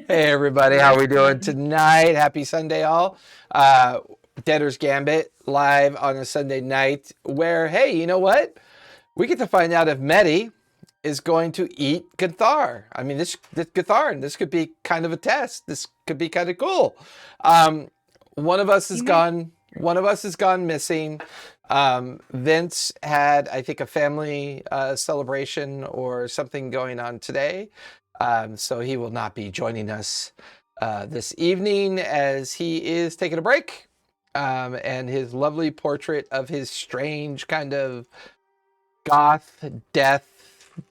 Hey everybody, how we doing tonight? Happy Sunday all. Debtors Gambit live on a Sunday night where, hey, you know what? We get to find out if Medi is going to eat Gathar. I mean, this Gathar, and this could be kind of a test. This could be kind of cool. One of us has gone. One of us has gone missing. Vince had, I think, a family celebration or something going on today, so he will not be joining us this evening as he is taking a break. And his lovely portrait of his strange kind of goth death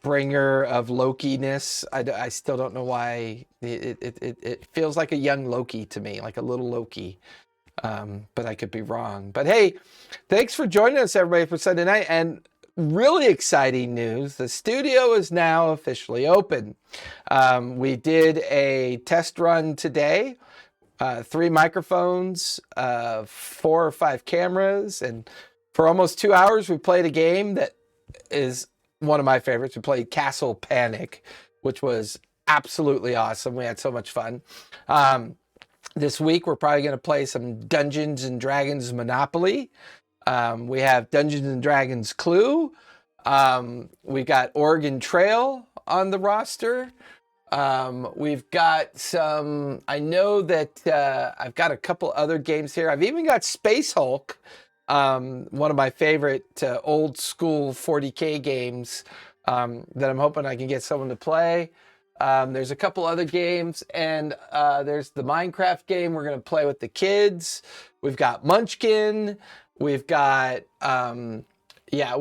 bringer of Loki-ness. I still don't know why it feels like a young Loki to me, like a little Loki. But I could be wrong. But hey, thanks for joining us, everybody, for Sunday night. And really exciting news: the studio is now officially open. We did a test run today. 3 microphones, 4 or 5 cameras, and for almost 2 hours we played a game that is one of my favorites. We played Castle Panic, which was absolutely awesome. We had so much fun. This week we're probably going to play some Dungeons and Dragons Monopoly. We have Dungeons and Dragons Clue. We've got Oregon Trail on the roster. We've got some, I know that I've got a couple other games here. I've even got Space Hulk, one of my favorite old school 40K games that I'm hoping I can get someone to play. There's a couple other games, and there's the Minecraft game we're going to play with the kids. We've got Munchkin. We've got, we got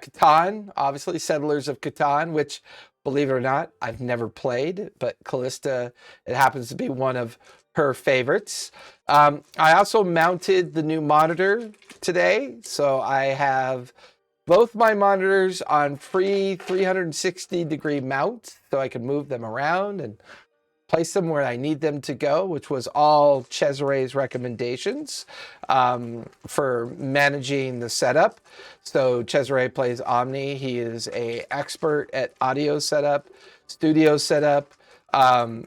Catan, obviously, Settlers of Catan, which, believe it or not, I've never played, but Callista, it happens to be one of her favorites. I also mounted the new monitor today, so I have both my monitors on free 360-degree mount, so I can move them around and place them where I need them to go, which was all Cesare's recommendations for managing the setup. So Cesare plays Omni. He is an expert at audio setup, studio setup.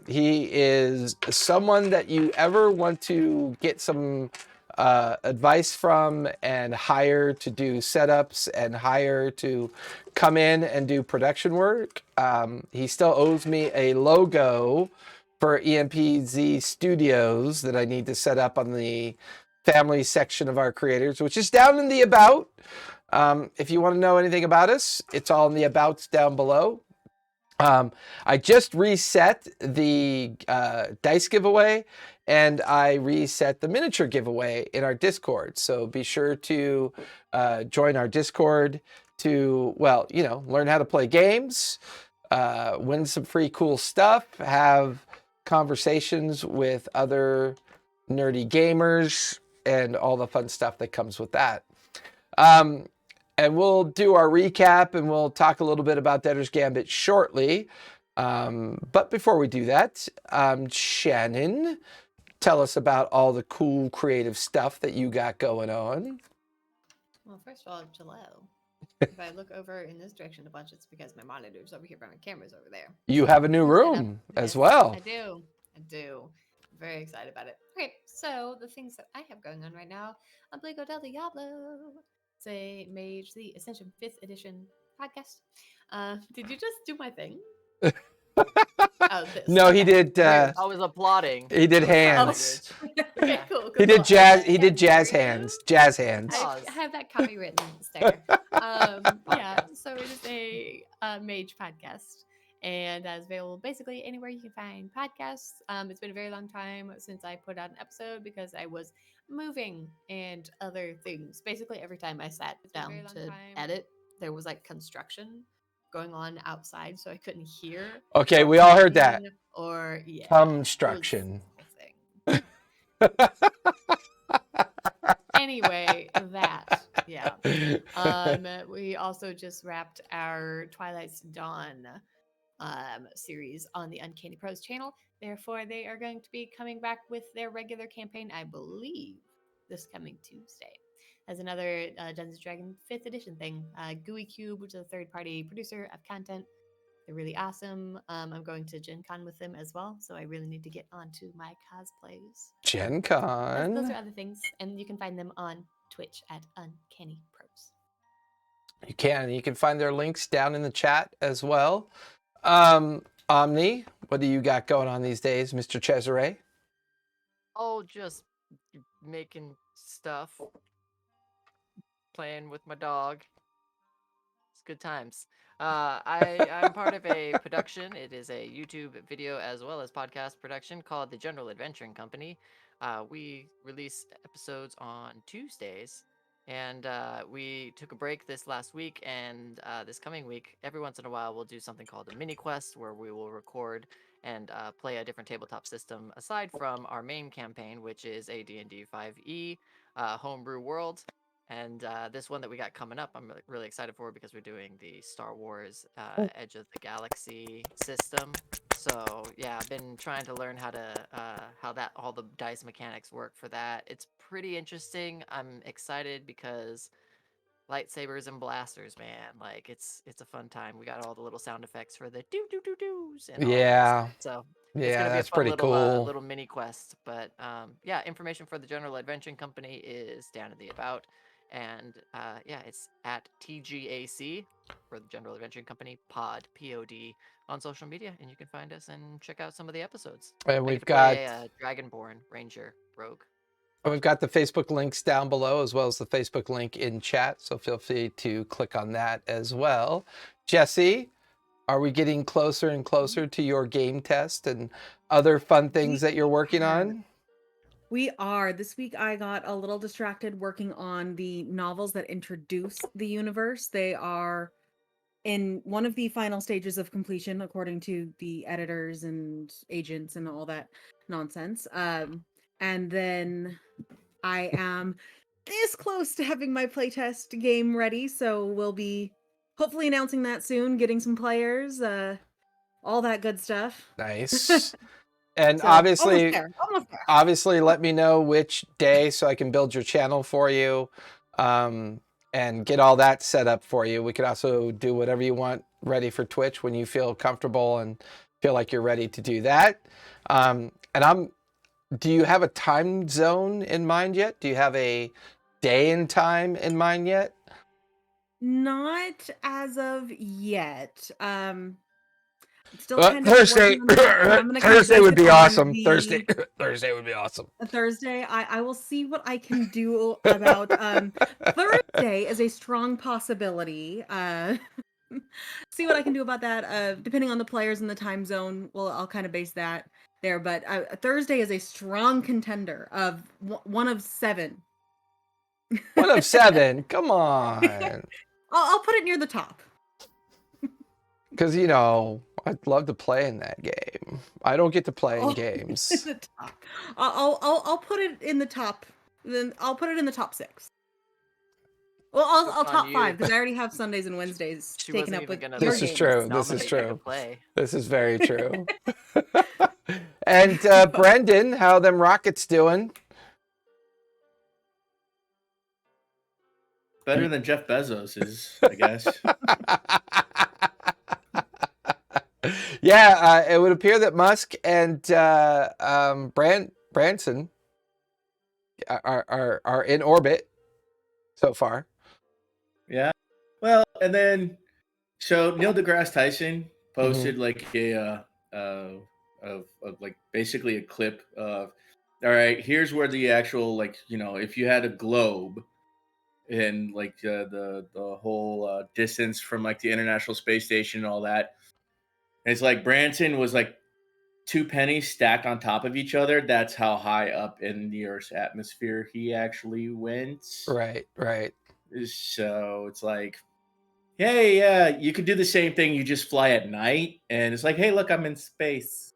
He is someone that you ever want to get some advice from and hire to do setups and hire to come in and do production work. He still owes me a logo for EMPZ Studios that I need to set up on the family section of our creators, which is down in the About. If you want to know anything about us, it's all in the Abouts down below. I just reset the dice giveaway, and I reset the miniature giveaway in our Discord. So be sure to join our Discord to, learn how to play games, win some free cool stuff, have conversations with other nerdy gamers, and all the fun stuff that comes with that. And we'll do our recap, and we'll talk a little bit about Debtors Gambit shortly. But before we do that, Shannon, tell us about all the cool creative stuff that you got going on. Well, first of all, hello. If I look over in this direction a bunch, it's because my monitor's over here, but my camera's over there. You have a new room as well. I do. I'm very excited about it. Okay, so the things that I have going on right now, Obligo del Diablo. It's a Mage the Ascension 5th edition podcast. Did you just do my thing? No, he did. I was applauding. He did hands. Okay, cool. He did jazz. He did jazz hands. Jazz hands. I have that copywritten there. Yeah. So it is a Mage podcast, and that is available basically anywhere you can find podcasts. It's been a very long time since I put out an episode because I was moving and other things. Basically, every time I sat down to edit, there was like construction going on outside, so I couldn't hear. Okay, we all heard that. Or yeah, construction. Anyway, that we also just wrapped our Twilight's Dawn series on the Uncanny Pros channel. Therefore, they are going to be coming back with their regular campaign, I believe, this coming Tuesday. As another Dungeons & Dragons 5th edition thing. GUI Cube, which is a third-party producer of content. They're really awesome. I'm going to Gen Con with them as well, so I really need to get onto my cosplays. Gen Con. Those are other things, and you can find them on Twitch at Uncanny Pros. You can. You can find their links down in the chat as well. Omni, what do you got going on these days, Mr. Cesare? Oh, just making stuff, playing with my dog. It's good times. I'm part of a production. It is a YouTube video as well as podcast production called The General Adventuring Company. We release episodes on Tuesdays, and we took a break this last week. And this coming week, every once in a while, we'll do something called a mini quest, where we will record and play a different tabletop system aside from our main campaign, which is a D&D 5e homebrew world. And this one that we got coming up, I'm really excited for, because we're doing the Star Wars Edge of the Galaxy system. So yeah, I've been trying to learn how that all the dice mechanics work for that. It's pretty interesting. I'm excited because lightsabers and blasters, man, like it's a fun time. We got all the little sound effects for the doos and all that Yeah. stuff. So it's Yeah, gonna be a that's fun pretty little cool. little mini quest. But yeah, information for the General Adventuring Company is down in the about, and yeah, it's at TGAC for the General Adventuring Company Pod POD on social media, and you can find us and check out some of the episodes. And I we've get to play got a Dragonborn Ranger Rogue. we've got the Facebook links down below, as well as the Facebook link in chat. So feel free to click on that as well. Jesse, are we getting closer and closer to your game test and other fun things that you're working on? We are. This week I got a little distracted working on the novels that introduce the universe. They are in one of the final stages of completion, according to the editors and agents and all that nonsense. And then I am this close to having my playtest game ready, so we'll be hopefully announcing that soon, getting some players, all that good stuff. Nice. And So, obviously, almost there. obviously, let me know which day so I can build your channel for you, and get all that set up for you. We could also do whatever you want ready for Twitch when you feel comfortable and feel like you're ready to do that. Do you have a time zone in mind yet? Do you have a day and time in mind yet? Not as of yet. Still Well, kind of Thursday, working on that, and I'm gonna kind of Thursday base would it be on awesome. the Thursday would be awesome. Thursday. I will see what I can do about Thursday is a strong possibility. See what I can do about that. Depending on the players and the time zone, well, I'll kind of base that there. But Thursday is a strong contender of one of 7. One of 7. Come on. I'll put it near the top. Because, you know, I'd love to play in that game. I don't get to play in games. The top. I'll put it in the top. Then I'll put it in the top 6. Well, I'll top 5 because I already have Sundays and Wednesdays taken up with your This is games. true. This is true. This is very true. And Brendan, how them Rockets doing? Better than Jeff Bezos is, I guess. Yeah, it would appear that Musk and Branson are in orbit so far. Yeah. Well, and then so Neil deGrasse Tyson posted like a like basically a clip of, all right, here's where the actual, like, you know, if you had a globe and like the whole distance from like the International Space Station and all that. And it's like Branson was like 2 pennies stacked on top of each other. That's how high up in the Earth's atmosphere he actually went. Right. So it's like, hey, yeah, you could do the same thing. You just fly at night. And it's like, hey, look, I'm in space.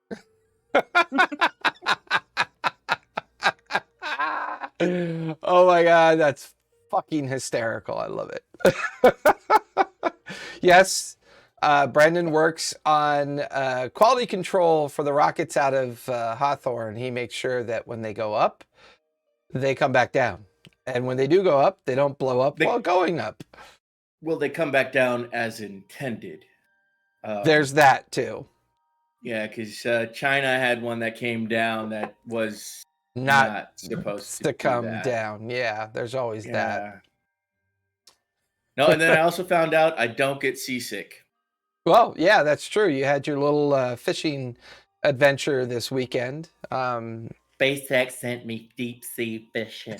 Oh my God, that's fucking hysterical. I love it. Yes, Brendan works on quality control for the rockets out of Hawthorne. He makes sure that when they go up, they come back down. And when they do go up, they don't blow up while going up. Well, they come back down as intended. There's that too. Yeah, because China had one that came down that was not supposed to come down. Yeah, there's always that. No, and then I also found out I don't get seasick. Well, yeah, that's true. You had your little fishing adventure this weekend. SpaceX sent me deep sea fishing.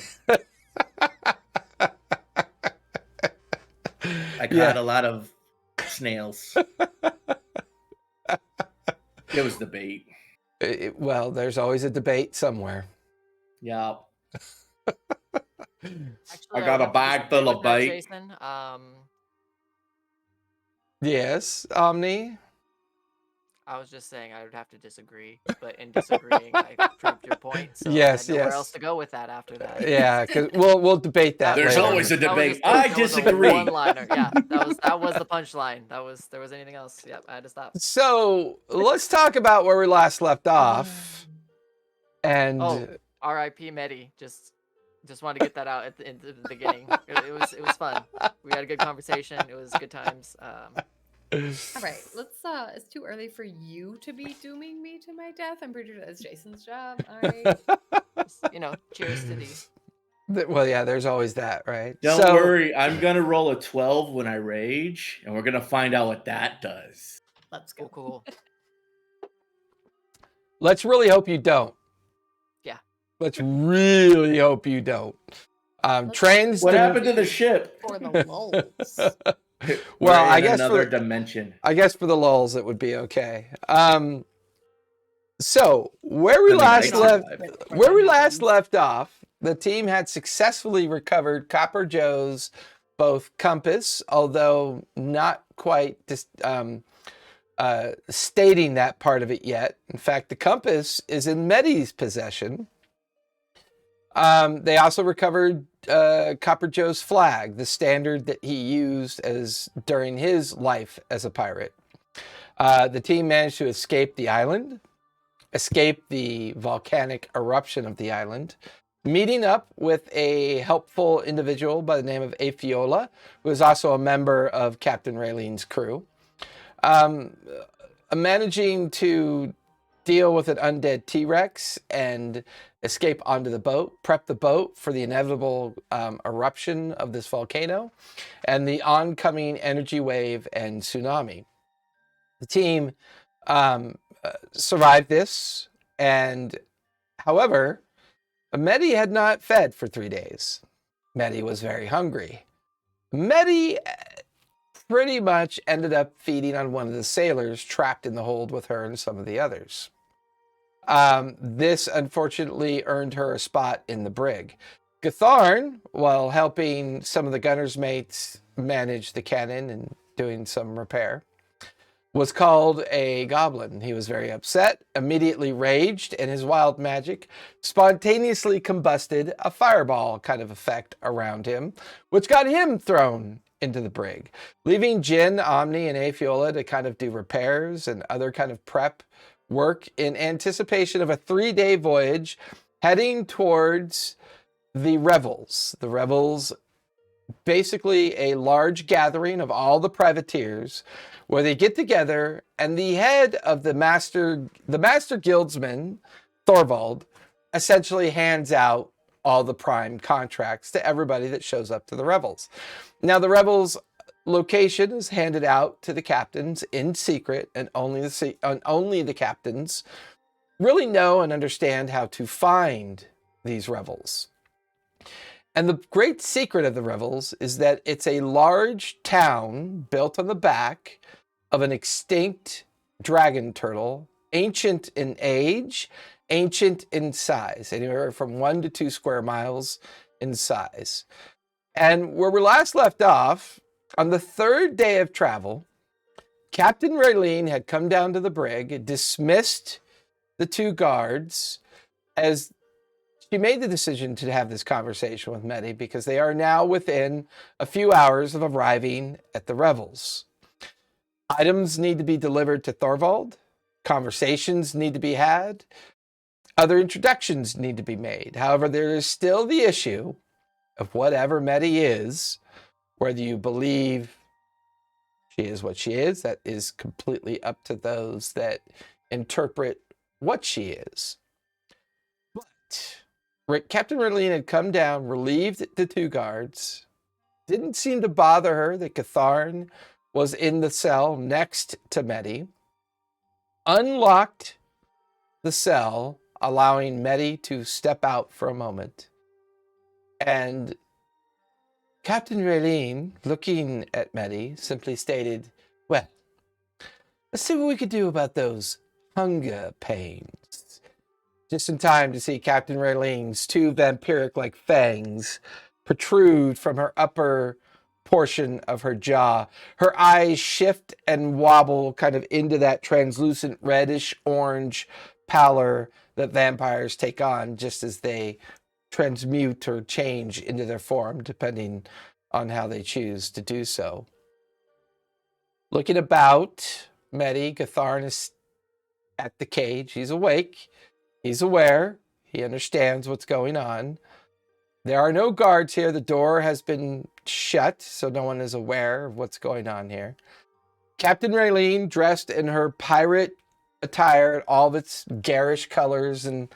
I caught a lot of snails. It was the bait. Well, there's always a debate somewhere. Yeah. Actually, I got would a have to bag disagree full of with that, bait. Jason. Yes, Omni. I was just saying I would have to disagree, but in disagreeing, I proved your point. So Yes, I had nowhere yes. else to go with that after that. Yeah, because we'll debate that There's later. always a That was debate. just- I that was a disagree. one-liner. Yeah, that was the punchline. There was anything else? Yep, I had to stop. So let's talk about where we last left off. And Oh, R.I.P. Medi. Just wanted to get that out at in the beginning. It was fun. We had a good conversation. It was good times. All right, let's. It's too early for you to be dooming me to my death. I'm pretty sure that's Jason's job. All right. Just, cheers to the. well, yeah, there's always that, right? Don't worry. I'm going to roll a 12 when I rage, and we're going to find out what that does. Let's go. Cool. Let's really hope you don't. Yeah. Let's really hope you don't. Trains. What happened to the ship? For the lulz. Well, We're I in guess another for, dimension. I guess for the lulz it would be okay. So where we I mean, last I left, survived. where we last left off, the team had successfully recovered Copper Joe's both compass, although not quite stating that part of it yet. In fact, the compass is in Medi's possession. They also recovered Copper Joe's flag, the standard that he used during his life as a pirate. The team managed to escape the island, escape the volcanic eruption of the island, meeting up with a helpful individual by the name of Afiola, who is also a member of Captain Raylene's crew. Managing to deal with an undead T-Rex and escape onto the boat, prep the boat for the inevitable eruption of this volcano and the oncoming energy wave and tsunami. The team survived this, and however, Medi had not fed for 3 days. Medi was very hungry. Medi pretty much ended up feeding on one of the sailors trapped in the hold with her and some of the others. This unfortunately earned her a spot in the brig. Gatharn, while helping some of the gunner's mates manage the cannon and doing some repair, was called a goblin. He was very upset, immediately raged, and his wild magic spontaneously combusted a fireball kind of effect around him, which got him thrown into the brig, leaving Jin, Omni, and Afiola to kind of do repairs and other kind of prep work in anticipation of a 3-day voyage heading towards the Revels. The Revels, basically a large gathering of all the privateers where they get together, and the head of the master guildsman, Thorvald, essentially hands out all the prime contracts to everybody that shows up to the Revels. Now, the Revels location is handed out to the captains in secret, and only the captains really know and understand how to find these Revels. And the great secret of the Revels is that it's a large town built on the back of an extinct dragon turtle, ancient in age, ancient in size, anywhere from 1 to 2 square miles in size. And where we last left off, on the 3rd day of travel, Captain Raylene had come down to the brig, dismissed the 2 guards, as she made the decision to have this conversation with Medi because they are now within a few hours of arriving at the Revels. Items need to be delivered to Thorvald, conversations need to be had, other introductions need to be made. However, there is still the issue of whatever Medi is, whether you believe she is what she is, that is completely up to those that interpret what she is. But Captain Raylene had come down, relieved the 2 guards, Didn't seem to bother her that Catharn was in the cell next to Medi. Unlocked the cell, allowing Medi to step out for a moment. And Captain Raylene, looking at Medi, simply stated, well, let's see what we could do about those hunger pains. Just in time to see Captain Raylene's two vampiric-like fangs protrude from her upper portion of her jaw. Her eyes shift and wobble kind of into that translucent reddish-orange pallor that vampires take on just as they transmute or change into their form, depending on how they choose to do so. Looking about, Medi, Catharn is at the cage. He's awake. He's aware. He understands what's going on. There are no guards here. The door has been shut, so no one is aware of what's going on here. Captain Raylene, dressed in her pirate attire, all of its garish colors and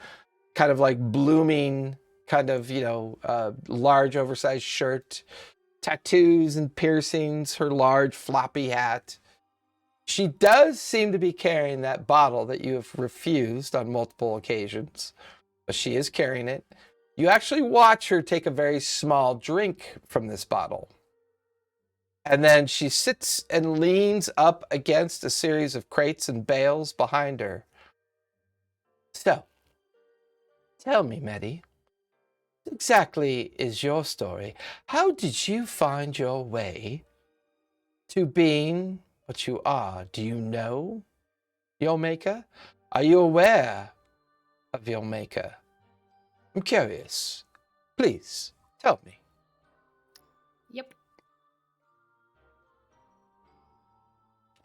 kind of like blooming, kind of, large oversized shirt, tattoos and piercings, her large floppy hat. She does seem to be carrying that bottle that you have refused on multiple occasions, but she is carrying it. You actually watch her take a very small drink from this bottle. And then she sits and leans up against a series of crates and bales behind her. So, tell me, Medi, what exactly is your story? How did you find your way to being what you are? Do you know your maker? Are you aware of your maker? I'm curious. Please, tell me. Yep.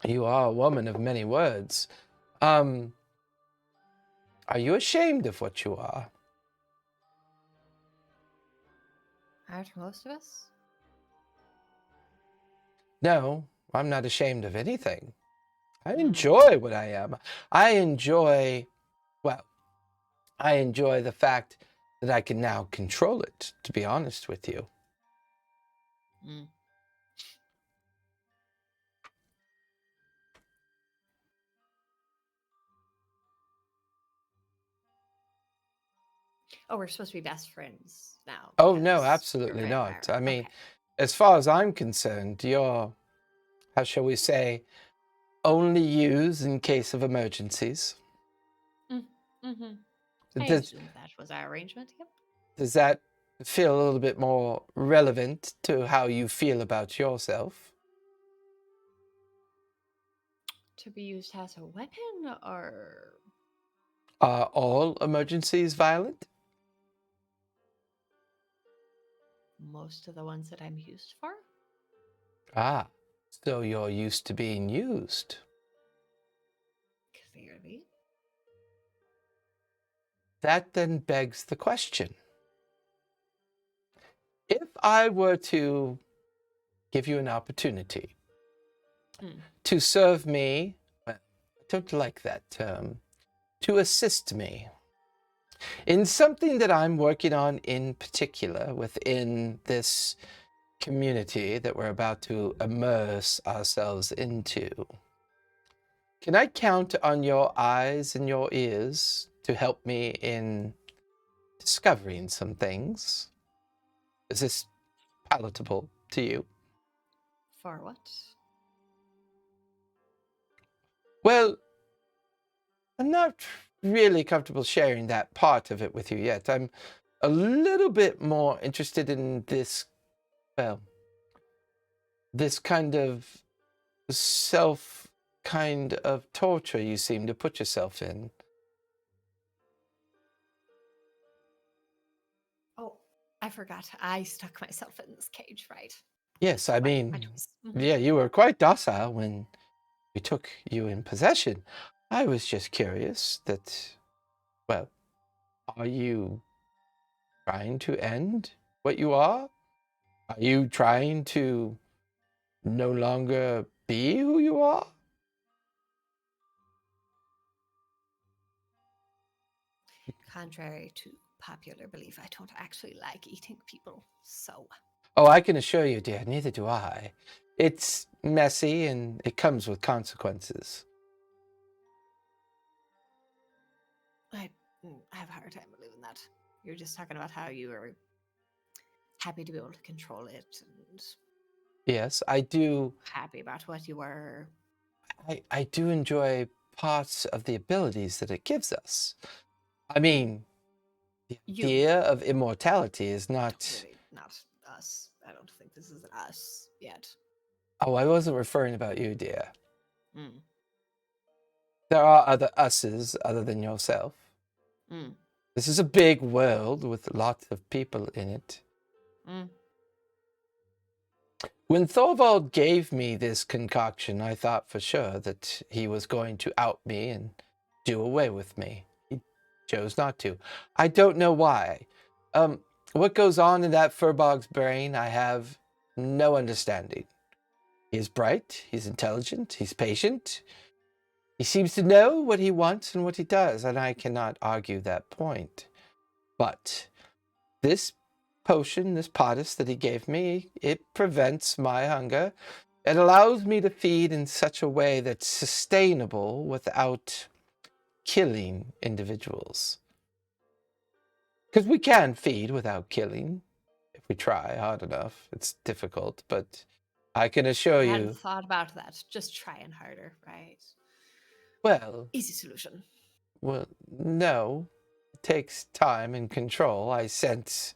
You are a woman of many words. Are you ashamed of what you are? Aren't most of us? No, I'm not ashamed of anything. I enjoy what I am. I enjoy the fact that I can now control it, to be honest with you. Mm. Oh, we're supposed to be best friends now. Oh, no, because absolutely you're not. vampire. I mean, Okay. as far as I'm concerned, you're, how shall we say, only used in case of emergencies. Mm-hmm. I Does, assumed that was our arrangement. Yep. does that feel a little bit more relevant to how you feel about yourself? To be used as a weapon, or Are all emergencies violent? most of the ones that I'm used for? Ah, so you're used to being used. Clearly. That then begs the question. If I were to give you an opportunity to serve me, well, I don't like that term, to assist me in something that I'm working on in particular within this community that we're about to immerse ourselves into. Can I count on your eyes and your ears to help me in discovering some things? Is this palatable to you? For what? Well, I'm not really comfortable sharing that part of it with you yet. I'm a little bit more interested in this, well, this kind of kind of torture you seem to put yourself in. Oh, I forgot. I stuck myself in this cage, right? Yes, I My mean, choice. Mhm. yeah, you were quite docile when we took you in possession. I was just curious that, well, are you trying to end what you are? Are you trying to no longer be who you are? Contrary to popular belief, I don't actually like eating people, so. Oh, I can assure you, dear, neither do I. It's messy and it comes with consequences. I have a hard time believing that. You're just talking about how you are happy to be able to control it and Yes, I do. happy about what you were. I do enjoy parts of the abilities that it gives us. I mean, the You. idea of immortality is not. Really, not us. I don't think this is us yet. Oh, I wasn't referring about you, dear. Mm. There are other us's other than yourself. Mm. This is a big world with lots of people in it. Mm. When Thorvald gave me this concoction, I thought for sure that he was going to out me and do away with me. He chose not to. I don't know why. What goes on in that Firbolg's brain, I have no understanding. He is bright, he's intelligent, he's patient. He seems to know what he wants and what he does, and I cannot argue that point. But this potion, this potus that he gave me, it prevents my hunger. It allows me to feed in such a way that's sustainable without killing individuals. Because we can feed without killing if we try hard enough. It's difficult, but I can assure I hadn't you, thought about that. Just trying harder, right? well, Easy solution. no. It takes time and control. I sense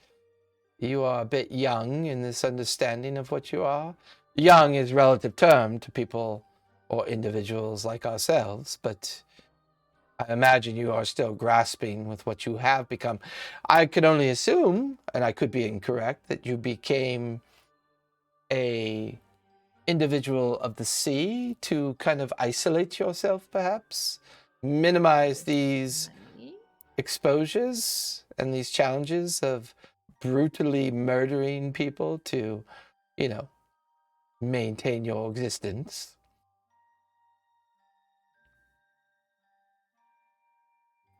you are a bit young in this understanding of what you are. Young is relative term to people or individuals like ourselves, but I imagine you are still grasping with what you have become. I could only assume, and I could be incorrect, that you became a individual of the sea to kind of isolate yourself, perhaps? Minimize these Money? exposures and these challenges of brutally murdering people to, maintain your existence.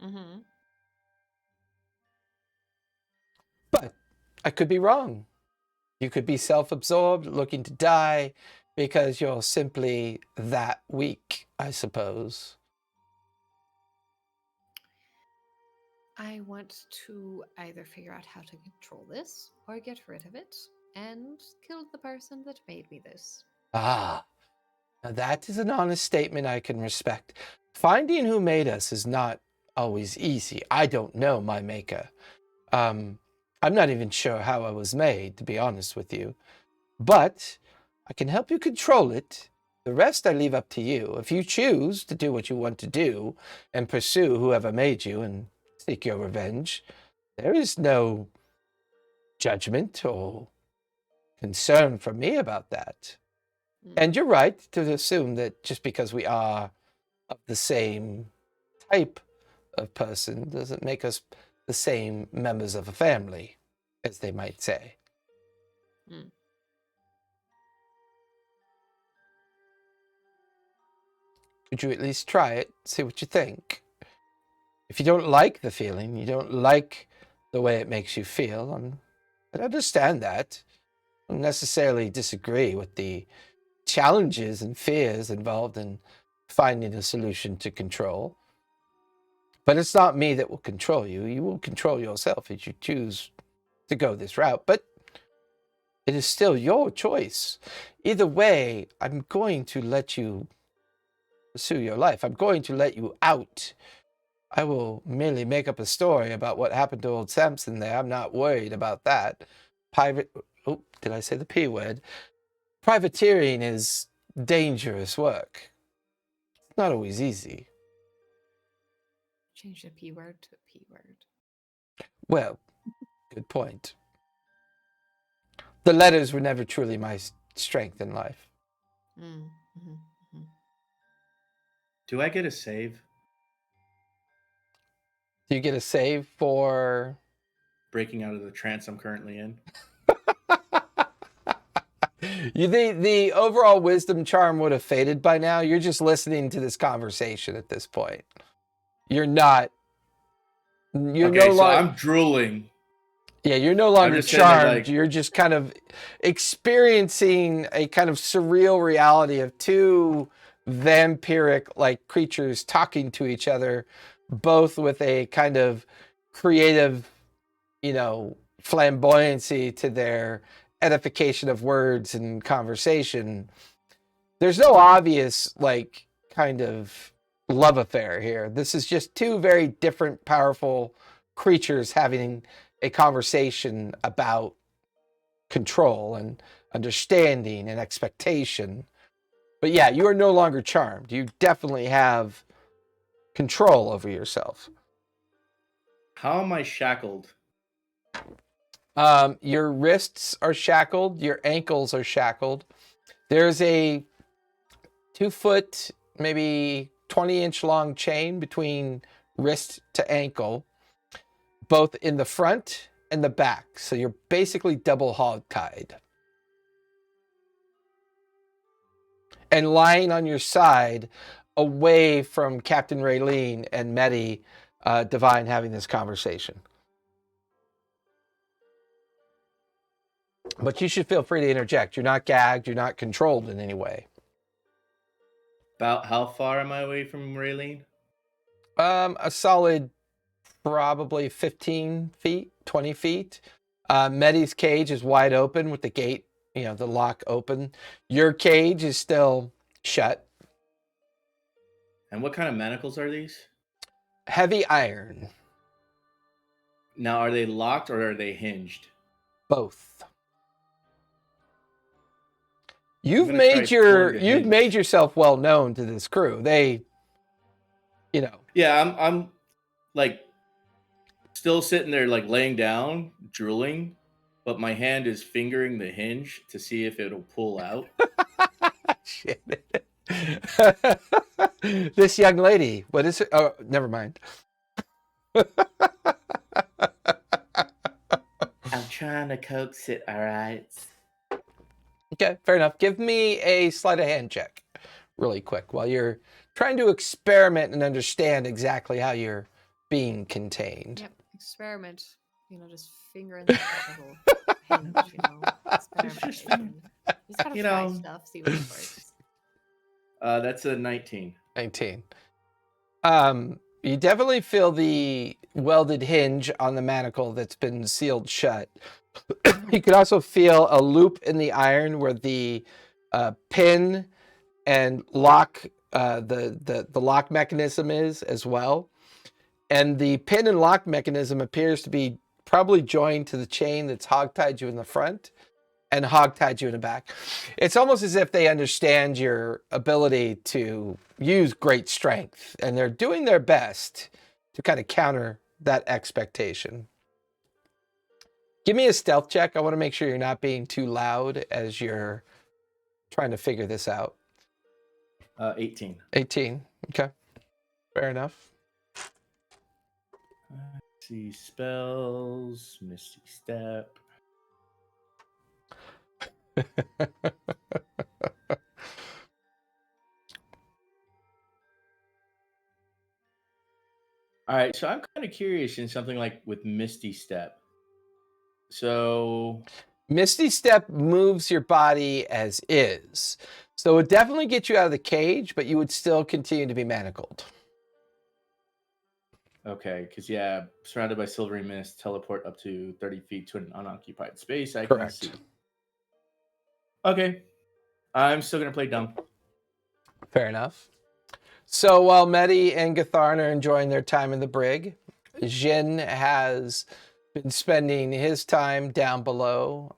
Mm-hmm. But I could be wrong. You could be self-absorbed, looking to die because you're simply that weak, I suppose. I want to either figure out how to control this or get rid of it and kill the person that made me this. Ah, now that is an honest statement I can respect. Finding who made us is not always easy. I don't know my maker. I'm not even sure how I was made, to be honest with you. But I can help you control it. The rest I leave up to you. If you choose to do what you want to do and pursue whoever made you and seek your revenge, there is no judgment or concern from me about that. And you're right to assume that just because we are of the same type of person doesn't make us the same members of a family, as they might say. Mm. Could you at least try it, see what you think? If you don't like the feeling, you don't like the way it makes you feel, I understand that. I don't necessarily disagree with the challenges and fears involved in finding a solution to control. But it's not me that will control you. You will control yourself if you choose to go this route. But it is still your choice. Either way, I'm going to let you pursue your life. I'm going to let you out. I will merely make up a story about what happened to old Samson there. I'm not worried about that. Did I say the P word? Privateering is dangerous work. It's not always easy. Change the P word to a P word. Well, good point. The letters were never truly my strength in life. Mm-hmm. Mm-hmm. Do I get a save? Do you get a save for Breaking out of the trance I'm currently in? the overall wisdom charm would have faded by now. You're just listening to this conversation at this point. You're Okay, no so longer. I'm drooling. Yeah, you're no longer just saying that, charmed. like- You're just kind of experiencing a kind of surreal reality of two vampiric like creatures talking to each other, both with a kind of creative, flamboyancy to their edification of words and conversation. There's no obvious kind of love affair here. This is just two very different, powerful creatures having a conversation about control and understanding and expectation. But yeah, you are no longer charmed. You definitely have control over yourself. How am I shackled? Your wrists are shackled. Your ankles are shackled. There's a 2 foot, maybe 20-inch long chain between wrist to ankle, both in the front and the back. So you're basically double hog-tied. And lying on your side away from Captain Raylene and Medi Divine having this conversation. But you should feel free to interject. You're not gagged. You're not controlled in any way. About how far am I away from Raylene? A solid probably 15 feet, 20 feet. Medi's cage is wide open with the gate, the lock open. Your cage is still shut. And what kind of manacles are these? Heavy iron. Now, are they locked or are they hinged? Both. You've gonna try made your pulling the you've hinge. made yourself well known to this crew. They, Yeah, I'm like still sitting there, like laying down, drooling, but my hand is fingering the hinge to see if it'll pull out. Shit. This young lady, what is it? Oh, never mind. I'm trying to coax it, all right. Okay, fair enough. Give me a sleight of hand check really quick while you're trying to experiment and understand exactly how you're being contained. Yep, experiment. Just fingering the little hinge, experimentation. You just gotta try stuff, see what works. That's a 19. 19. You definitely feel the welded hinge on the manacle that's been sealed shut. You could also feel a loop in the iron where the pin and lock, the lock mechanism is as well. And the pin and lock mechanism appears to be probably joined to the chain that's hogtied you in the front and hogtied you in the back. It's almost as if they understand your ability to use great strength, and they're doing their best to kind of counter that expectation. Give me a stealth check. I want to make sure you're not being too loud as you're trying to figure this out. 18. 18. Okay. Fair enough. Let's see, spells, Misty Step. All right, so I'm kind of curious in something like with Misty Step. So Misty Step moves your body as is. So it would definitely get you out of the cage, but you would still continue to be manacled. okay, because surrounded by silvery mist, teleport up to 30 feet to an unoccupied space. I Correct. can see. Okay, I'm still gonna play dumb. Fair enough. So while Medi and Gatharn are enjoying their time in the brig, Jin has been spending his time down below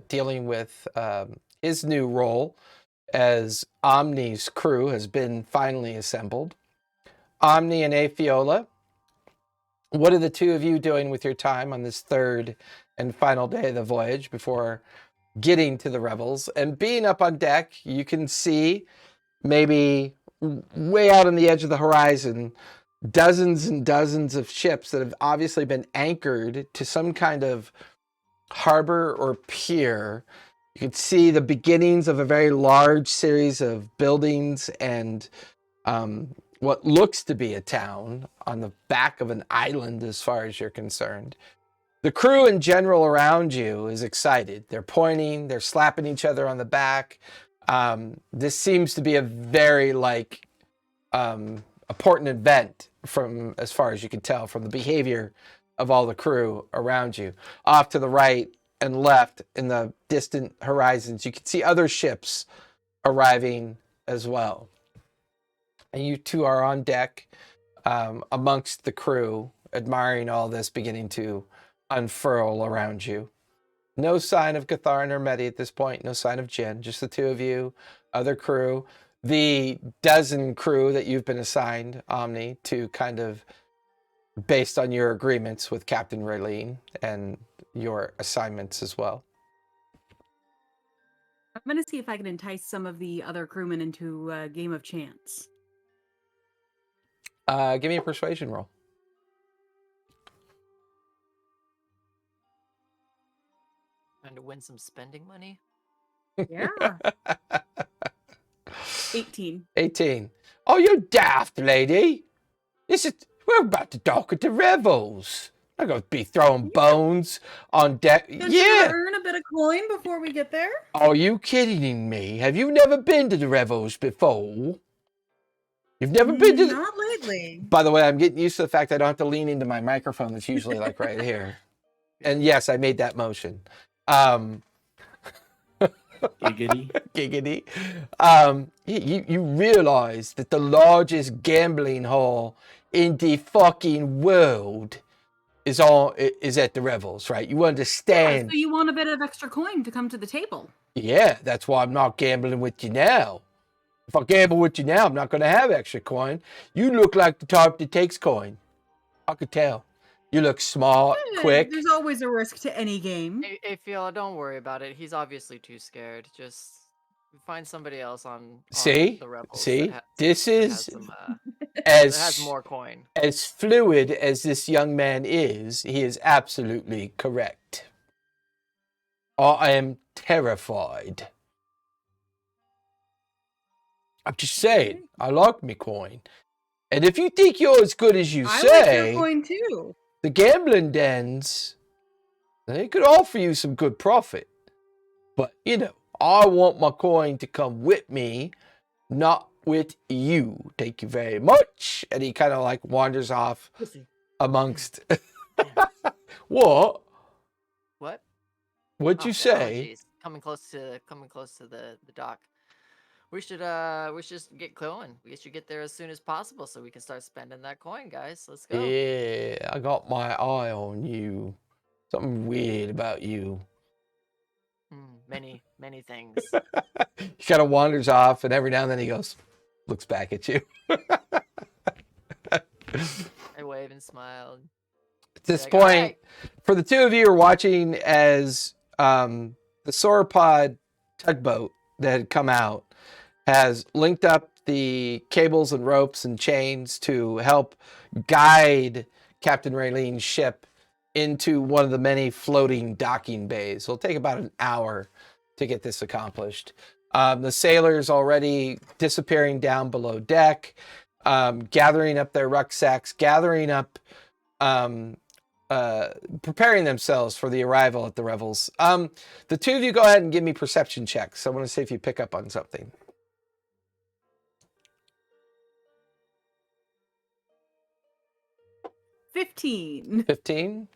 dealing with his new role as Omni's crew has been finally assembled. Omni and Afiola, what are the two of you doing with your time on this third and final day of the voyage before getting to the Revels? And being up on deck, you can see maybe way out on the edge of the horizon, dozens and dozens of ships that have obviously been anchored to some kind of harbor or pier. You can see the beginnings of a very large series of buildings and what looks to be a town on the back of an island as far as you're concerned. The crew in general around you is excited. They're pointing, they're slapping each other on the back. This seems to be a very important event from as far as you can tell from the behavior of all the crew around you. Off to the right and left in the distant horizons, you can see other ships arriving as well. And you two are on deck amongst the crew, admiring all this beginning to unfurl around you. No sign of Gatharn or Medi at this point, no sign of Jen, just the two of you, other crew, the dozen crew that you've been assigned, Omni, to kind of based on your agreements with Captain Raylene and your assignments as well. I'm going to see if I can entice some of the other crewmen into a game of chance. Give me a persuasion roll. Trying to win some spending money. Yeah. 18. 18. Oh, you daft lady. We're about to dock at the Revels. I'm going to be throwing bones on deck. Don't you earn a bit of coin before we get there? Are you kidding me? Have you never been to the Revels before? You've never been to Not lately. By the way, I'm getting used to the fact I don't have to lean into my microphone that's usually like right here. And yes, I made that motion. Giggity. Giggity. You realize that the largest gambling hall in the fucking world is at the Revels, right? You understand? Yeah, so you want a bit of extra coin to come to the table. Yeah, that's why I'm not gambling with you now. If I gamble with you now, I'm not going to have extra coin. You look like the type that takes coin. I could tell. You look smart, quick. There's always a risk to any game. Hey, Phil, don't worry about it. He's obviously too scared. Just find somebody else on See? the Rebels. See? This is that has more coin. As fluid as this young man is, he is absolutely correct. I am terrified. I'm just saying, I like me coin. And if you think you're as good as you I say, like your coin too. the gambling dens, they could offer you some good profit. But, I want my coin to come with me, not with you. Thank you very much. And he kind of wanders off amongst... What? What? What'd you say? Geez. Coming close to the dock. We should just get going. We should get there as soon as possible so we can start spending that coin, guys. Let's go. Yeah, I got my eye on you. Something weird about you. Many things. He kind of wanders off, and every now and then he looks back at you. I wave and smile. At this point, right. for the two of you who are watching as the sauropod tugboat that had come out has linked up the cables and ropes and chains to help guide Captain Raylene's ship into one of the many floating docking bays. It'll take about an hour to get this accomplished. The sailors already disappearing down below deck, gathering up their rucksacks, gathering up, preparing themselves for the arrival at the Revels. The two of you go ahead and give me perception checks. I want to see if you pick up on something. 15. 15?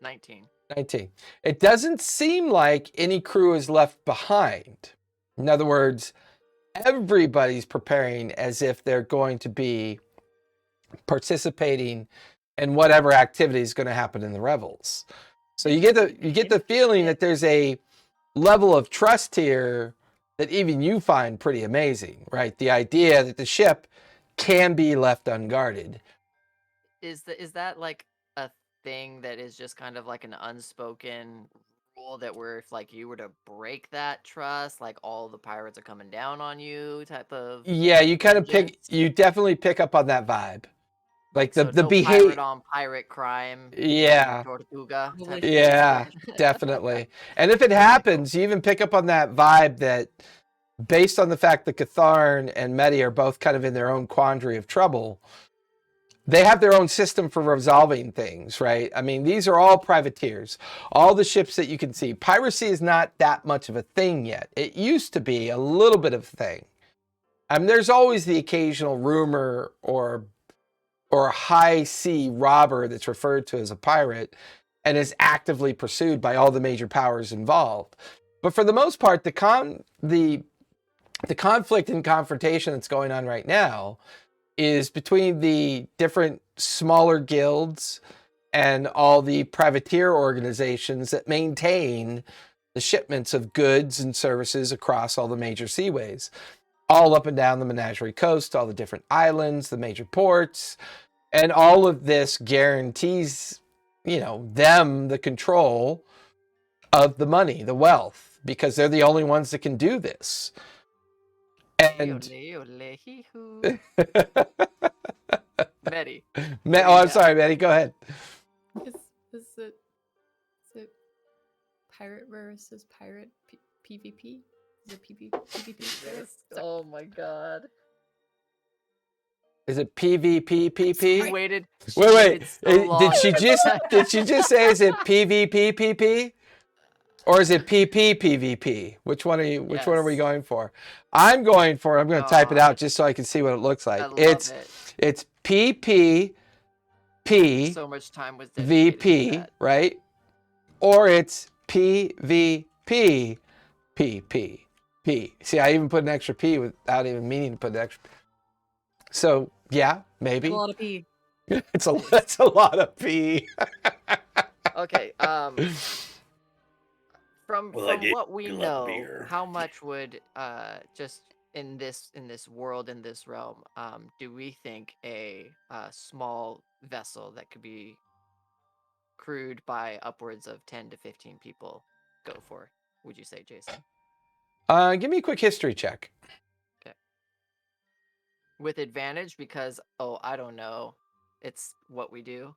19. 19. It doesn't seem like any crew is left behind. In other words, everybody's preparing as if they're going to be participating in whatever activity is going to happen in the Revels. So you get the feeling that there's a level of trust here that even you find pretty amazing, right? The idea that the ship can be left unguarded. Is that like a thing that is just kind of like an unspoken rule that where if you were to break that trust, all the pirates are coming down on you type of? Yeah, you kind of you definitely pick up on that vibe. So the no behavior pirate on pirate crime. Yeah. Tortuga. type of Yeah, situation. definitely. And if it happens, you even pick up on that vibe that based on the fact that Gatharn and Medi are both kind of in their own quandary of trouble, they have their own system for resolving things, right? I mean, these are all privateers. All the ships that you can see. Piracy is not that much of a thing yet. It used to be a little bit of a thing. I mean, there's always the occasional rumor or high sea robber that's referred to as a pirate and is actively pursued by all the major powers involved. But for the most part, the conflict and confrontation that's going on right now is between the different smaller guilds and all the privateer organizations that maintain the shipments of goods and services across all the major seaways, all up and down the Menagerie Coast, all the different islands, the major ports, and all of this guarantees, them the control of the money, the wealth, because they're the only ones that can do this. And Medi. I'm sorry, Maddie, go ahead. Is it pirate versus pirate PvP? Is it PvP? Yes. Oh my god. Is it PvP? She waited. Wait. So long. Did she just say is it PvP? Or is it PvP? Which one are we going for? I'm going to type it out just so I can see what it looks like. It's PPP so much time was dedicated to VP, that. right? Or it's PvP. See, I even put an extra P without even meaning to put an extra P. So, yeah, maybe. A lot of P. It's a lot of P. Okay, from what we know, how much would just in this world, in this realm, do we think a small vessel that could be crewed by upwards of 10 to 15 people go for? Would you say, Jason? Give me a quick history check. Okay. With advantage because I don't know. It's what we do.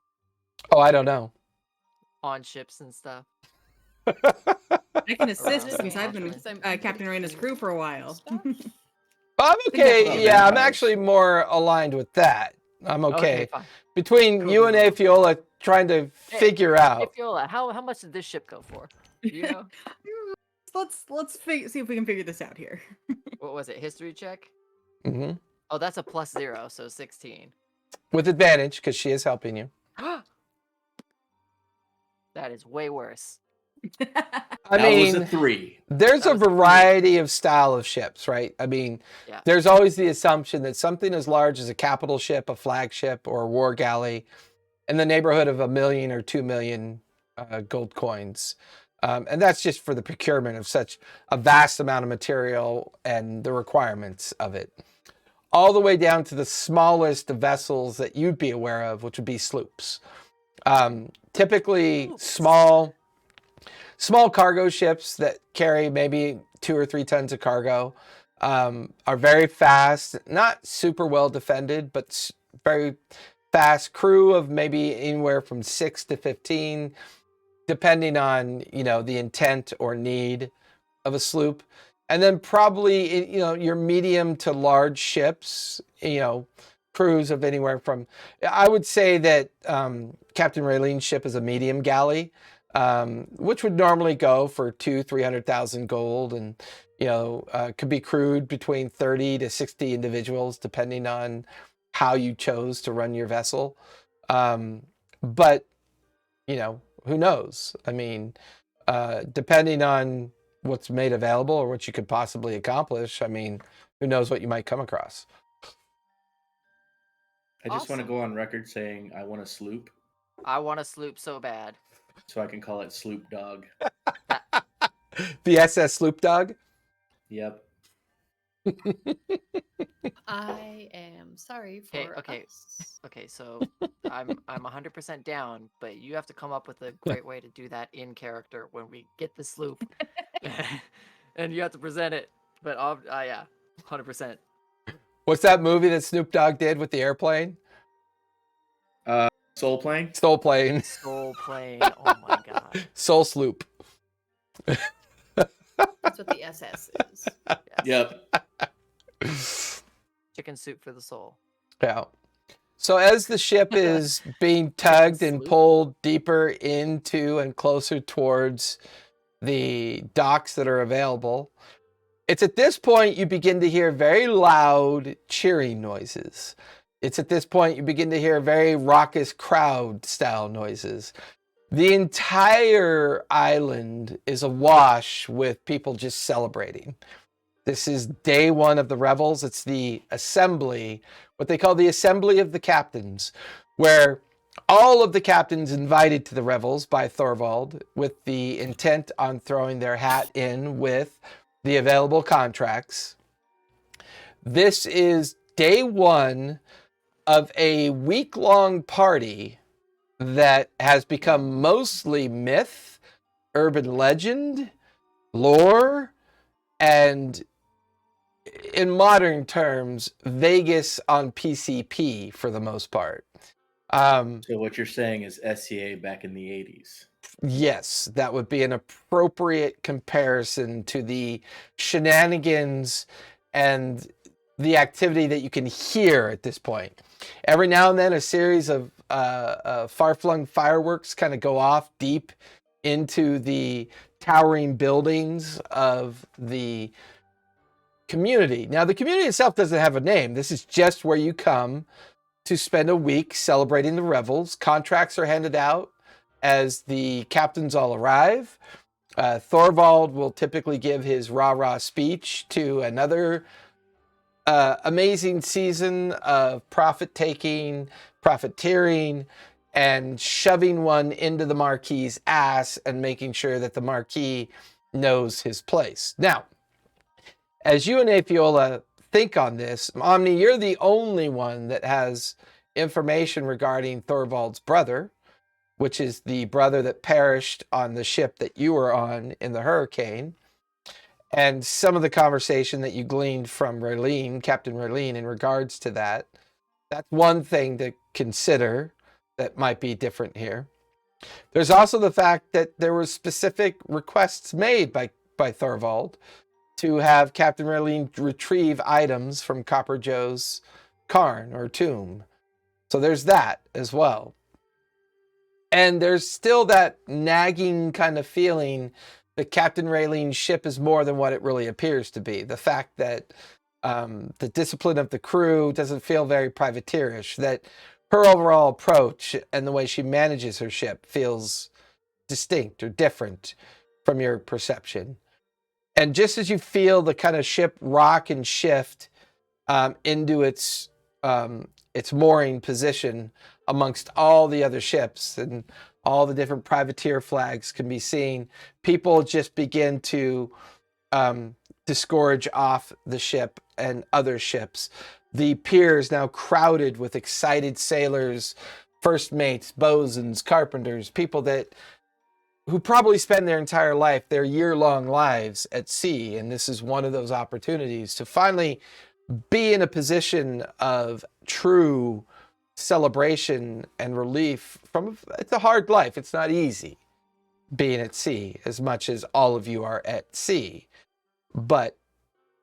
Oh, I don't know. On ships and stuff. I can assist since I've been with Captain Raina's crew for a while. I'm okay. that's Yeah, I'm vampires. actually more aligned with that. I'm okay. Fine. Between Cool. you and Afiola trying to figure Hey, out. Fiola, how much did this ship go for? Do you know? Let's see if we can figure this out here. What was it? History check? hmm Oh, that's a +0, so 16. With advantage, because she is helping you. That is way worse. I That mean, was a 3. there's That a was a 3. variety of style of ships, right? I mean, Yeah. there's always the assumption that something as large as a capital ship, a flagship, or a war galley, in the neighborhood of 1 million or 2 million gold coins. And that's just for the procurement of such a vast amount of material and the requirements of it. All the way down to the smallest vessels that you'd be aware of, which would be sloops. Typically small cargo ships that carry maybe 2 or 3 tons of cargo are very fast, not super well defended, but very fast. Crew of maybe anywhere from 6 to 15, depending on the intent or need of a sloop. And then probably your medium to large ships, crews of anywhere from, I would say that Captain Raylene's ship is a medium galley, which would normally go for 200,000-300,000 gold, and could be crewed between 30 to 60 individuals, depending on how you chose to run your vessel. But who knows? I mean, depending on what's made available or what you could possibly accomplish, I mean, who knows what you might come across. I just want to Awesome. go on record saying I want a sloop, I want a sloop so bad. so I can call it Sloop Dog. The SS Sloop Dog? Yep. I am sorry for Okay. us. Okay, so I'm 100% down, but you have to come up with a great way to do that in character when we get the sloop, and you have to present it. But yeah, 100%. What's that movie that Snoop Dogg did with the airplane? Soul Plane? Soul Plane. Soul plane. Oh my god. Soul Sloop. That's what the SS is. Yep. Chicken soup for the soul. Yeah. So as the ship is being tugged and Sloop. pulled deeper into and closer towards the docks that are available, it's at this point you begin to hear very loud cheering noises. It's at this point you begin to hear very raucous crowd style noises. The entire island is awash with people just celebrating. This is day one of the Revels. It's the assembly, what they call the Assembly of the Captains, where all of the captains invited to the Revels by Thorvald with the intent on throwing their hat in with the available contracts. This is day one of a week-long party that has become mostly myth, urban legend, lore, and in modern terms, Vegas on PCP for the most part. So what you're saying is SCA back in the 80s. Yes, that would be an appropriate comparison to the shenanigans and the activity that you can hear at this point. Every now and then, a series of far-flung fireworks kind of go off deep into the towering buildings of the community. Now, the community itself doesn't have a name. This is just where you come to spend a week celebrating the Revels. Contracts are handed out as the captains all arrive. Thorvald will typically give his rah-rah speech to another amazing season of profit-taking, profiteering, and shoving one into the Marquis's ass and making sure that the Marquis knows his place. Now, as you and Afiola think on this, Omni, you're the only one that has information regarding Thorvald's brother, which is the brother that perished on the ship that you were on in the hurricane. And some of the conversation that you gleaned from Raylene, Captain Raylene, in regards to that. That's one thing to consider that might be different here. There's also the fact that there were specific requests made by Thorvald to have Captain Raylene retrieve items from Copper Joe's cairn or tomb. So there's that as well. And there's still that nagging kind of feeling that Captain Raylene's ship is more than what it really appears to be. The fact that the discipline of the crew doesn't feel very privateerish, that her overall approach and the way she manages her ship feels distinct or different from your perception. And just as you feel the kind of ship rock and shift into its mooring position amongst all the other ships, and all the different privateer flags can be seen, people just begin to disgorge off the ship and other ships. The pier is now crowded with excited sailors, first mates, bosuns, carpenters, people who probably spend their entire life, their year-long lives at sea. And this is one of those opportunities to finally be in a position of true celebration and relief from it's a hard life. It's not easy being at sea, as much as all of you are at sea. But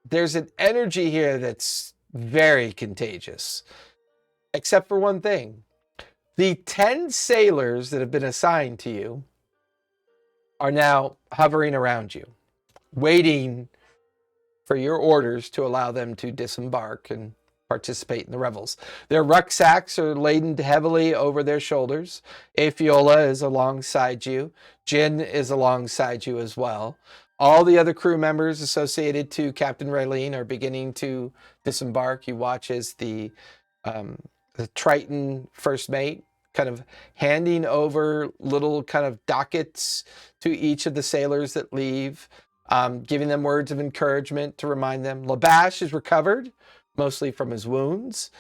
there's an energy here that's very contagious, except for one thing. The 10 sailors that have been assigned to you are now hovering around you, waiting for your orders to allow them to disembark and participate in the Revels. Their rucksacks are laden heavily over their shoulders. Afiola is alongside you. Jin is alongside you as well. All the other crew members associated to Captain Raylene are beginning to disembark. You watch as the Triton first mate kind of handing over little kind of dockets to each of the sailors that leave, giving them words of encouragement to remind them. Labash is recovered, mostly from his wounds,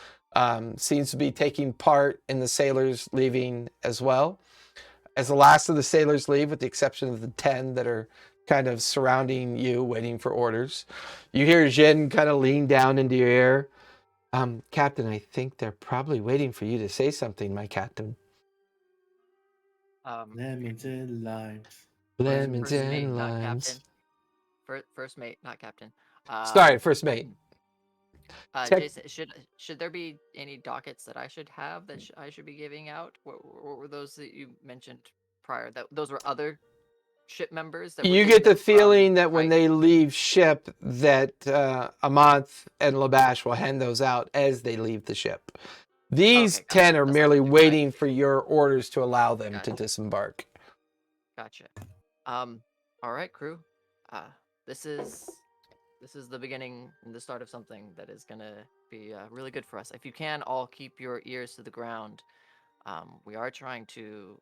seems to be taking part in the sailors leaving as well. As the last of the sailors leave, with the exception of the 10 that are kind of surrounding you, waiting for orders, you hear Jin kind of lean down into your ear. Captain, I think they're probably waiting for you to say something, my captain. Lemons and limes. Lemons First mate, and not limes. captain. First mate, not captain. Sorry, first mate. Tech- Jason, should there be any dockets that I should have that I should be giving out? What were those that you mentioned prior? That those were other ship members that were You getting get the them from feeling that when Triton? they leave ship, that Amanth and Labash will hand those out as they leave the ship. These Okay, 10 gotcha. are That's merely not- waiting for your orders to allow them to Gotcha. disembark. Gotcha. All right, crew. This is the beginning and the start of something that is gonna be really good for us. If you can, all keep your ears to the ground. We are trying to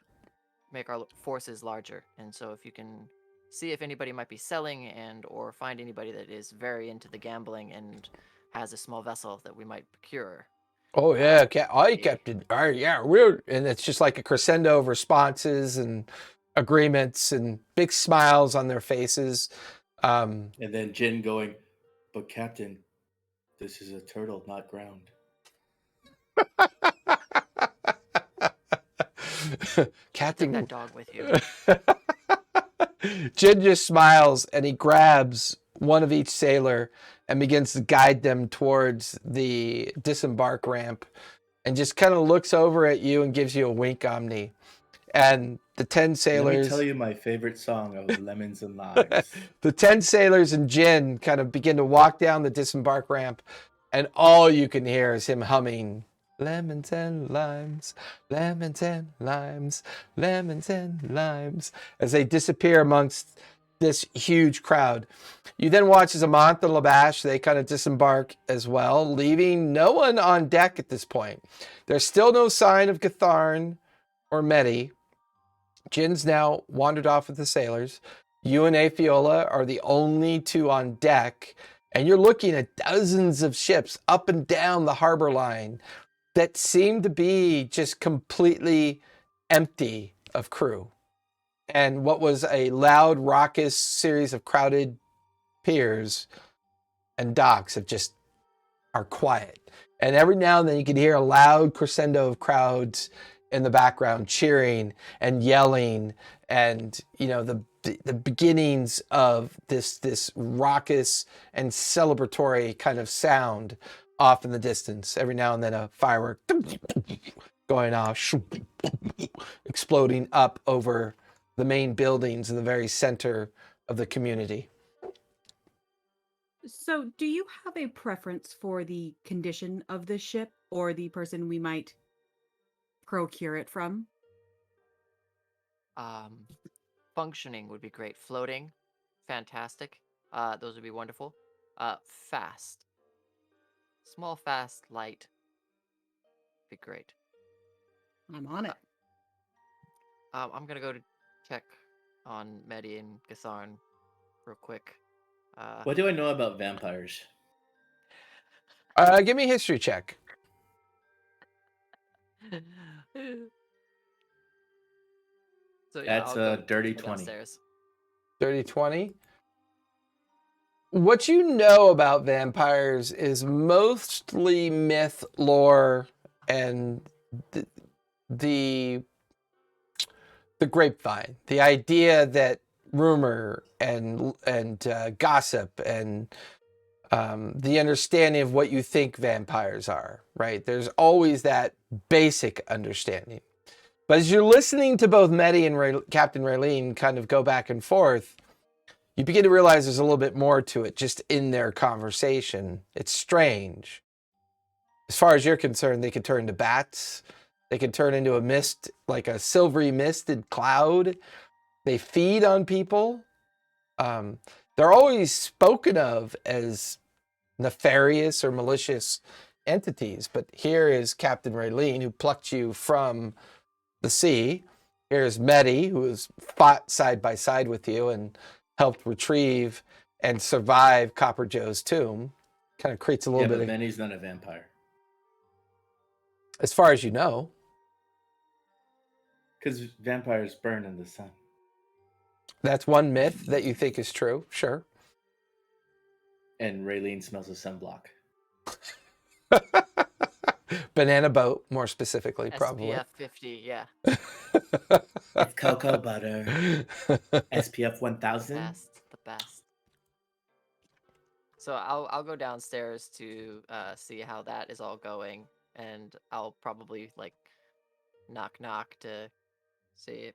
make our forces larger, and so if you can see if anybody might be selling and or find anybody that is very into the gambling and has a small vessel that we might procure. Oh yeah, aye, Yeah. Captain. All right, yeah, we're, and it's just like a crescendo of responses and agreements and big smiles on their faces. And then Jin going, but Captain, this is a turtle, not ground. Take Captain, that dog with you. Jin just smiles and he grabs one of each sailor and begins to guide them towards the disembark ramp and just kind of looks over at you and gives you a wink, Omni. And the 10 sailors... Let me tell you my favorite song of Lemons and Limes. The 10 sailors and Jin kind of begin to walk down the disembark ramp, and all you can hear is him humming, lemons and limes, lemons and limes, lemons and limes, as they disappear amongst this huge crowd. You then watch as Amanth and Labash, they kind of disembark as well, leaving no one on deck at this point. There's still no sign of Gatharn or Medi. Jin's now wandered off with the sailors. You and Afiola are the only two on deck, and you're looking at dozens of ships up and down the harbor line that seem to be just completely empty of crew. And what was a loud, raucous series of crowded piers and docks are quiet. And every now and then you can hear a loud crescendo of crowds in the background cheering and yelling, and the beginnings of this raucous and celebratory kind of sound off in the distance. Every now and then a firework going off, exploding up over the main buildings in the very center of the community. So, do you have a preference for the condition of this ship or the person we might procure it from? Functioning would be great. Floating, fantastic. Those would be wonderful. Fast. Small, fast, light. Be great. I'm on it. I'm gonna go to check on Medi and Gatharn real quick. What do I know about vampires? Give me a history check. So That's I'll a go dirty go 20. downstairs. 30-20. What you know about vampires is mostly myth, lore, and the grapevine. The idea that rumor and gossip and the understanding of what you think vampires are, right? There's always that basic understanding. But as you're listening to both Medi and Captain Raylene kind of go back and forth, you begin to realize there's a little bit more to it just in their conversation. It's strange. As far as you're concerned, they could turn into bats. They could turn into a mist, like a silvery misted cloud. They feed on people. They're always spoken of as nefarious or malicious entities. But here is Captain Raylene, who plucked you from the sea. Here's Medi, who has fought side by side with you and helped retrieve and survive Copper Joe's tomb. Kind of creates a little bit but of... Manny's not a vampire. As far as you know. Because vampires burn in the sun. That's one myth that you think is true. Sure. And Raylene smells of sunblock. Banana boat, more specifically, probably. SPF 50, yeah. It's cocoa butter. SPF 1000. The best. So I'll go downstairs to see how that is all going, and I'll probably like knock to see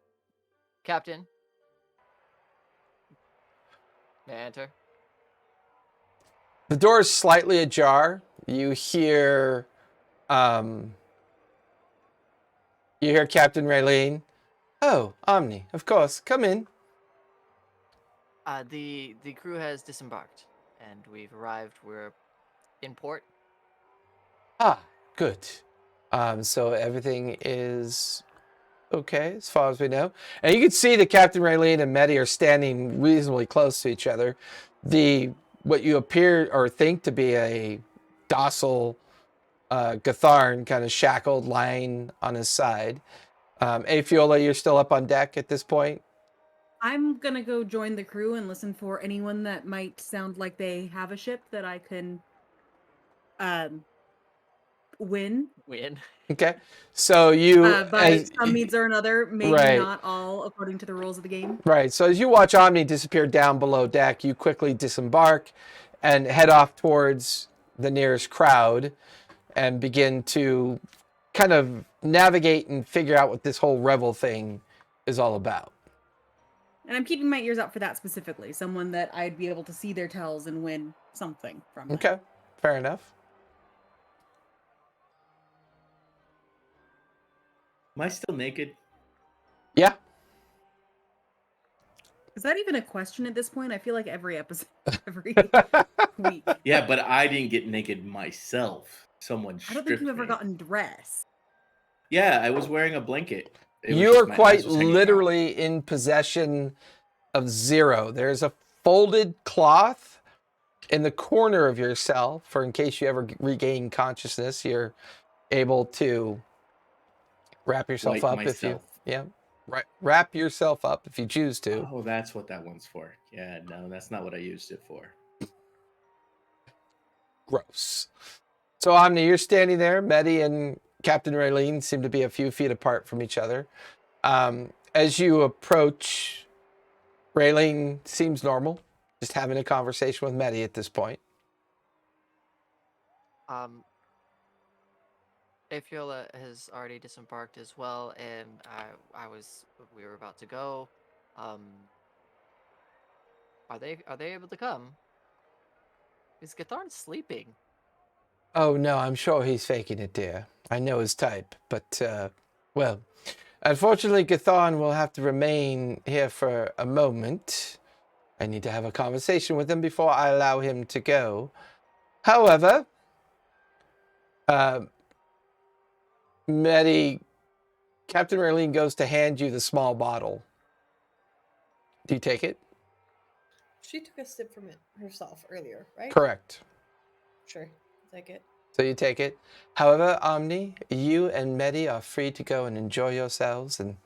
Captain. May I enter? The door is slightly ajar. You hear Captain Raylene. Oh, Omni, of course. Come in. The crew has disembarked, and we've arrived. We're in port. Ah, good. So everything is okay as far as we know. And you can see that Captain Raylene and Medi are standing reasonably close to each other. What you appear or think to be a docile Gatharn kind of shackled, lying on his side. Afiola, you're still up on deck at this point? I'm gonna go join the crew and listen for anyone that might sound like they have a ship that I can win. Okay. So you by some means or another, maybe right. not all according to the rules of the game. Right. So as you watch Omni disappear down below deck, you quickly disembark and head off towards the nearest crowd and begin to kind of navigate and figure out what this whole Revel thing is all about. And I'm keeping my ears out for that specifically. Someone that I'd be able to see their tells and win something from. Okay. That. Fair enough. Am I still naked? Yeah. Is that even a question at this point? I feel like every episode, every week. Yeah, but I didn't get naked myself. Someone stripped I don't think you've ever me. gotten dressed. Yeah, I was wearing a blanket. You're quite literally in possession of zero. There's a folded cloth in the corner of yourself for in case you ever regain consciousness, you're able to wrap yourself up if you wrap yourself up if you choose to. Oh, that's what that one's for. Yeah, no, that's not what I used it for. Gross. So Omni, you're standing there. Medi and Captain Raylene seem to be a few feet apart from each other. As you approach, Raylene seems normal, just having a conversation with Medi at this point. Afiola has already disembarked as well, and we were about to go. Are they able to come? Is Gatharn sleeping? Oh no, I'm sure he's faking it, dear. I know his type, but well, unfortunately, Gatharn will have to remain here for a moment. I need to have a conversation with him before I allow him to go. However, Medi, Captain Raylene goes to hand you the small bottle. Do you take it? She took a sip from it herself earlier, right? Correct. Sure. Take it. So you take it. However, Omni, you and Medi are free to go and enjoy yourselves and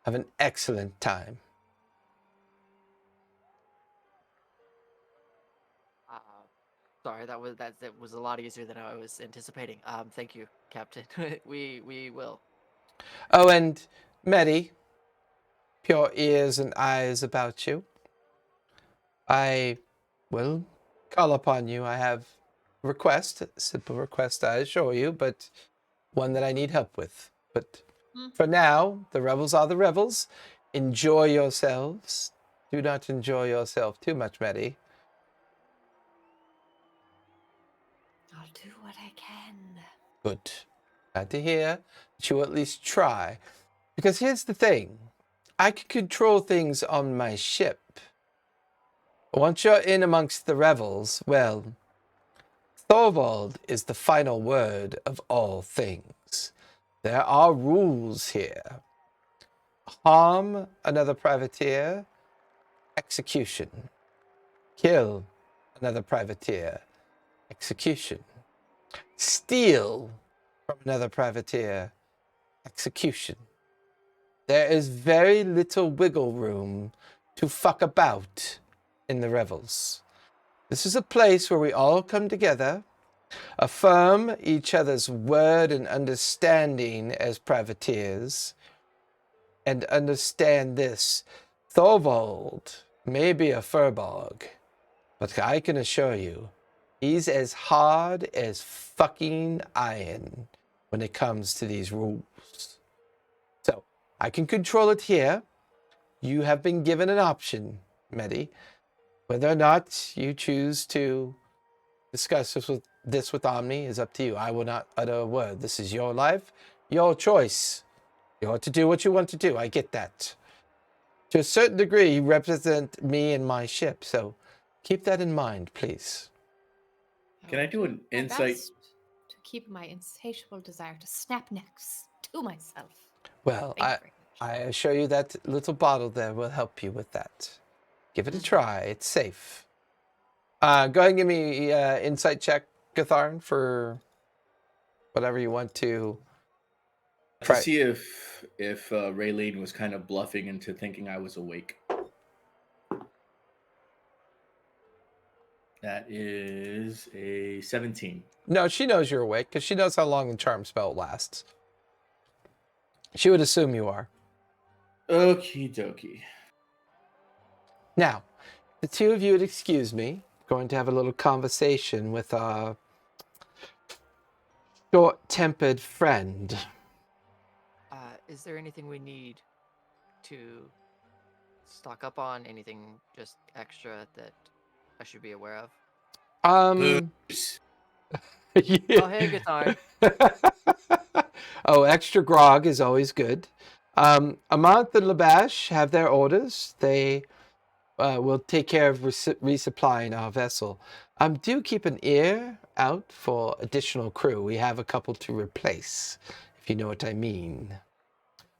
have an excellent time. Sorry, that was a lot easier than I was anticipating. Thank you, Captain. we will. Oh, and Medi, pure ears and eyes about you. I will call upon you. I have a request, a simple request, I assure you, but one that I need help with. But for now, the Revels are the Revels. Enjoy yourselves. Do not enjoy yourself too much, Medi. I'll do what I can. Good. Glad to hear that you at least try. Because here's the thing. I can control things on my ship. Once you're in amongst the Revels, well, Thorvald is the final word of all things. There are rules here. Harm another privateer, execution. Kill another privateer, execution. Steal from another privateer, execution. There is very little wiggle room to fuck about in the Revels. This is a place where we all come together, affirm each other's word and understanding as privateers, and understand this. Thorvald may be a Firbolg, but I can assure you, He's as hard as fucking iron when it comes to these rules. So, I can control it here. You have been given an option, Medi. Whether or not you choose to discuss this with Omni is up to you. I will not utter a word. This is your life, your choice. You ought to do what you want to do. I get that. To a certain degree, you represent me and my ship, so keep that in mind, please. Can I do an My insight? best to keep my insatiable desire to snap necks to myself. Well, Thank you very much. I assure you that little bottle there will help you with that. Give it a try. It's safe. Go ahead and give me insight check, Gatharn, for whatever you want to To try. see if Raylene was kind of bluffing into thinking I was awake. That is a 17. No, she knows you're awake because she knows how long the charm spell lasts. She would assume you are. Okie dokie. Now, the two of you would excuse me. Going to have a little conversation with our short-tempered friend. Is there anything we need to stock up on? Anything just extra that I should be aware of? Booze. Yeah. Oh, hey, Gatharn. Oh, extra grog is always good. Amanth and Labash have their orders. They will take care of resupplying our vessel. Do keep an ear out for additional crew. We have a couple to replace, if you know what I mean.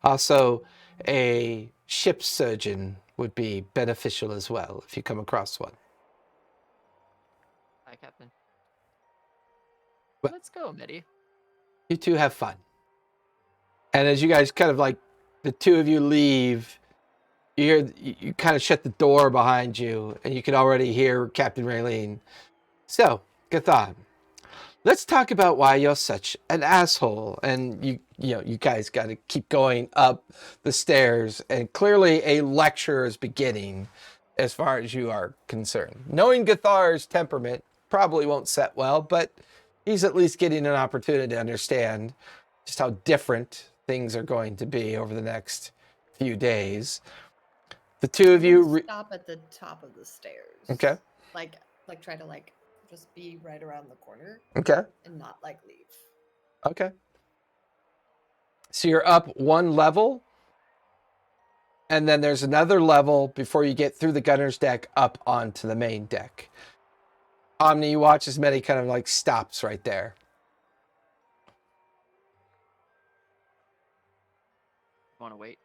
Also, a ship surgeon would be beneficial as well, if you come across one. Hi, Captain. Well- Let's go, Medi. You two have fun. And as you guys kind of like, the two of you leave, you kind of shut the door behind you, and you can already hear Captain Raylene. So, Gathan, let's talk about why you're such an asshole. And you guys got to keep going up the stairs, and clearly a lecture is beginning as far as you are concerned. Knowing Gathar's temperament probably won't set well, but he's at least getting an opportunity to understand just how different things are going to be over the next few days. The two of I'm you... gonna stop at the top of the stairs. Okay. Like try to just be right around the corner Okay. and not leave. Okay. So you're up one level, and then there's another level before you get through the gunner's deck up onto the main deck. Omni, you watch as Medi kind of stops right there. Want to wait?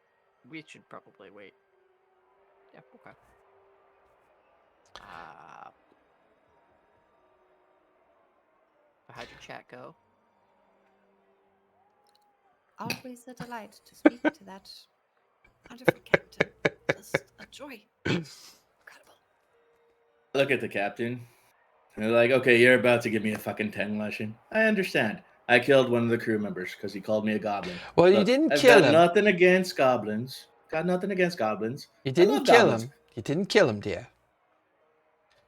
We should probably wait. Yeah, okay. How'd your chat go? Always a delight to speak to that wonderful captain. Just a joy. Incredible. Look at the captain. And they're like, okay, you're about to give me a fucking 10 lesson. I understand. I killed one of the crew members because he called me a goblin. Well, you Look, didn't I've kill got him. nothing against goblins. Got nothing against goblins. You I didn't love kill goblins. him. You didn't kill him, dear.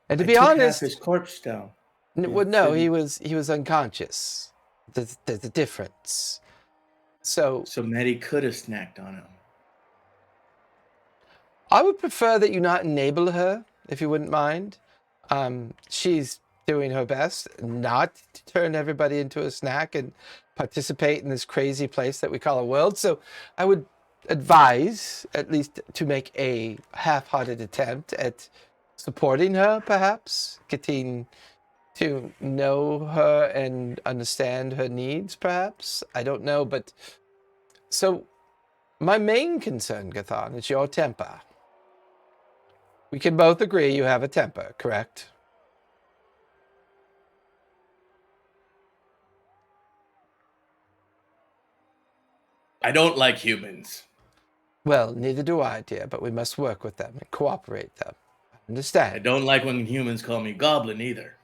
And to I be took half honest, his corpse down. well, no, he was unconscious. There's a difference. So Medi could have snacked on him. I would prefer that you not enable her, if you wouldn't mind. She's doing her best not to turn everybody into a snack and participate in this crazy place that we call a world. So I would advise at least to make a half-hearted attempt at supporting her, perhaps getting to know her and understand her needs, perhaps. I don't know, but so my main concern, Gathan, is your temper. We can both agree you have a temper, correct? I don't like humans. Well, neither do I, dear, but we must work with them and cooperate them. Understand? I don't like when humans call me goblin either.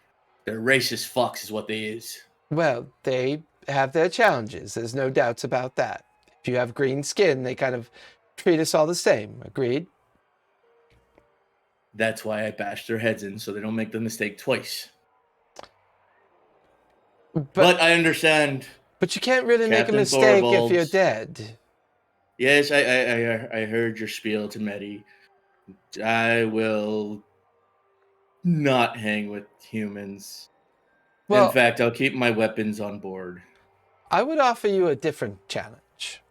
They're racist fucks is what they is. Well, they have their challenges. There's no doubts about that. If you have green skin, they kind of treat us all the same. Agreed? That's why I bash their heads in so they don't make the mistake twice. But I understand. But you can't really make a Captain mistake if you're Firbolg's- dead. Yes, I heard your spiel to Medi. I will not hang with humans. Well, In fact, I'll keep my weapons on board. I would offer you a different challenge.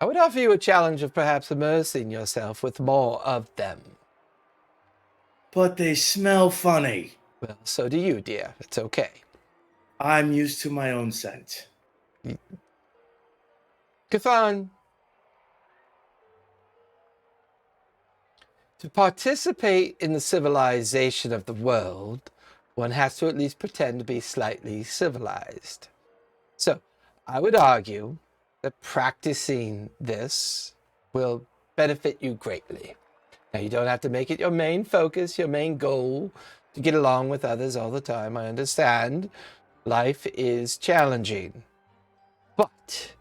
I would offer you a challenge of perhaps immersing yourself with more of them. But they smell funny. Well, so do you, dear. It's okay. I'm used to my own scent. Cathan, to participate in the civilization of the world, one has to at least pretend to be slightly civilized. So, I would argue that practicing this will benefit you greatly. Now, you don't have to make it your main focus, your main goal, to get along with others all the time. I understand life is challenging. But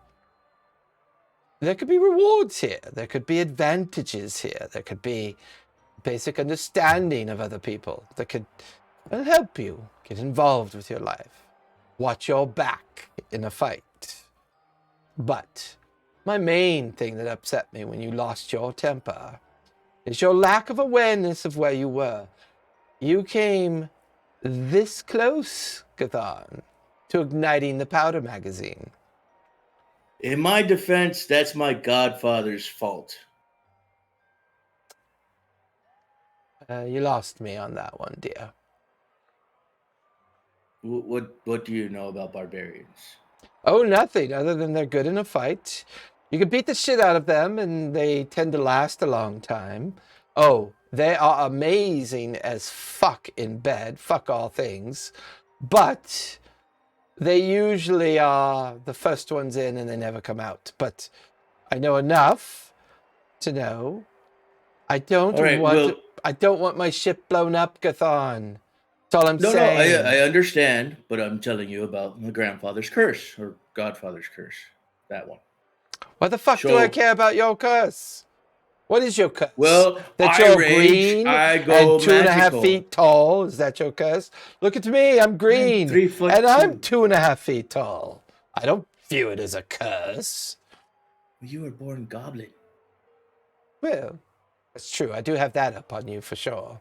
there could be rewards here. There could be advantages here. There could be basic understanding of other people that could help you get involved with your life. Watch your back in a fight. But my main thing that upset me when you lost your temper is your lack of awareness of where you were. You came this close, Cathan, to igniting the powder magazine. In my defense, that's my godfather's fault. You lost me on that one, dear. What do you know about barbarians? Oh, nothing other than they're good in a fight. You can beat the shit out of them and they tend to last a long time. Oh, they are amazing as fuck in bed. Fuck all things. But they usually are the first ones in and they never come out. But I know enough to know I don't want my ship blown up, Cathan. That's all I'm saying. No, I understand, but I'm telling you about my grandfather's curse or godfather's curse. That one. What the fuck do I care about your curse? What is your curse? Well, that I you're rage, green I go and 2.5 magical. feet tall. Is that your curse? Look at me, I'm green, 3'2". and I'm 2.5 feet tall. I don't view it as a curse. You were born goblin. Well, that's true. I do have that up on you for sure.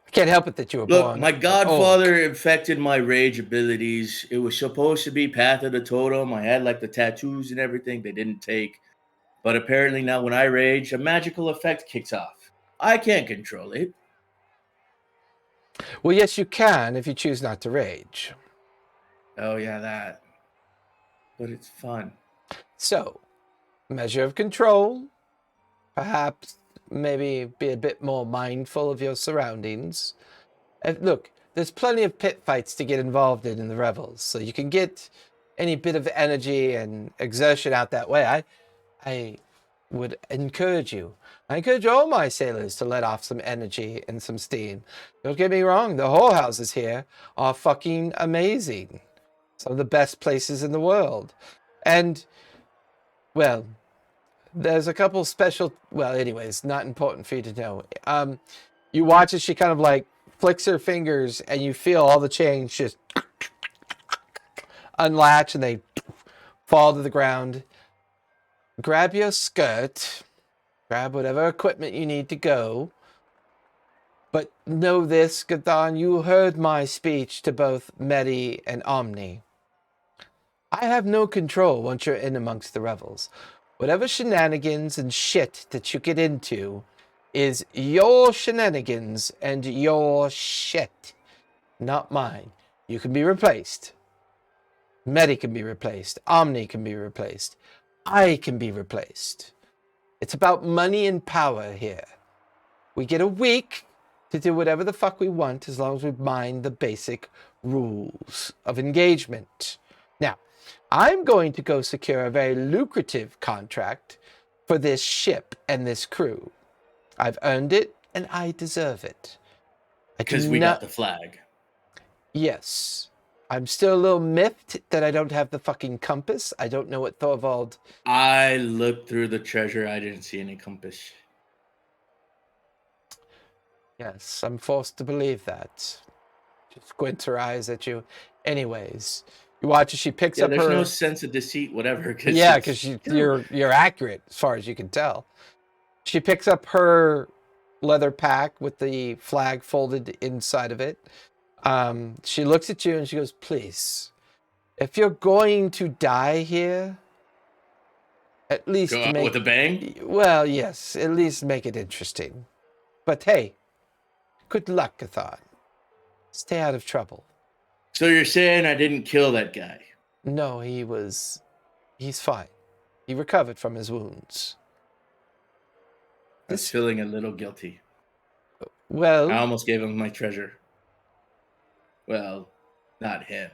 I can't help it that you were Look, born. my godfather infected my rage abilities. It was supposed to be Path of the Totem. I had like the tattoos and everything. They didn't take. But apparently now when I rage, a magical effect kicks off. I can't control it. Well, yes, you can if you choose not to rage. Oh, yeah, that. But it's fun. So, measure of control. Perhaps maybe be a bit more mindful of your surroundings. And look, there's plenty of pit fights to get involved in the Revels, so you can get any bit of energy and exertion out that way. I would encourage you. I encourage all my sailors to let off some energy and some steam. Don't get me wrong, the whorehouses here are fucking amazing. Some of the best places in the world. And, well, there's a couple special, well, anyways, not important for you to know. You watch as she kind of like flicks her fingers and you feel all the chains just unlatch and they fall to the ground. Grab your skirt, grab whatever equipment you need to go. But know this, Cathan, you heard my speech to both Medi and Omni. I have no control once you're in amongst the Revels. Whatever shenanigans and shit that you get into is your shenanigans and your shit, not mine. You can be replaced. Medi can be replaced. Omni can be replaced. I can be replaced. It's about money and power here. We get a week to do whatever the fuck we want as long as we mind the basic rules of engagement. Now, I'm going to go secure a very lucrative contract for this ship and this crew. I've earned it and I deserve it. Because we got the flag. Yes. I'm still a little miffed that I don't have the fucking compass. I don't know what Thorvald... I looked through the treasure. I didn't see any compass. Yes, I'm forced to believe that. She squints her eyes at you. Anyways, you watch as she picks Yeah, up there's her. no sense of deceit, whatever. Yeah, because you're accurate as far as you can tell. She picks up her leather pack with the flag folded inside of it. She looks at you and she goes, "Please, if you're going to die here, at least Go out make with a bang. well, yes, at least make it interesting. But hey, good luck, Gathon. Stay out of trouble." So you're saying I didn't kill that guy? No, he's fine. He recovered from his wounds. I was feeling a little guilty. Well, I almost gave him my treasure. Well, not him.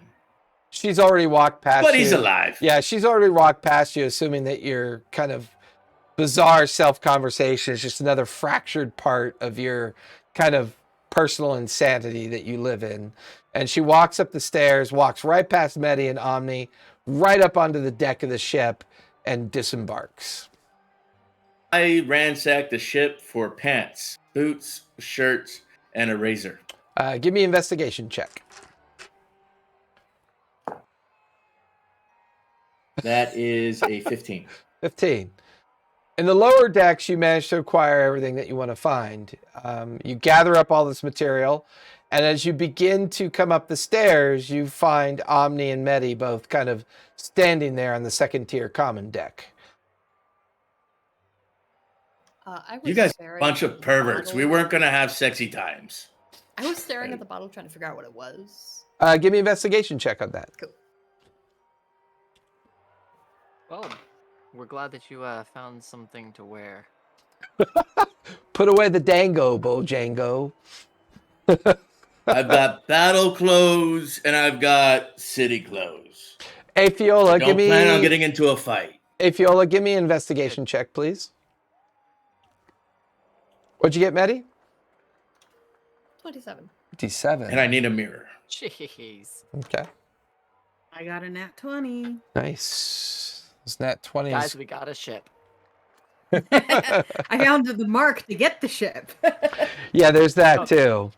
she's already walked past But you. he's alive. Yeah, she's already walked past you, assuming that your kind of bizarre self-conversation is just another fractured part of your kind of personal insanity that you live in. And she walks up the stairs, walks right past Medi and Omni, right up onto the deck of the ship, and disembarks. I ransacked the ship for pants, boots, shirts, and a razor. Give me an investigation check. That is a 15. 15. In the lower decks, you manage to acquire everything that you want to find. You gather up all this material, and as you begin to come up the stairs, you find Omni and Medi both kind of standing there on the second tier common deck. I was You guys are a staring bunch at of the perverts. We bottle. weren't going to have sexy times. I was staring at the bottle trying to figure out what it was. Give me an investigation check on that. Cool. Well, we're glad that you found something to wear. Put away the dango, Bojango. I've got battle clothes and I've got city clothes. Hey, Fiola, Don't plan on getting into a fight. Hey, Fiola, give me an investigation check, please. What'd you get, Medi? 27. 57. And I need a mirror. Jeez. Okay. I got a nat 20. Nice. It's nat 20s. Guys, we got a ship. I found the mark to get the ship. Yeah, there's that Oh. too.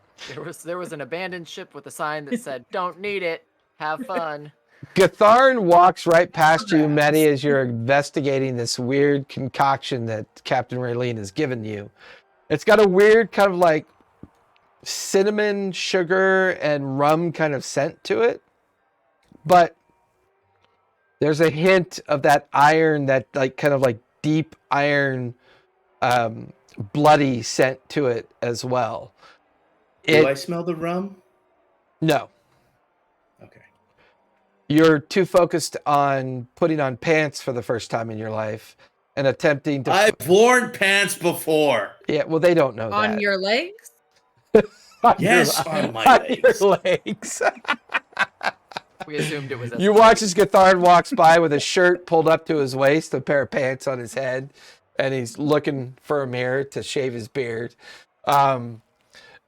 There was an abandoned ship with a sign that said, "Don't need it. Have fun." Gatharn walks right past you, Medi, as you're investigating this weird concoction that Captain Raylene has given you. It's got a weird kind of like cinnamon, sugar, and rum kind of scent to it. But there's a hint of that iron, that like kind of like deep iron, bloody scent to it as well. Do I smell the rum? No. Okay. You're too focused on putting on pants for the first time in your life and attempting to... I've worn pants before. Yeah, well, they don't know that. On your legs? Yes, on my legs. Your legs. We assumed it was. You watch as Gatharn walks by with a shirt pulled up to his waist, a pair of pants on his head, and he's looking for a mirror to shave his beard.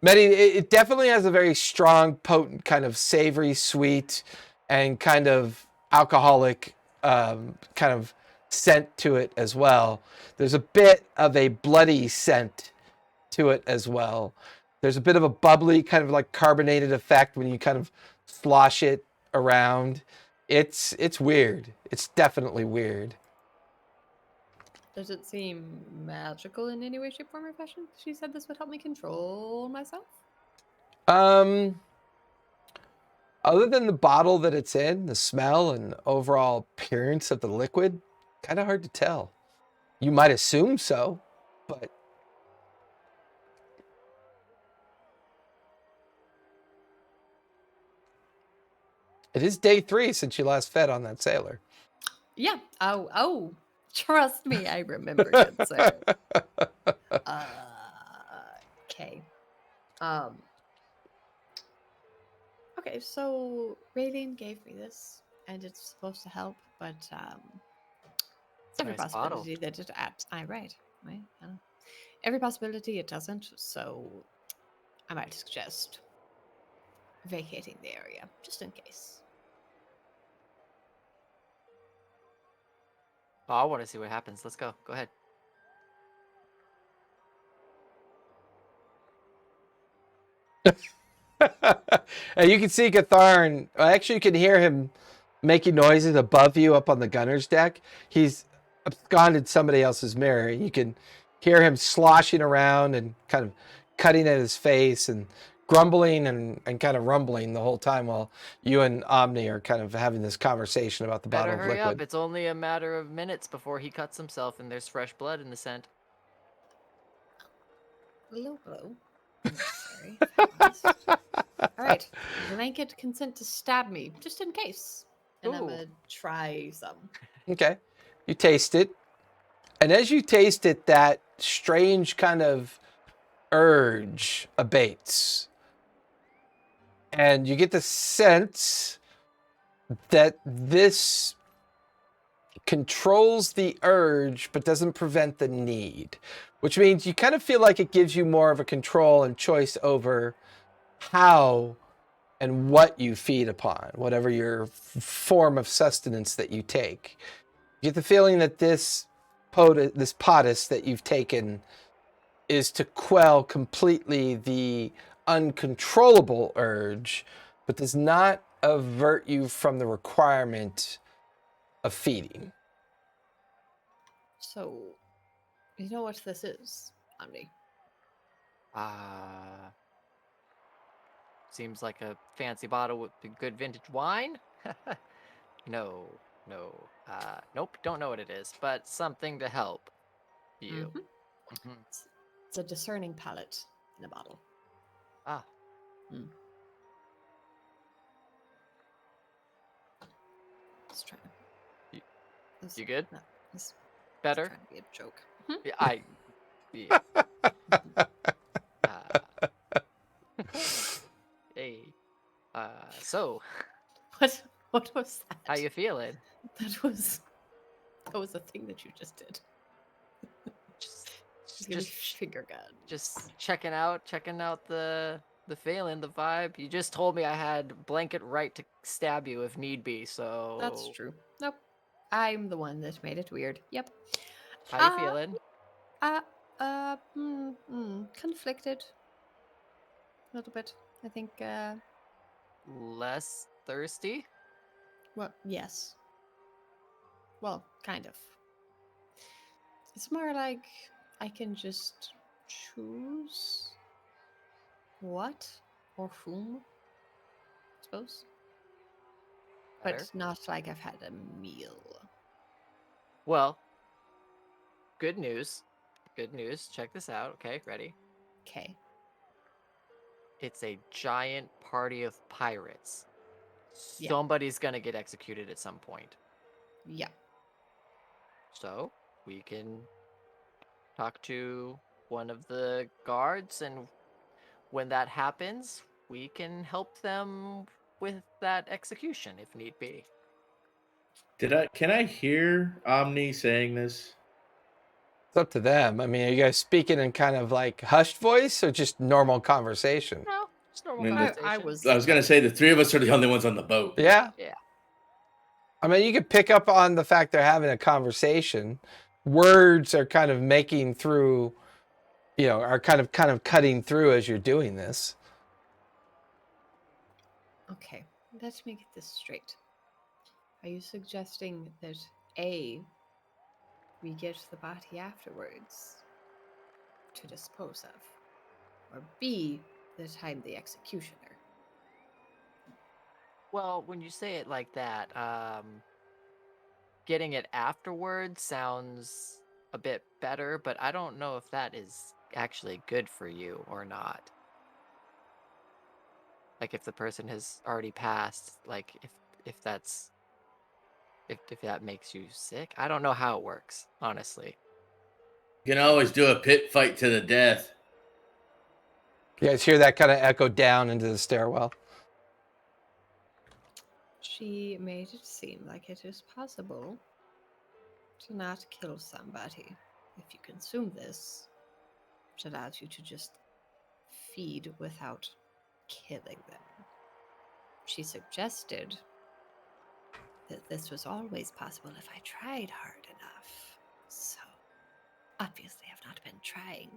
Medi, it definitely has a very strong, potent, kind of savory, sweet, and kind of alcoholic kind of scent to it as well. There's a bit of a bloody scent to it as well. There's a bit of a bubbly, kind of like carbonated effect when you kind of slosh it around. It's weird. It's definitely weird. Does it seem magical in any way, shape, form, or fashion? She said this would help me control myself. Other than the bottle that it's in, the smell and overall appearance of the liquid, kind of hard to tell. You might assume so, but... It is day 3 since you last fed on that sailor. Yeah. Oh. Trust me, I remember, good sir. Okay. Okay, so Raylene gave me this, and it's supposed to help, but it's every Nice bottle. possibility that it adds. Right. Every possibility it doesn't, so I might suggest vacating the area, just in case. Oh, I want to see what happens. Let's go. Go ahead. And you can see Gatharn. Well, actually, you can hear him making noises above you up on the gunner's deck. He's absconded somebody else's mirror. You can hear him sloshing around and kind of cutting at his face and grumbling and kind of rumbling the whole time while you and Omni are kind of having this conversation about the Better bottle of hurry liquid. up. It's only a matter of minutes before he cuts himself and there's fresh blood in the scent. Low blow. Necessary. Fast. All right. Blanket consent to stab me, just in case. And I'm Ooh. gonna try some. Okay. You taste it. And as you taste it, that strange kind of urge abates. And you get the sense that this controls the urge but doesn't prevent the need, which means you kind of feel like it gives you more of a control and choice over how and what you feed upon, whatever your form of sustenance that you take. You get the feeling that this potus that you've taken is to quell completely the uncontrollable urge, but does not avert you from the requirement of feeding. So, you know what this is, Omni? Seems like a fancy bottle with good vintage wine. No. Nope, don't know what it is, but something to help you. Mhm. It's a discerning palate in a bottle. Ah, Let's try. You- This- you good? No, this better? trying to be a joke. Yeah, hey. So, What was that? how you feeling? That was a thing that you just did. Just give me Just finger gun. just checking out the feeling, the vibe. You just told me I had blanket right to stab you if need be, so That's true. Nope. I'm the one that made it weird. Yep. How you feeling? Conflicted. A little bit. I think, Less thirsty? well, yes. Well, kind of. It's more like I can just choose what or whom, I suppose. Better? But not like I've had a meal. Well, good news. Good news. Check this out. Okay, ready? Okay. It's a giant party of pirates. Yeah. Somebody's gonna get executed at some point. Yeah. So we can talk to one of the guards, and when that happens, we can help them with that execution if need be. Can I hear Omni saying this? It's up to them. I mean, are you guys speaking in kind of like hushed voice or just normal conversation? No, just normal I mean, conversation. I was. I was gonna say the three of us are the only ones on the boat. Yeah. Yeah. I mean, you could pick up on the fact they're having a conversation. Words are kind of making through, are kind of cutting through as you're doing this. Okay. Let's make this straight. Are you suggesting that A, we get the body afterwards to dispose of, or B, that I'm the executioner? Well, when you say it like that, getting it afterwards sounds a bit better, but I don't know if that is actually good for you or not. Like if the person has already passed, like if that's if that makes you sick. I don't know how it works, honestly. You can always do a pit fight to the death. You guys hear that kind of echo down into the stairwell. She made it seem like it is possible to not kill somebody if you consume this, which allows you to just feed without killing them. She suggested that this was always possible if I tried hard enough. So, obviously, I've not been trying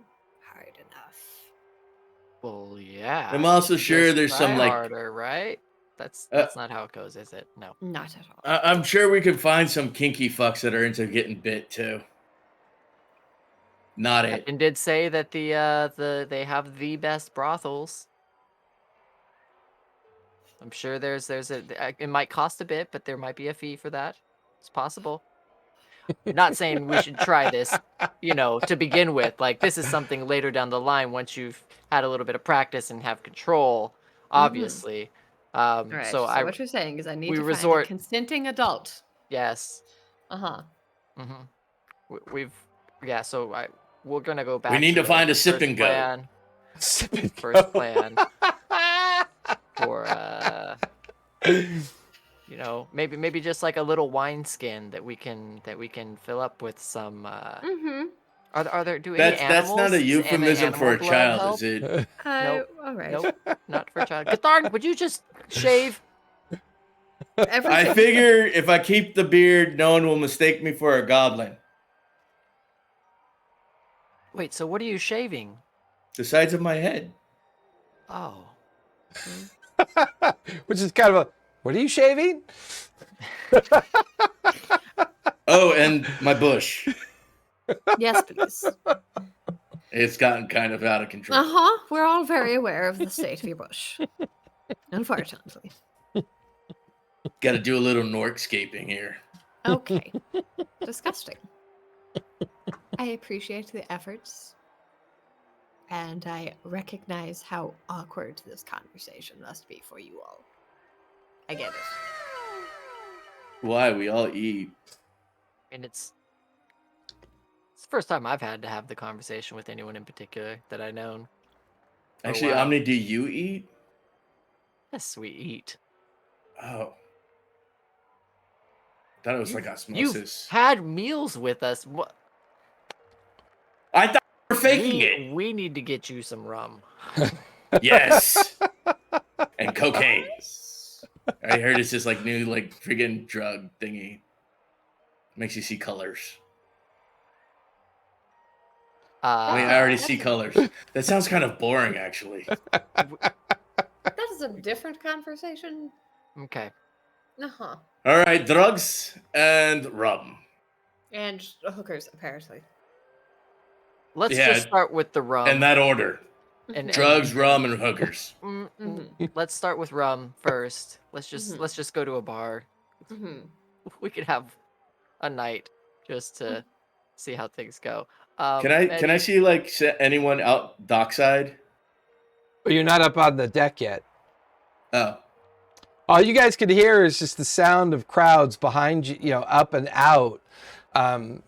hard enough. Well, yeah. I'm also sure Just there's some try like harder, right? That's Uh, not how it goes, is it? No. Not at all. I'm sure we can find some kinky fucks that are into getting bit too. Not it. And did say that they have the best brothels. I'm sure there's it might cost a bit, but there might be a fee for that. It's possible. Not saying we should try this, to begin with. Like, this is something later down the line once you've had a little bit of practice and have control, obviously. All right. So So what you're saying is I need we to find a resort- consenting adult. yes. Uh-huh. Mm-hmm. We're gonna go back. We need to find a first sipping goat. plan. Sipping First goat. plan for maybe just like a little wine skin that we can fill up with some. Are there any That's animals? not a Does euphemism for a animal blood child, help? is it? Nope. All right. Nope, not for a child. Gathard, would you just shave? I figure if I keep the beard, no one will mistake me for a goblin. Wait, so what are you shaving? The sides of my head. Oh. Which is kind of what are you shaving? Oh, and my bush. Yes, please. It's gotten kind of out of control. Uh-huh. We're all very aware of the state of your bush. Unfortunately. Got to do a little norkscaping here. Okay. Disgusting. I appreciate the efforts. And I recognize how awkward this conversation must be for you all. I get it. Why? We all eat. And it's the first time I've had to have the conversation with anyone in particular that I known. Actually, wow. Omni, do you eat? Yes, we eat. Oh. Thought it was like You've osmosis. had meals with us. What? I thought we were faking it. We need to get you some rum. Yes. And cocaine. I heard it's this like new like friggin' drug thingy. Makes you see colors. I mean, I already see colors. That sounds kind of boring, actually. That is a different conversation. Okay. Uh-huh. All right, drugs and rum. And hookers, apparently. Let's Yeah, just start with the rum. In that order. and Drugs, rum, and hookers. Let's start with rum first. Let's just go to a bar. We could have a night just to see how things go. Can I see like anyone out dockside? But you're not up on the deck yet. Oh. All you guys could hear is just the sound of crowds behind you, up and out.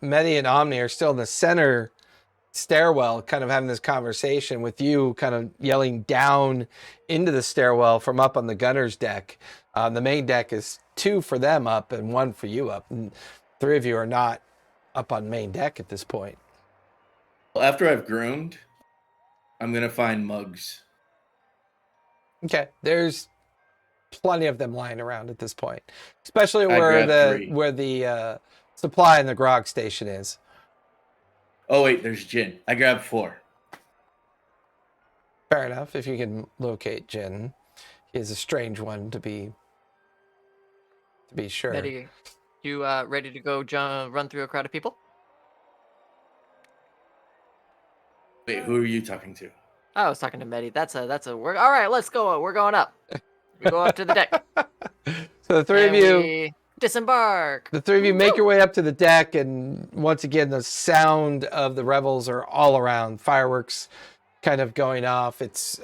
Medi and Omni are still in the center stairwell, kind of having this conversation with you, kind of yelling down into the stairwell from up on the gunner's deck. The main deck is 2 for them up and 1 for you up. And 3 of you are not up on main deck at this point. Well, after I've groomed, I'm gonna find mugs. Okay, there's plenty of them lying around at this point, especially I where grabbed 3. the supply and the grog station is. Oh wait, there's gin. I grabbed 4. Fair enough. If you can locate Jin, he is a strange one to be sure. Medi, you ready to go run through a crowd of people? Wait, who are you talking to? I was talking to Medi. That's a work. All right, let's go. We're going up. We go up to the deck. So the 3 of you we disembark. The 3 of you make your way up to the deck, and once again, the sound of the revels are all around. Fireworks kind of going off. It's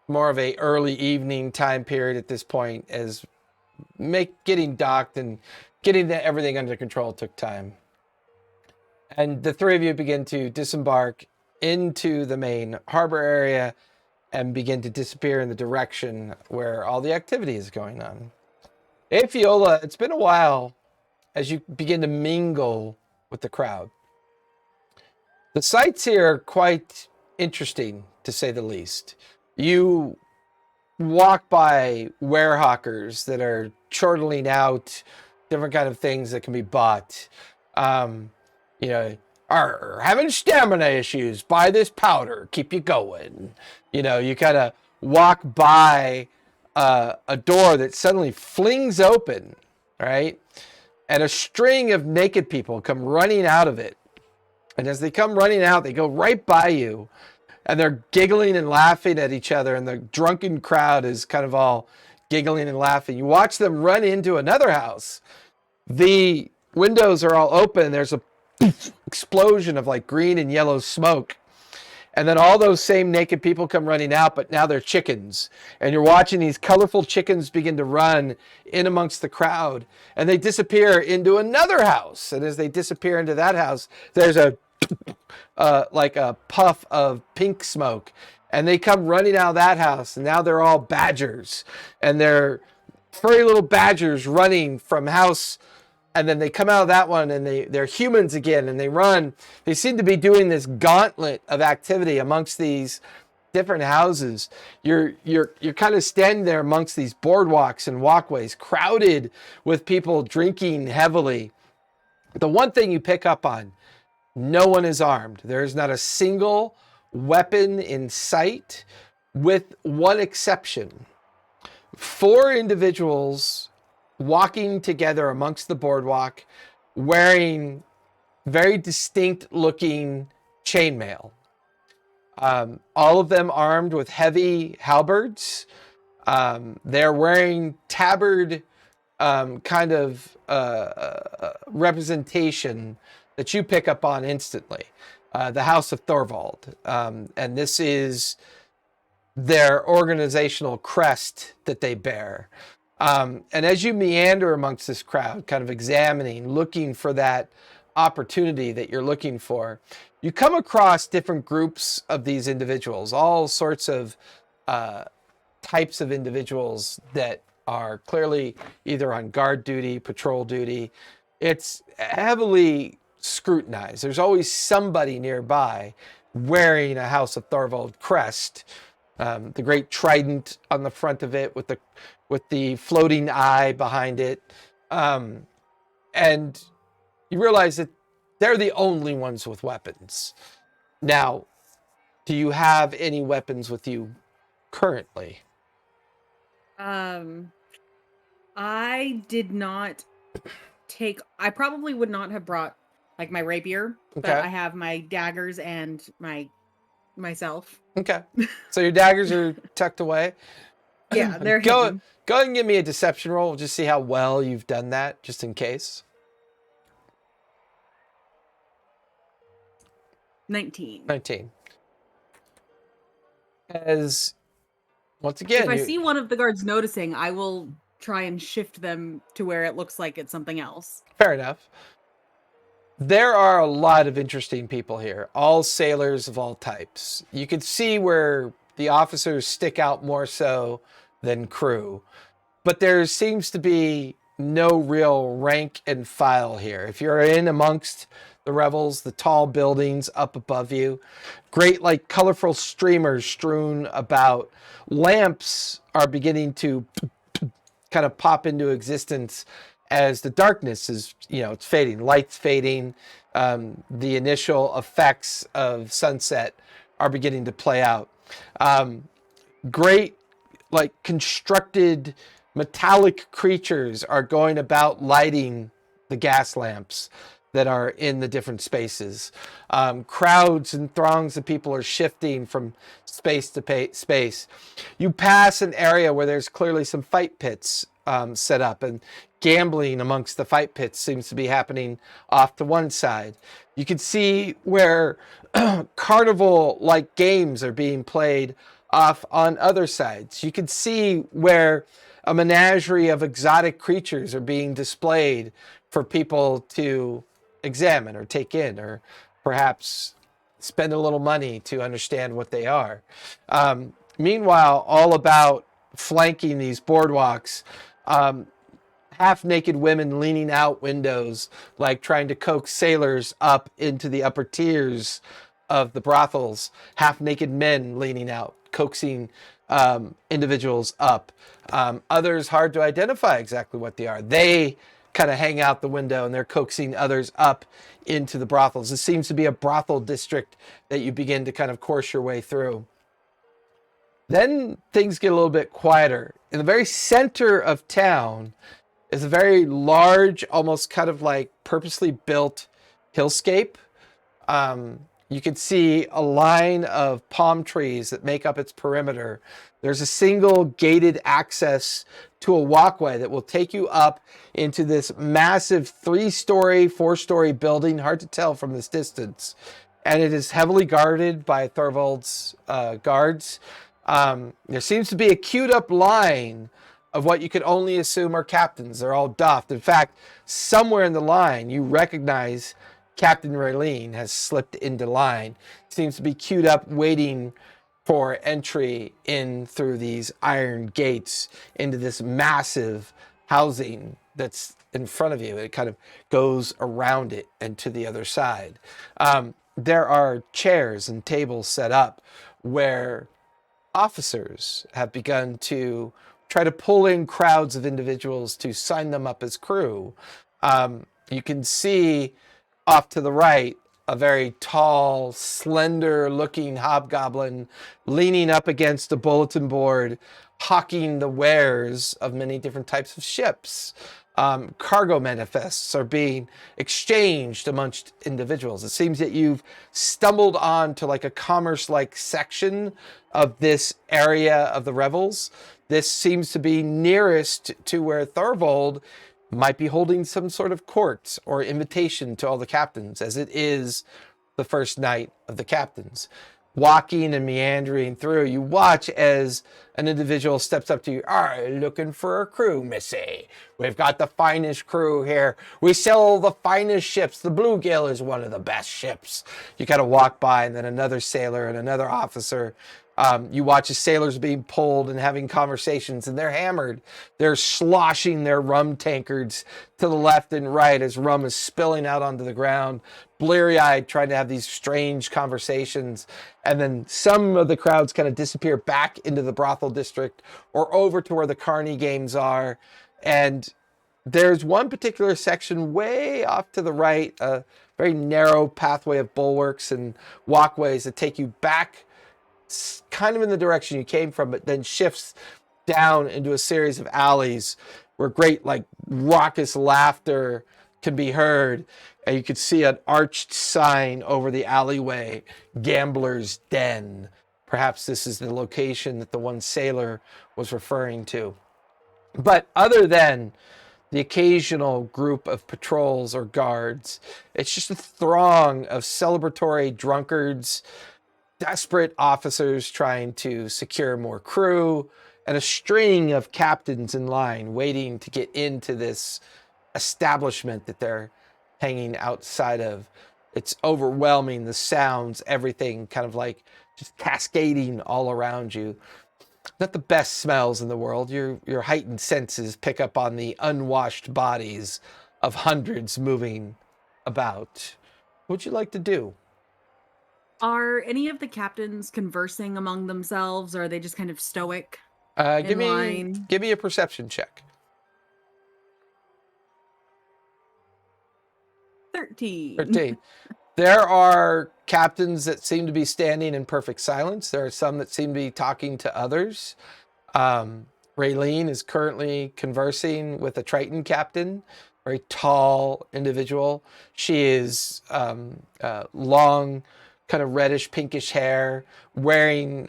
more of a early evening time period at this point, as getting docked and getting everything under control took time. And the 3 of you begin to disembark into the main harbor area and begin to disappear in the direction where all the activity is going on. Hey, Fiola, it's been a while as you begin to mingle with the crowd. The sights here are quite interesting, to say the least. You walk by warehawkers that are chortling out different kind of things that can be bought. are having stamina issues. Buy this powder, keep you going. You know, you kind of walk by a door that suddenly flings open, right? And a string of naked people come running out of it. And as they come running out, they go right by you. And they're giggling and laughing at each other. And the drunken crowd is kind of all giggling and laughing. You watch them run into another house. The windows are all open. There's a explosion of like green and yellow smoke. And then all those same naked people come running out, but now they're chickens. And you're watching these colorful chickens begin to run in amongst the crowd. And they disappear into another house. And as they disappear into that house, there's a like a puff of pink smoke. And they come running out of that house. And now they're all badgers. And they're furry little badgers running from house. And then they come out of that one and they're humans again and they run. They seem to be doing this gauntlet of activity amongst these different houses. You're kind of standing there amongst these boardwalks and walkways crowded with people drinking heavily. The one thing you pick up on, no one is armed. There is not a single weapon in sight, with one exception. 4 individuals walking together amongst the boardwalk, wearing very distinct looking chainmail. All of them armed with heavy halberds. They're wearing tabard kind of representation that you pick up on instantly. The House of Thorvald. And this is their organizational crest that they bear. And as you meander amongst this crowd, kind of examining, looking for that opportunity that you're looking for, you come across different groups of these individuals, all sorts of types of individuals that are clearly either on guard duty, patrol duty. It's heavily scrutinized. There's always somebody nearby wearing a House of Thorvald crest, the great trident on the front of it with the floating eye behind it. And you realize that they're the only ones with weapons. Now, do you have any weapons with you currently? I did not I probably would not have brought like my rapier, but Okay. I have my daggers and myself. Okay. So your daggers are tucked away. Yeah, they're Go hidden. ahead and give me a deception roll. We'll just see how well you've done that, just in case. 19. 19. As once again, If I see one of the guards noticing, I will try and shift them to where it looks like it's something else. fair enough. There are a lot of interesting people here, all sailors of all types. You can see where the officers stick out more so than crew, but there seems to be no real rank and file here. If you're in amongst the Revels, the tall buildings up above you, great like colorful streamers strewn about. Lamps are beginning to kind of pop into existence as the darkness is, it's fading, light's fading. The initial effects of sunset are beginning to play out. Great, like constructed metallic creatures are going about lighting the gas lamps that are in the different spaces. Crowds and throngs of people are shifting from space to space. You pass an area where there's clearly some fight pits set up, and gambling amongst the fight pits seems to be happening off to one side. You can see where carnival-like games are being played off on other sides. You can see where a menagerie of exotic creatures are being displayed for people to examine or take in, or perhaps spend a little money to understand what they are. Meanwhile, all about flanking these boardwalks, half-naked women leaning out windows, like trying to coax sailors up into the upper tiers of the brothels. Half-naked men leaning out, coaxing individuals up. Others hard to identify exactly what they are. They kind of hang out the window, and they're coaxing others up into the brothels. This seems to be a brothel district that you begin to kind of course your way through. Then things get a little bit quieter. In the very center of town is a very large, almost kind of like purposely built hillscape. You can see a line of palm trees that make up its perimeter. There's a single gated access to a walkway that will take you up into this massive 3-story, 4-story building, hard to tell from this distance. And it is heavily guarded by Tharivol's guards. There seems to be a queued up line of what you could only assume are captains. They're all doffed. In fact, somewhere in the line, you recognize Captain Raylene has slipped into line. Seems to be queued up, waiting for entry in through these iron gates into this massive housing that's in front of you. It kind of goes around it and to the other side. There are chairs and tables set up where officers have begun to try to pull in crowds of individuals to sign them up as crew. You can see off to the right a very tall, slender-looking hobgoblin leaning up against a bulletin board, hawking the wares of many different types of ships. Cargo manifests are being exchanged amongst individuals. It seems that you've stumbled on to like a commerce-like section of this area of the Revels. This seems to be nearest to where Tharivol might be holding some sort of court or invitation to all the captains, as it is the first night of the captains. Walking and meandering through, you watch as an individual steps up to you. Are you looking for a crew, missy? We've got the finest crew here. We sell the finest ships. The Bluegill is one of the best ships. You kind of walk by, and then another sailor and another officer. You watch as sailors being pulled and having conversations, and they're hammered. They're sloshing their rum tankards to the left and right as rum is spilling out onto the ground, bleary-eyed, trying to have these strange conversations. And then some of the crowds kind of disappear back into the brothel district or over to where the carny games are. And there's one particular section way off to the right, a very narrow pathway of bulwarks and walkways that take you back kind of in the direction you came from, but then shifts down into a series of alleys where great like raucous laughter can be heard, and you could see an arched sign over the alleyway, Gambler's Den. Perhaps this is the location that the one sailor was referring to. But other than the occasional group of patrols or guards, it's just a throng of celebratory drunkards, desperate officers trying to secure more crew, and a string of captains in line waiting to get into this establishment that they're hanging outside of. It's overwhelming, the sounds, everything kind of like just cascading all around you. Not the best smells in the world. Your heightened senses pick up on the unwashed bodies of hundreds moving about. What would you like to do? Are any of the captains conversing among themselves, or are they just kind of stoic Give in line? me a perception check. 13. 13. There are captains that seem to be standing in perfect silence. There are some that seem to be talking to others. Raylene is currently conversing with a Triton captain, very tall individual. She is long, kind of reddish pinkish hair, wearing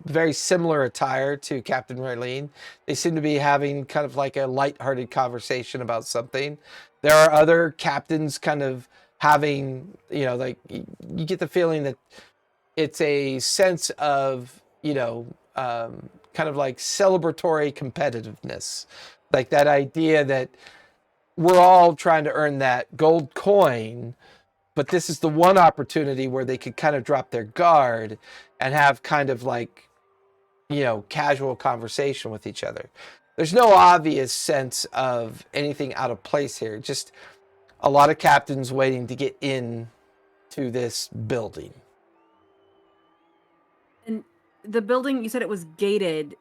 very similar attire to Captain Raylene. They seem to be having kind of like a lighthearted conversation about something. There are other captains kind of having, like you get the feeling that it's a sense of, kind of like celebratory competitiveness. Like that idea that we're all trying to earn that gold coin, but this is the one opportunity where they could kind of drop their guard and have kind of like, casual conversation with each other. There's no obvious sense of anything out of place here. Just a lot of captains waiting to get in to this building. And the building, you said it was gated.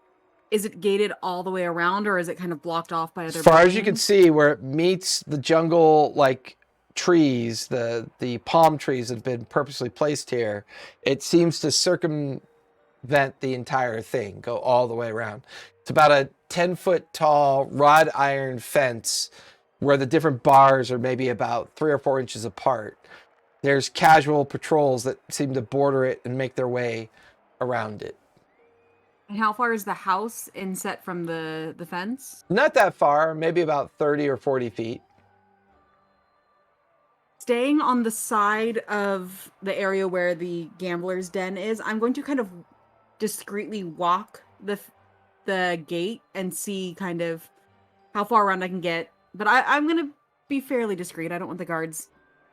is it gated all the way around, or is it kind of blocked off by other As far as you can buildings? see, where it meets the jungle, like trees, the palm trees that have been purposely placed here, it seems to circumvent the entire thing, go all the way around. It's about a 10-foot tall wrought iron fence where the different bars are maybe about 3 or 4 inches apart. There's casual patrols that seem to border it and make their way around it. And how far is the house inset from the fence? Not that far, maybe about 30 or 40 feet. Staying on the side of the area where the gambler's den is, I'm going to kind of discreetly walk the gate and see kind of how far around I can get. But I'm going to be fairly discreet. I don't want the guards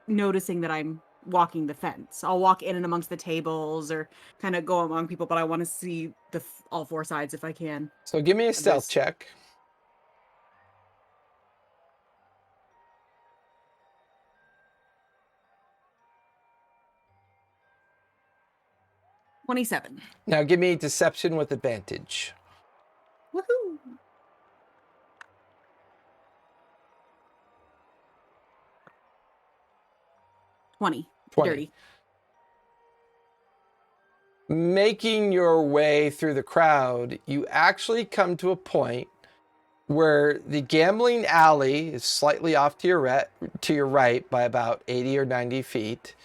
noticing that I'm walking the fence. I'll walk in and amongst the tables or kind of go among people, but I want to see all 4 sides if I can. So give me a stealth check. $27. Now give me deception with advantage. Woohoo! 20. 20. Dirty. Making your way through the crowd, you actually come to a point where the gambling alley is slightly off to your right by about 80 or 90 feet.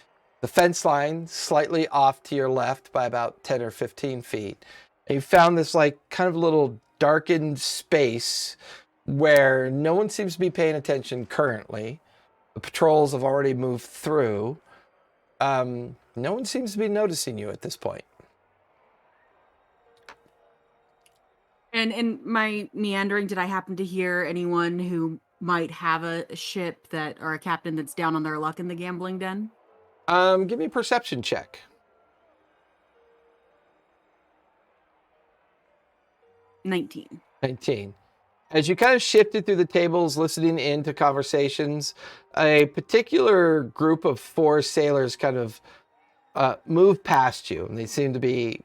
The fence line slightly off to your left by about 10 or 15 feet. And you found this like kind of little darkened space where no one seems to be paying attention currently. The patrols have already moved through. No one seems to be noticing you at this point. And in my meandering, did I happen to hear anyone who might have a ship that or a captain that's down on their luck in the gambling den? Give me a perception check. 19. 19. As you kind of shifted through the tables, listening into conversations, a particular group of 4 sailors kind of moved past you, and they seem to be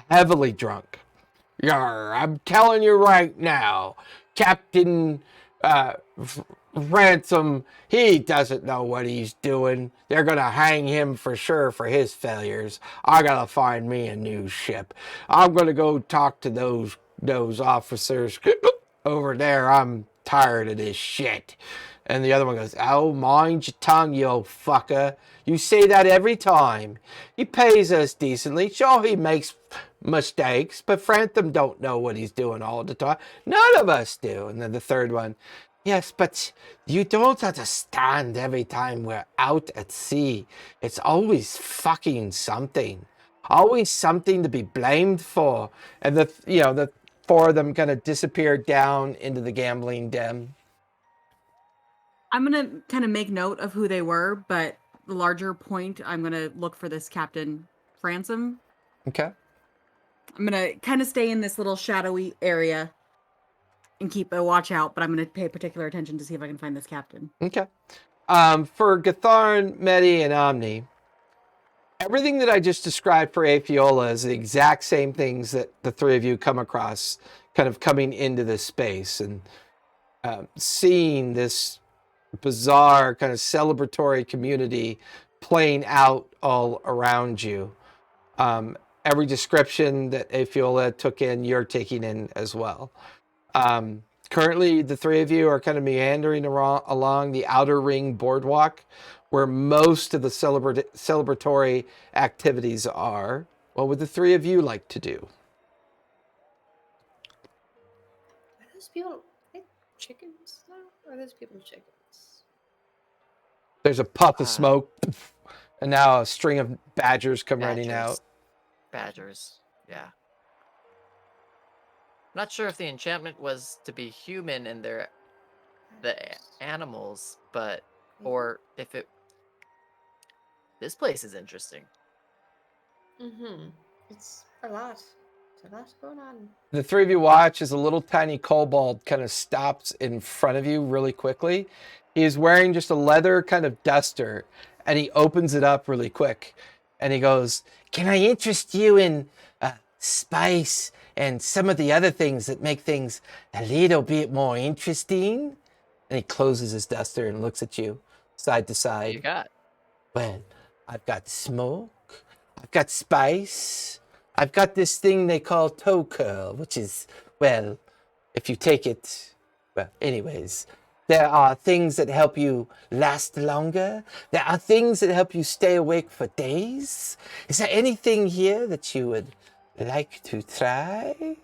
heavily drunk. Yar, I'm telling you right now, Captain Ransom, he doesn't know what he's doing. They're gonna hang him for sure for his failures. I gotta find me a new ship. I'm gonna go talk to those officers over there. I'm tired of this shit. And the other one goes, oh, mind your tongue, you old fucker. You say that every time. He pays us decently. Sure, he makes mistakes, but Frantham don't know what he's doing all the time. None of us do. And then the third one, yes, but you don't understand. Every time we're out at sea, it's always fucking something. Always something to be blamed for. And the 4 of them kind of disappear down into the gambling den. I'm going to kind of make note of who they were, but the larger point, I'm going to look for this Captain Fransom. Okay. I'm going to kind of stay in this little shadowy area and keep a watch out, but I'm going to pay particular attention to see if I can find this captain. Okay. For Gatharn, Medi, and Omni, everything that I just described for Aphiola is the exact same things that the 3 of you come across kind of coming into this space and seeing this bizarre kind of celebratory community playing out all around you. Every description that Aphiola took in, you're taking in as well. Currently, the 3 of you are kind of meandering along the outer ring boardwalk where most of the celebratory activities are. What would the 3 of you like to do? Are those people like chickens now? Or are those people chickens? There's a puff of smoke, and now a string of badgers come running out. Badgers, yeah. Not sure if the enchantment was to be human in the animals, but or if it. This place is interesting. It's a lot. There's a lot going on. The 3 of you watch as a little tiny kobold kind of stops in front of you really quickly. He is wearing just a leather kind of duster, and he opens it up really quick. And he goes, can I interest you in spice and some of the other things that make things a little bit more interesting. And he closes his duster and looks at you side to What side. you got? Well, I've got smoke, I've got spice, I've got this thing they call toe curl, which is, well, if you take it, well, anyways, there are things that help you last longer. There are things that help you stay awake for days. Is there anything here that you would like to try?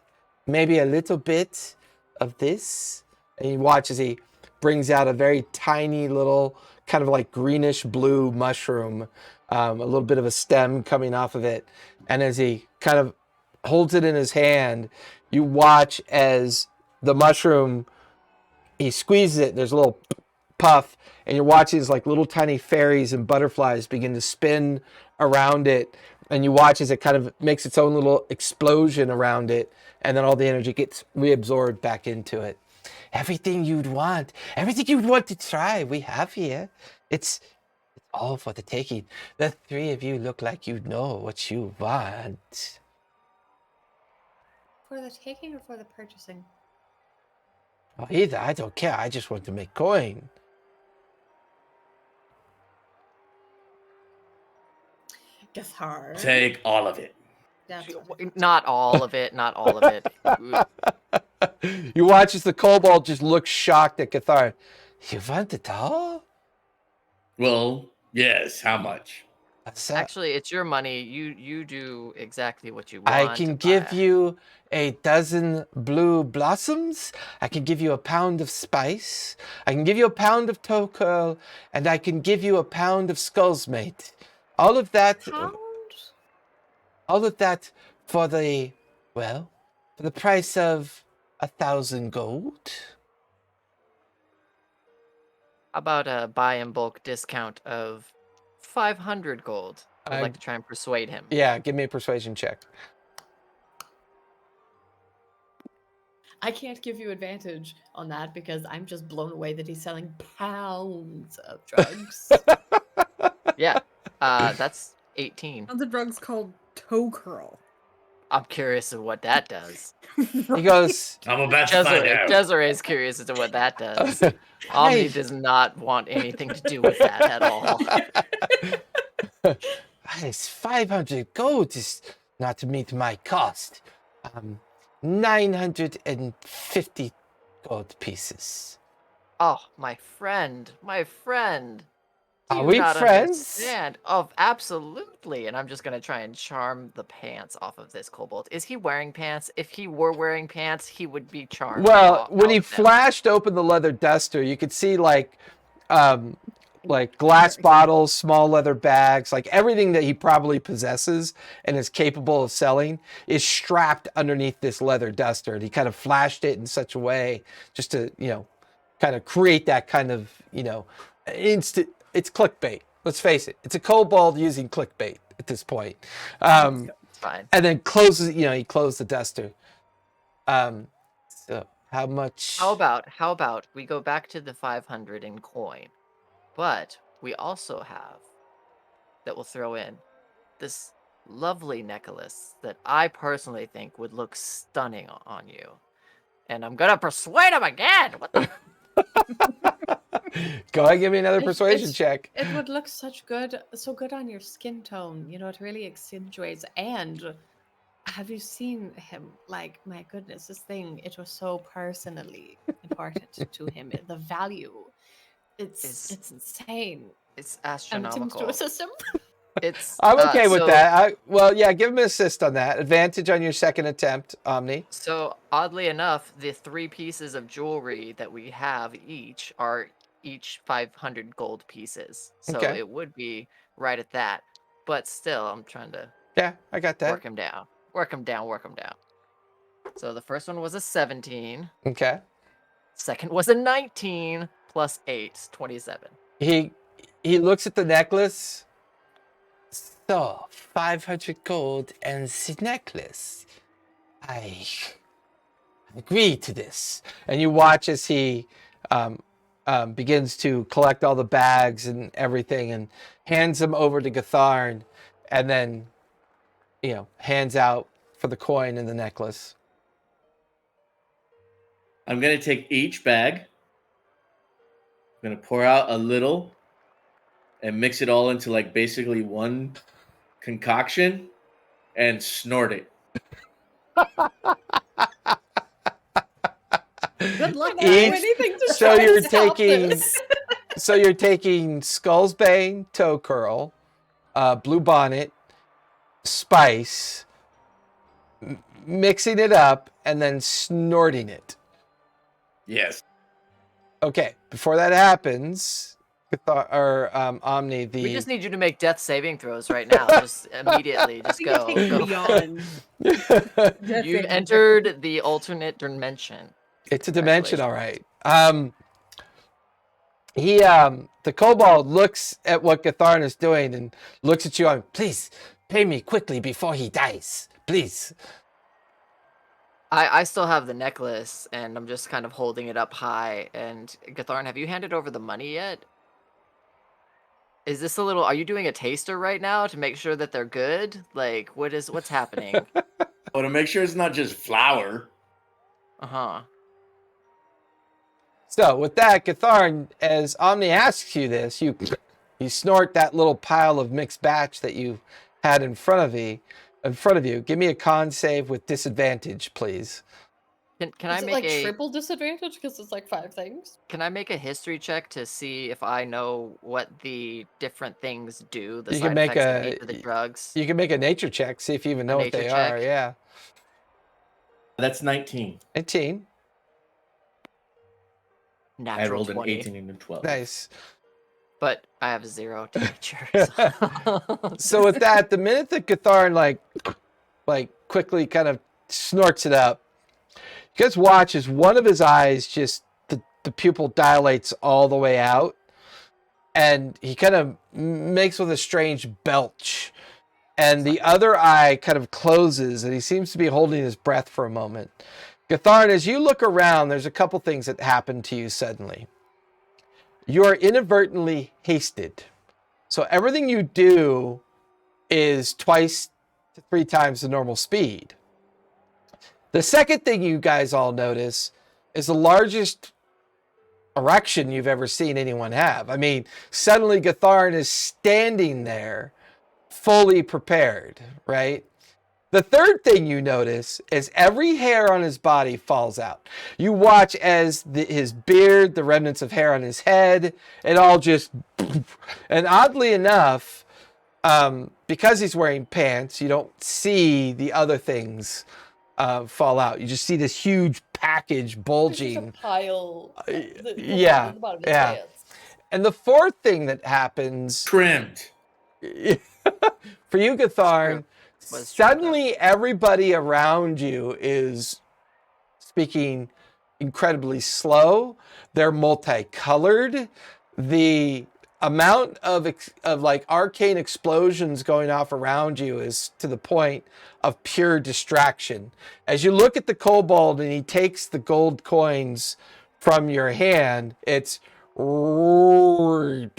Maybe a little bit of this? And you watch as he brings out a very tiny little kind of like greenish blue mushroom, a little bit of a stem coming off of it. And as he kind of holds it in his hand, you watch as the mushroom, he squeezes it, there's a little puff, and you're watching as like little tiny fairies and butterflies begin to spin around it. And you watch as it kind of makes its own little explosion around it, and then all the energy gets reabsorbed back into it. Everything you'd want to try, we have here. It's all for the taking. The three of you look like you know what you want. For the taking or for the purchasing? Well, either, I don't care. I just want to make coin. Gathar. Take all of it. That's Not all of it. Not all of it. You watch as the kobold just looks shocked at Cathar. You want it all? Well, yes. How much? Actually, it's your money. You do exactly what you want. I can give you a dozen blue blossoms. I can give you a pound of spice. I can give you a pound of toe curl, and I can give you a pound of skull's mate. All of that. pound? All of that for the, well, for the price of 1,000 gold. How about a buy in bulk discount of 500 gold? I'd I- like to try and persuade him. Yeah, give me a persuasion check. I can't give you advantage on that because I'm just blown away that he's selling pounds of drugs. Yeah, that's 18. The drug's called toe curl. I'm curious of what that does. He goes, I'm about to find out. Desiree is curious as to what that does. Omni Hey. does not want anything to do with that at all. It's 500 gold is not to meet my cost. 950 gold pieces. Oh, my friend, my friend. Do Are you we not friends? understand? Oh, absolutely. And I'm just gonna try and charm the pants off of this kobold. Is he wearing pants? If he were wearing pants, he would be charmed. Well, when he out of them. flashed open the leather duster, you could see like glass bottles, small leather bags, like everything that he probably possesses and is capable of selling is strapped underneath this leather duster. And he kind of flashed it in such a way just to, kind of create that kind of, instant. It's clickbait. Let's face it. It's a kobold using clickbait at this point. It's fine. And then closes, he closed the duster. So how much? How about we go back to the 500 in coin, but we also have that we'll throw in this lovely necklace that I personally think would look stunning on you, and I'm gonna persuade him again. What the? Go ahead, give me another It's- persuasion it's- check. It would look so good on your skin tone. It really accentuates. And have you seen him? Like, my goodness, this thing, it was so personally important to him. The value, it's insane. It's And astronomical. Tim's system. It's. I'm okay with so- that. Give him an assist on that. Advantage on your second attempt, Omni. So oddly enough, the 3 pieces of jewelry that we have each are each 500 gold pieces. So Okay. it would be right at that. But still, I'm trying to Yeah, I got that. work him down. Work him down. So the first one was a 17. Okay. Second was a 19 plus 8, 27. He looks at the necklace. So 500 gold and the necklace. I agree to this. And you watch as he begins to collect all the bags and everything and hands them over to Gatharn, and then hands out for the coin in the necklace. I'm going to take each bag. I'm going to pour out a little and mix it all into like basically one concoction and snort it. Good luck. I don't do Each- anything to so try you're to stop taking- this. So you're taking Skull's Bane, Toe Curl, Blue Bonnet, Spice, mixing it up, and then snorting it. Yes. Okay, before that happens, Omni, We just need you to make death saving throws right now. Just immediately. Just go. go. Beyond. You've entered the alternate dimension. It's a dimension, all right. The kobold looks at what Gatharn is doing and looks at you on, please, pay me quickly before he dies. Please. I still have the necklace, and I'm just kind of holding it up high. And Gatharn, have you handed over the money yet? Is this a little? Are you doing a taster right now to make sure that they're good? Like, what's happening? Well, to make sure it's not just flour. Uh-huh. So with that, Gatharn, as Omni asks you this, you snort that little pile of mixed batch that you had in front of you. Give me a con save with disadvantage, please. Can I Is it make like a triple disadvantage because it's like 5 things? Can I make a history check to see if I know what the different things do? The You side can make effects that lead to the drugs. You can make a nature check, see if you even know what nature they check? are. Yeah. That's 19. 18. Natural I rolled 20. an 18 and a 12. Nice. But I have 0 to nature. So with that, the minute that Gatharn like quickly kind of snorts it up, you guys watch as one of his eyes just the pupil dilates all the way out, and he kind of makes with a strange belch, and the other eye kind of closes, and he seems to be holding his breath for a moment. Gatharn, as you look around, there's a couple things that happen to you suddenly. You are inadvertently hasted. So everything you do is 2 to 3 times the normal speed. The second thing you guys all notice is the largest erection you've ever seen anyone have. I mean, suddenly Gatharn is standing there, fully prepared, right? The third thing you notice is every hair on his body falls out. You watch as his beard, the remnants of hair on his head, it all just... And oddly enough, because he's wearing pants, you don't see the other things fall out. You just see this huge package bulging. There's just a pile. Yeah, at the bottom of his yeah. pants. And the fourth thing that happens... Trimmed. For you, Gatharn... Was true, Suddenly, everybody around you is speaking incredibly slow. They're multicolored. The amount of like arcane explosions going off around you is to the point of pure distraction. As you look at the kobold and he takes the gold coins from your hand, it's and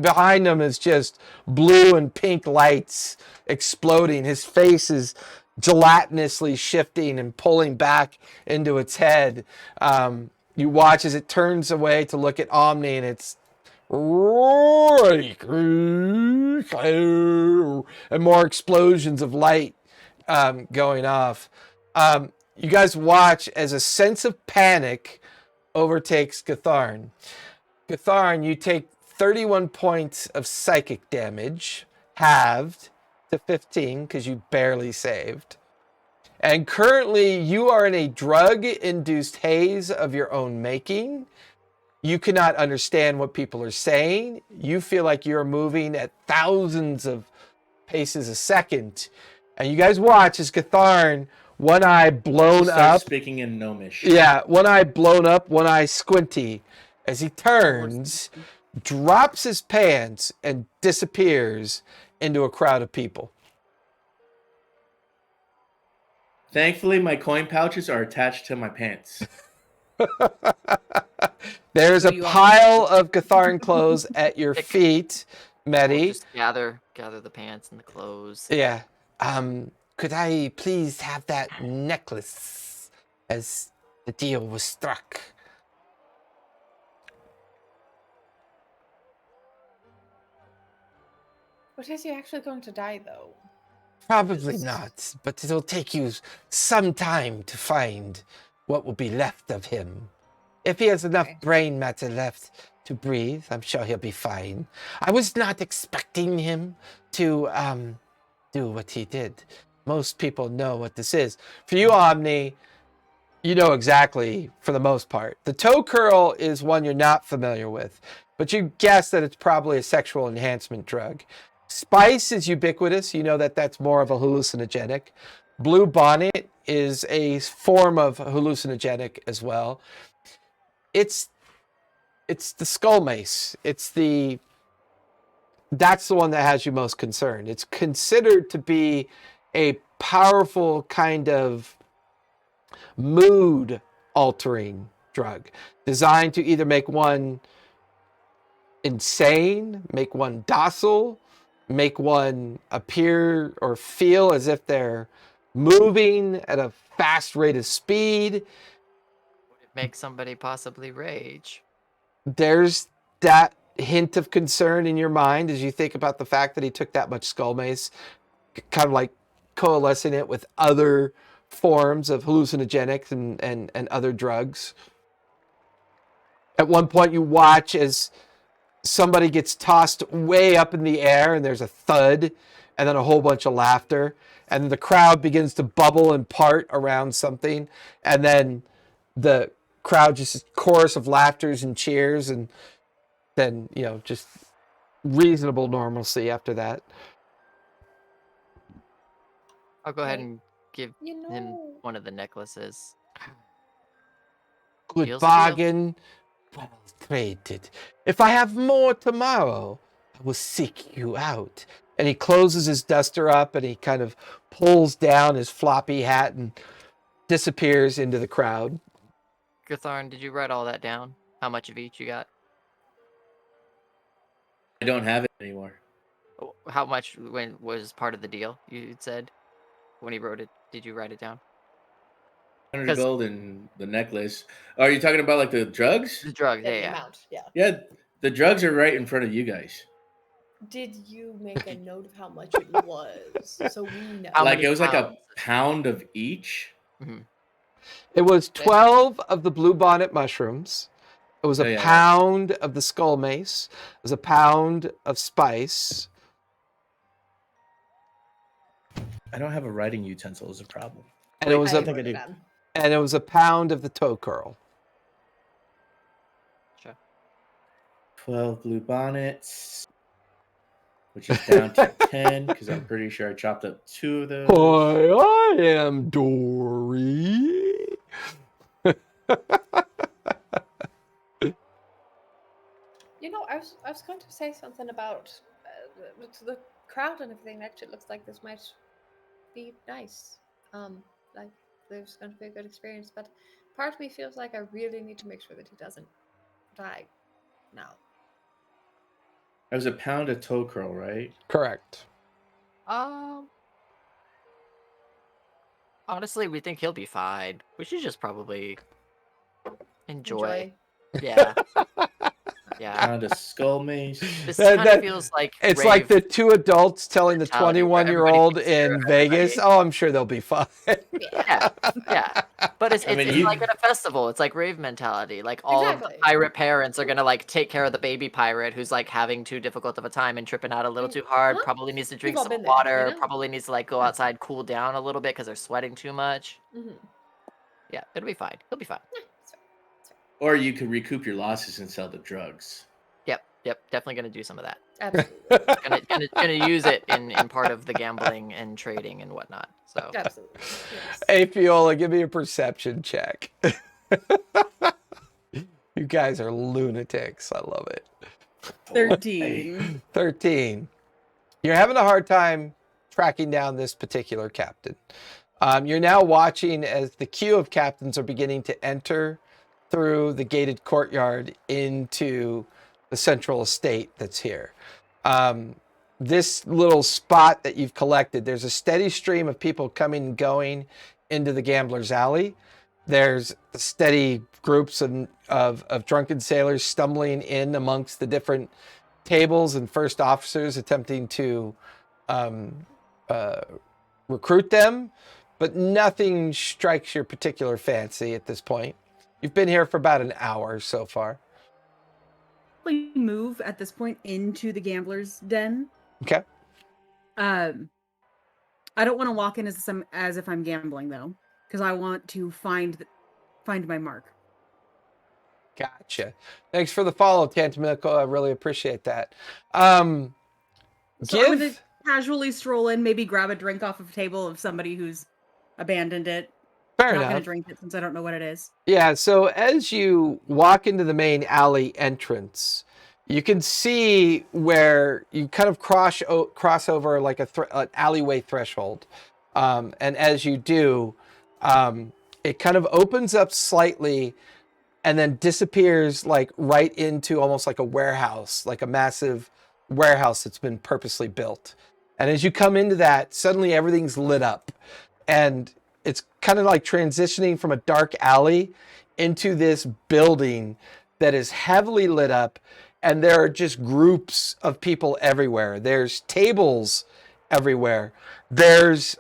behind him is just blue and pink lights exploding. His face is gelatinously shifting and pulling back into its head. You watch as it turns away to look at Omni, and it's and more explosions of light going off. You guys watch as a sense of panic overtakes Gatharn. Gatharn, you take 31 points of psychic damage, halved to 15 because you barely saved. And currently you are in a drug-induced haze of your own making. You cannot understand what people are saying. You feel like you're moving at thousands of paces a second. And you guys watch as Gatharn, one eye blown up. Speaking in gnomish. Yeah, one eye blown up, one eye squinty. As he turns, drops his pants, and disappears into a crowd of people. Thankfully, my coin pouches are attached to my pants. There's a You are- pile of Gatharn clothes at your feet. Medi. Just gather the pants and the clothes. Yeah. Could I please have that necklace as the deal was struck? But is he actually going to die, though? Probably not, but it'll take you some time to find what will be left of him. If he has enough brain matter left to breathe, I'm sure he'll be fine. I was not expecting him to do what he did. Most people know what this is. For you, Omni, you know exactly for the most part. The toe curl is one you're not familiar with, but you guess that it's probably a sexual enhancement drug. Spice is ubiquitous. You know that that's more of a hallucinogenic. Blue bonnet is a form of hallucinogenic as well. It's the skull mace. That's the one that has you most concerned. It's considered to be a powerful kind of mood altering drug designed to either make one insane, make one docile, make one appear or feel as if they're moving at a fast rate of speed. Would it make somebody possibly rage? There's that hint of concern in your mind as you think about the fact that he took that much skull mace, kind of like coalescing it with other forms of hallucinogenics and other drugs. At one point you watch as somebody gets tossed way up in the air and there's a thud and then a whole bunch of laughter, and then the crowd begins to bubble and part around something, and then the crowd just chorus of laughters and cheers, and then just reasonable normalcy after that. I'll go ahead and give him one of the necklaces. Good Deal's a deal. bargain. Well traded. If I have more tomorrow, I will seek you out. And he closes his duster up and he kind of pulls down his floppy hat and disappears into the crowd. Gatharn, did you write all that down? How much of each you got? I don't have it anymore. How much was part of the deal, you said? When he wrote it, did you write it down? 100 gold and the necklace. Are you talking about like the drugs? The drugs, The yeah. amount, yeah. Yeah, the drugs are right in front of you guys. Did you make a note of how much it was, so we know? How Like many it was like a pounds? pound of each. Mm-hmm. It was 12 of the bluebonnet mushrooms. It was a pound of the skull mace. It was a pound of spice. I don't have a writing utensil is a problem. And it was I think I do. And it was a pound of the toe curl. Sure. 12 blue bonnets, which is down to 10 because I'm pretty sure I chopped up 2 of those. Hi, I am Dory. I was going to say something about the crowd and everything. Actually, it looks like this might be nice. Like there's going to be a good experience, but part of me feels like I really need to make sure that he doesn't die now. It was a pound of toe curl, right? Correct. Honestly, we think he'll be fine. We should just probably enjoy. Enjoy. Yeah. Yeah. Pound of skull mace. This kind of feels like It's like the two adults telling the mentality where 21-year-old everybody thinks in they're Vegas, everybody. "Oh, I'm sure they'll be fine." Yeah, yeah. But it's I mean, it's like at a festival. It's like rave mentality. Like all of the Exactly. pirate parents are gonna like take care of the baby pirate who's like having too difficult of a time and tripping out a little too hard. Huh? Probably needs to drink We've all some been there, water. you know? Probably needs to like go outside, cool down a little bit because they're sweating too much. Mm-hmm. Yeah, it'll be fine. He'll be fine. Or you could recoup your losses and sell the drugs. Yep. Definitely gonna do some of that. Absolutely. Gonna use it in part of the gambling and trading and whatnot. So Absolutely. Yes. Hey, Fiola, give me a perception check. You guys are lunatics. I love it. 13. 13. You're having a hard time tracking down this particular captain. You're now watching as the queue of captains are beginning to enter through the gated courtyard into the central estate that's here. This little spot that you've collected, there's a steady stream of people coming and going into the Gambler's Alley. There's steady groups of drunken sailors stumbling in amongst the different tables and first officers attempting to recruit them, but nothing strikes your particular fancy at this point. You've been here for about an hour so far. We move at this point into the gambler's den. Okay. I don't want to walk in as if I'm gambling though, because I want to find my mark. Gotcha. Thanks for the follow, Tantamilico. I really appreciate that. So I'm gonna casually stroll in, maybe grab a drink off of a table of somebody who's abandoned it. Fair Not gonna enough. drink it since I don't know what it is. Yeah, so as you walk into the main alley entrance, you can see where you kind of cross over like an alleyway threshold. And as you do, it kind of opens up slightly and then disappears like right into almost like a warehouse, like a massive warehouse that's been purposely built. And as you come into that, suddenly everything's lit up. And it's kind of like transitioning from a dark alley into this building that is heavily lit up. And there are just groups of people everywhere. There's tables everywhere. There's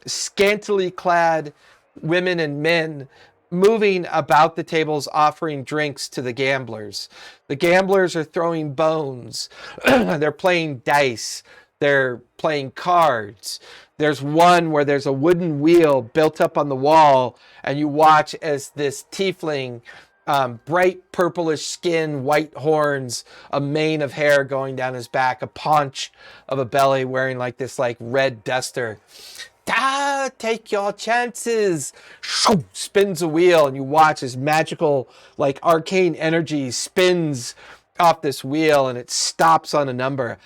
scantily clad women and men moving about the tables offering drinks to the gamblers. The gamblers are throwing bones. They're playing dice. They're playing cards. There's one where there's a wooden wheel built up on the wall, and you watch as this tiefling, bright purplish skin, white horns, a mane of hair going down his back, a paunch of a belly, wearing like this like red duster. Take your chances. Spins a wheel, and you watch as magical, like arcane energy spins off this wheel, and it stops on a number.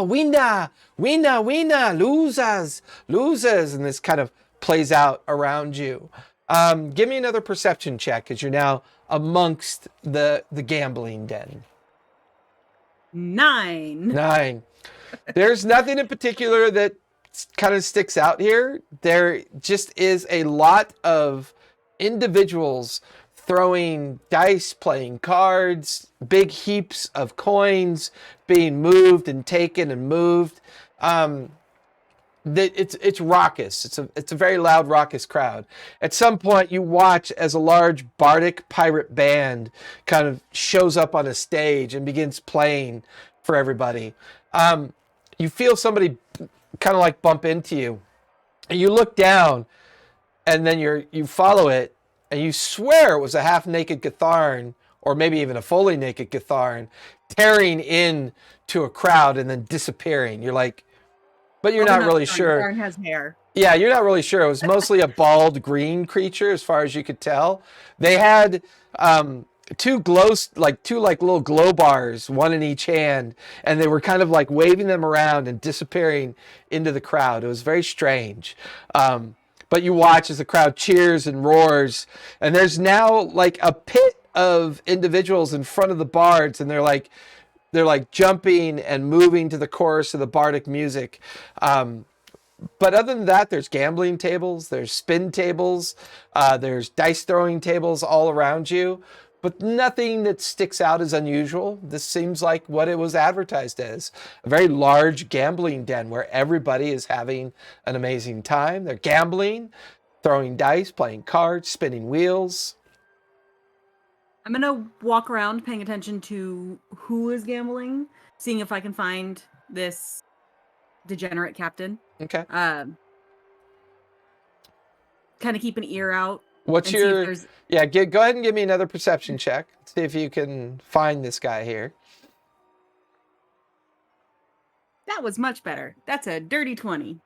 Winner, winner, winner, losers, losers, and this kind of plays out around you. Give me another perception check, as you're now amongst the gambling den. 9. There's nothing in particular that kind of sticks out here. There just is a lot of individuals throwing dice, playing cards, big heaps of coins being moved and taken and moved. It's raucous. It's a very loud, raucous crowd. At some point, you watch as a large bardic pirate band kind of shows up on a stage and begins playing for everybody. You feel somebody kind of like bump into you, and you look down, and then you follow it, and you swear it was a half-naked Gatharn, or maybe even a fully naked Gatharn, tearing in to a crowd and then disappearing. You're like, but you're not really sure. Gatharn has hair. Yeah, you're not really sure. It was mostly a bald green creature, as far as you could tell. They had two little glow bars, one in each hand, and they were kind of like waving them around and disappearing into the crowd. It was very strange. But you watch as the crowd cheers and roars, and there's now like a pit of individuals in front of the bards, and they're like jumping and moving to the chorus of the bardic music. But other than that, there's gambling tables, there's spin tables, there's dice throwing tables all around you, but nothing that sticks out as unusual. This seems like what it was advertised as, a very large gambling den where everybody is having an amazing time. They're gambling, throwing dice, playing cards, spinning wheels. I'm gonna walk around paying attention to who is gambling, seeing if I can find this degenerate captain. Okay. Kind of keep an ear out. What's your... Yeah, go ahead and give me another perception check. See if you can find this guy here. That was much better. That's a dirty 20.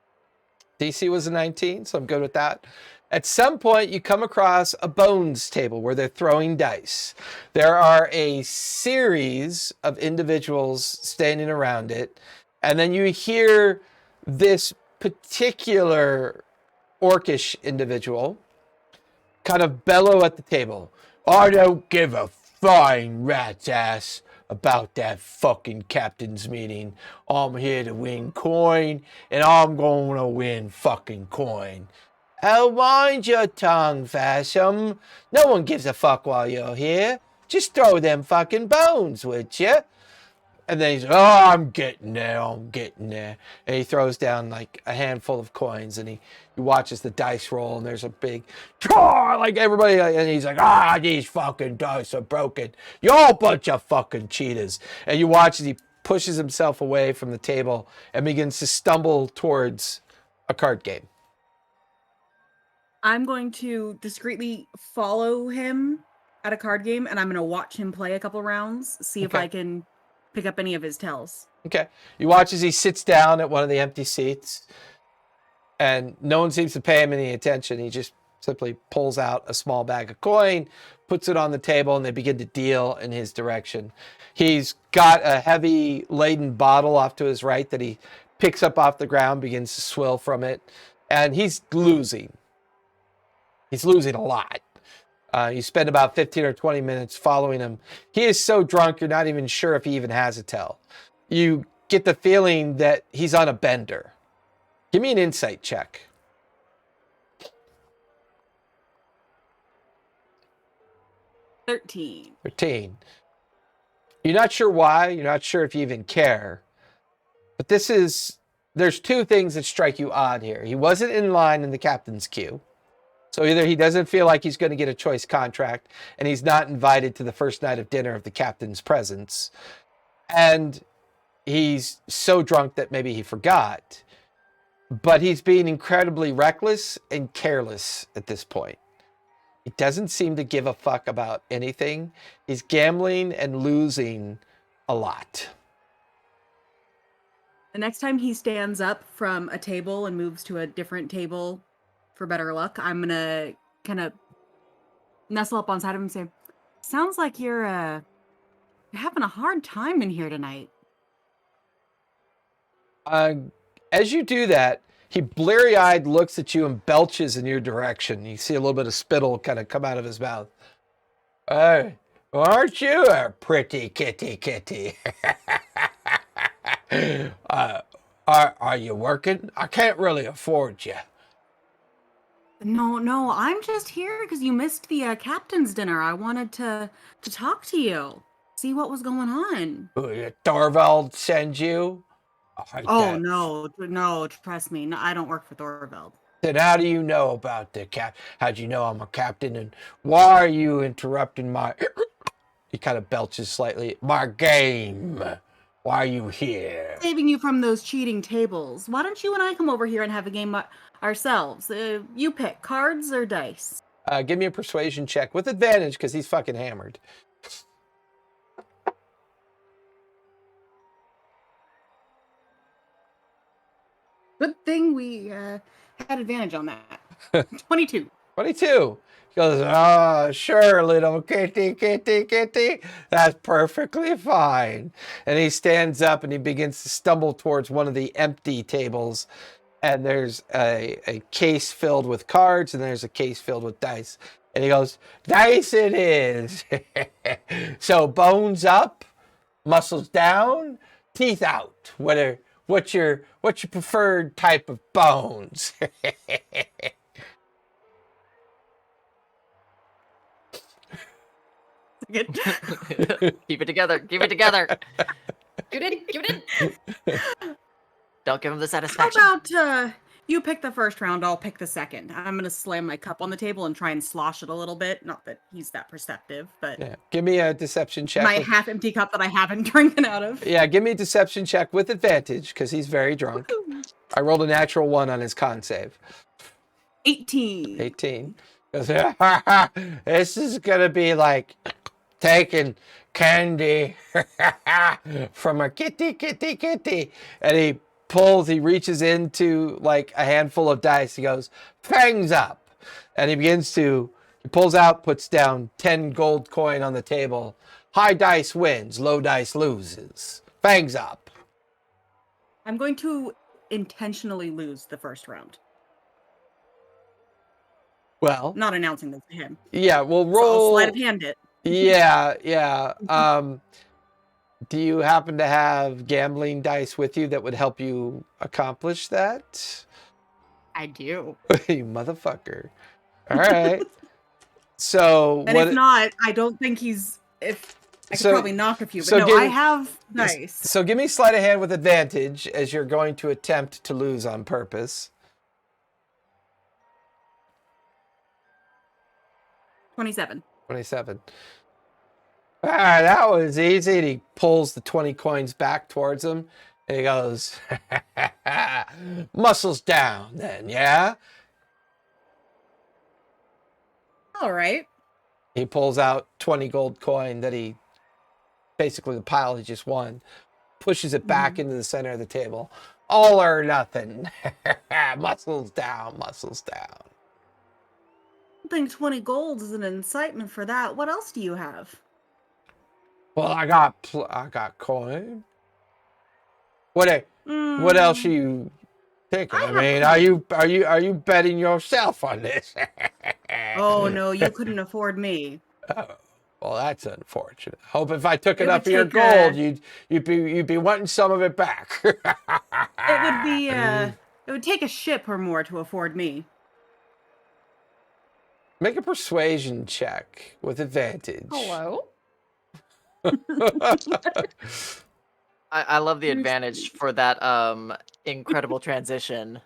DC was a 19, so I'm good with that. At some point, you come across a bones table where they're throwing dice. There are a series of individuals standing around it, and then you hear this particular orcish individual kind of bellow at the table. I don't give a flying rat's ass about that fucking captain's meeting. I'm here to win coin, and I'm going to win fucking coin. Oh, mind your tongue, Fasham. No one gives a fuck while you're here. Just throw them fucking bones, would you? And then he's, oh, I'm getting there, And he throws down like a handful of coins, and he watches the dice roll, and there's a big, like everybody, and he's like, these fucking dice are broken. You're a bunch of fucking cheaters. And you watch as he pushes himself away from the table and begins to stumble towards a card game. I'm going to discreetly follow him at a card game, and I'm going to watch him play a couple rounds, see if I can pick up any of his tells. Okay. You watch as he sits down at one of the empty seats, and no one seems to pay him any attention. He just simply pulls out a small bag of coin, puts it on the table, and they begin to deal in his direction. He's got a heavy laden bottle off to his right that he picks up off the ground, begins to swill from it, and he's losing. He's losing a lot. You spend about 15 or 20 minutes following him. He is so drunk, you're not even sure if he even has a tell. You get the feeling that he's on a bender. Give me an insight check. 13. You're not sure why. You're not sure if you even care. But there's two things that strike you odd here. He wasn't in line in the captain's queue. So either he doesn't feel like he's going to get a choice contract, and he's not invited to the first night of dinner of the captain's presence, and he's so drunk that maybe he forgot, but he's being incredibly reckless and careless at this point. He doesn't seem to give a fuck about anything. He's gambling and losing a lot. The next time he stands up from a table and moves to a different table for better luck, I'm gonna kind of nestle up on side of him and say, sounds like you're having a hard time in here tonight. As you do that, he bleary-eyed looks at you and belches in your direction. You see a little bit of spittle kind of come out of his mouth. Aren't you a pretty kitty? Are you working? I can't really afford you. No, I'm just here because you missed the captain's dinner. I wanted to talk to you, see what was going on. Tharivol send you? No, trust me. No, I don't work for Tharivol. Then how do you know about the cap? How'd you know I'm a captain? And why are you interrupting my... He kind of belches slightly. My game. Why are you here? Saving you from those cheating tables. Why don't you and I come over here and have a game ourselves? You pick, cards or dice? Give me a persuasion check with advantage because he's fucking hammered. Good thing we had advantage on that. 22. 22. He goes, sure, little kitty. That's perfectly fine. And he stands up and he begins to stumble towards one of the empty tables. And there's a case filled with cards and there's a case filled with dice. And he goes, dice it is. So bones up, muscles down, teeth out. What's your preferred type of bones? Keep it together. Give it in. Don't give him the satisfaction. How about you pick the first round, I'll pick the second. I'm going to slam my cup on the table and try and slosh it a little bit. Not that he's that perceptive, but... Yeah. Give me a deception check. My half-empty cup that I haven't drinking out of. Yeah, give me a deception check with advantage, because he's very drunk. I rolled a natural 1 on his con save. 18. 18. This is going to be like taking candy from a kitty. And he reaches into like a handful of dice. He goes, fangs up. And he pulls out, puts down 10 gold coin on the table. High dice wins, low dice loses. Fangs up. I'm going to intentionally lose the first round. Well, not announcing this to him. Yeah, we'll roll. So I'll sleight of hand it. Yeah. Do you happen to have gambling dice with you that would help you accomplish that? I do. You motherfucker. All right. So And if not, I don't think he's. If I could probably knock a few, but so no, give- I have dice. So give me sleight of hand with advantage as you're going to attempt to lose on purpose. 27. 27. Ah, that was easy. And he pulls the 20 coins back towards him. And he goes, muscles down then, yeah? All right. He pulls out 20 gold coin that he, basically the pile he just won, pushes it back into the center of the table. All or nothing. Muscles down, muscles down. I think 20 gold is an incitement for that. What else do you have? Well, I got coin. What else are you thinking? I mean, are you betting yourself on this? Oh no, you couldn't afford me. Oh, well, that's unfortunate. Hope if I took It enough would of your take gold, you'd be wanting some of it back. It would be it would take a ship or more to afford me. Make a persuasion check with advantage. Hello? I love the advantage for that incredible transition.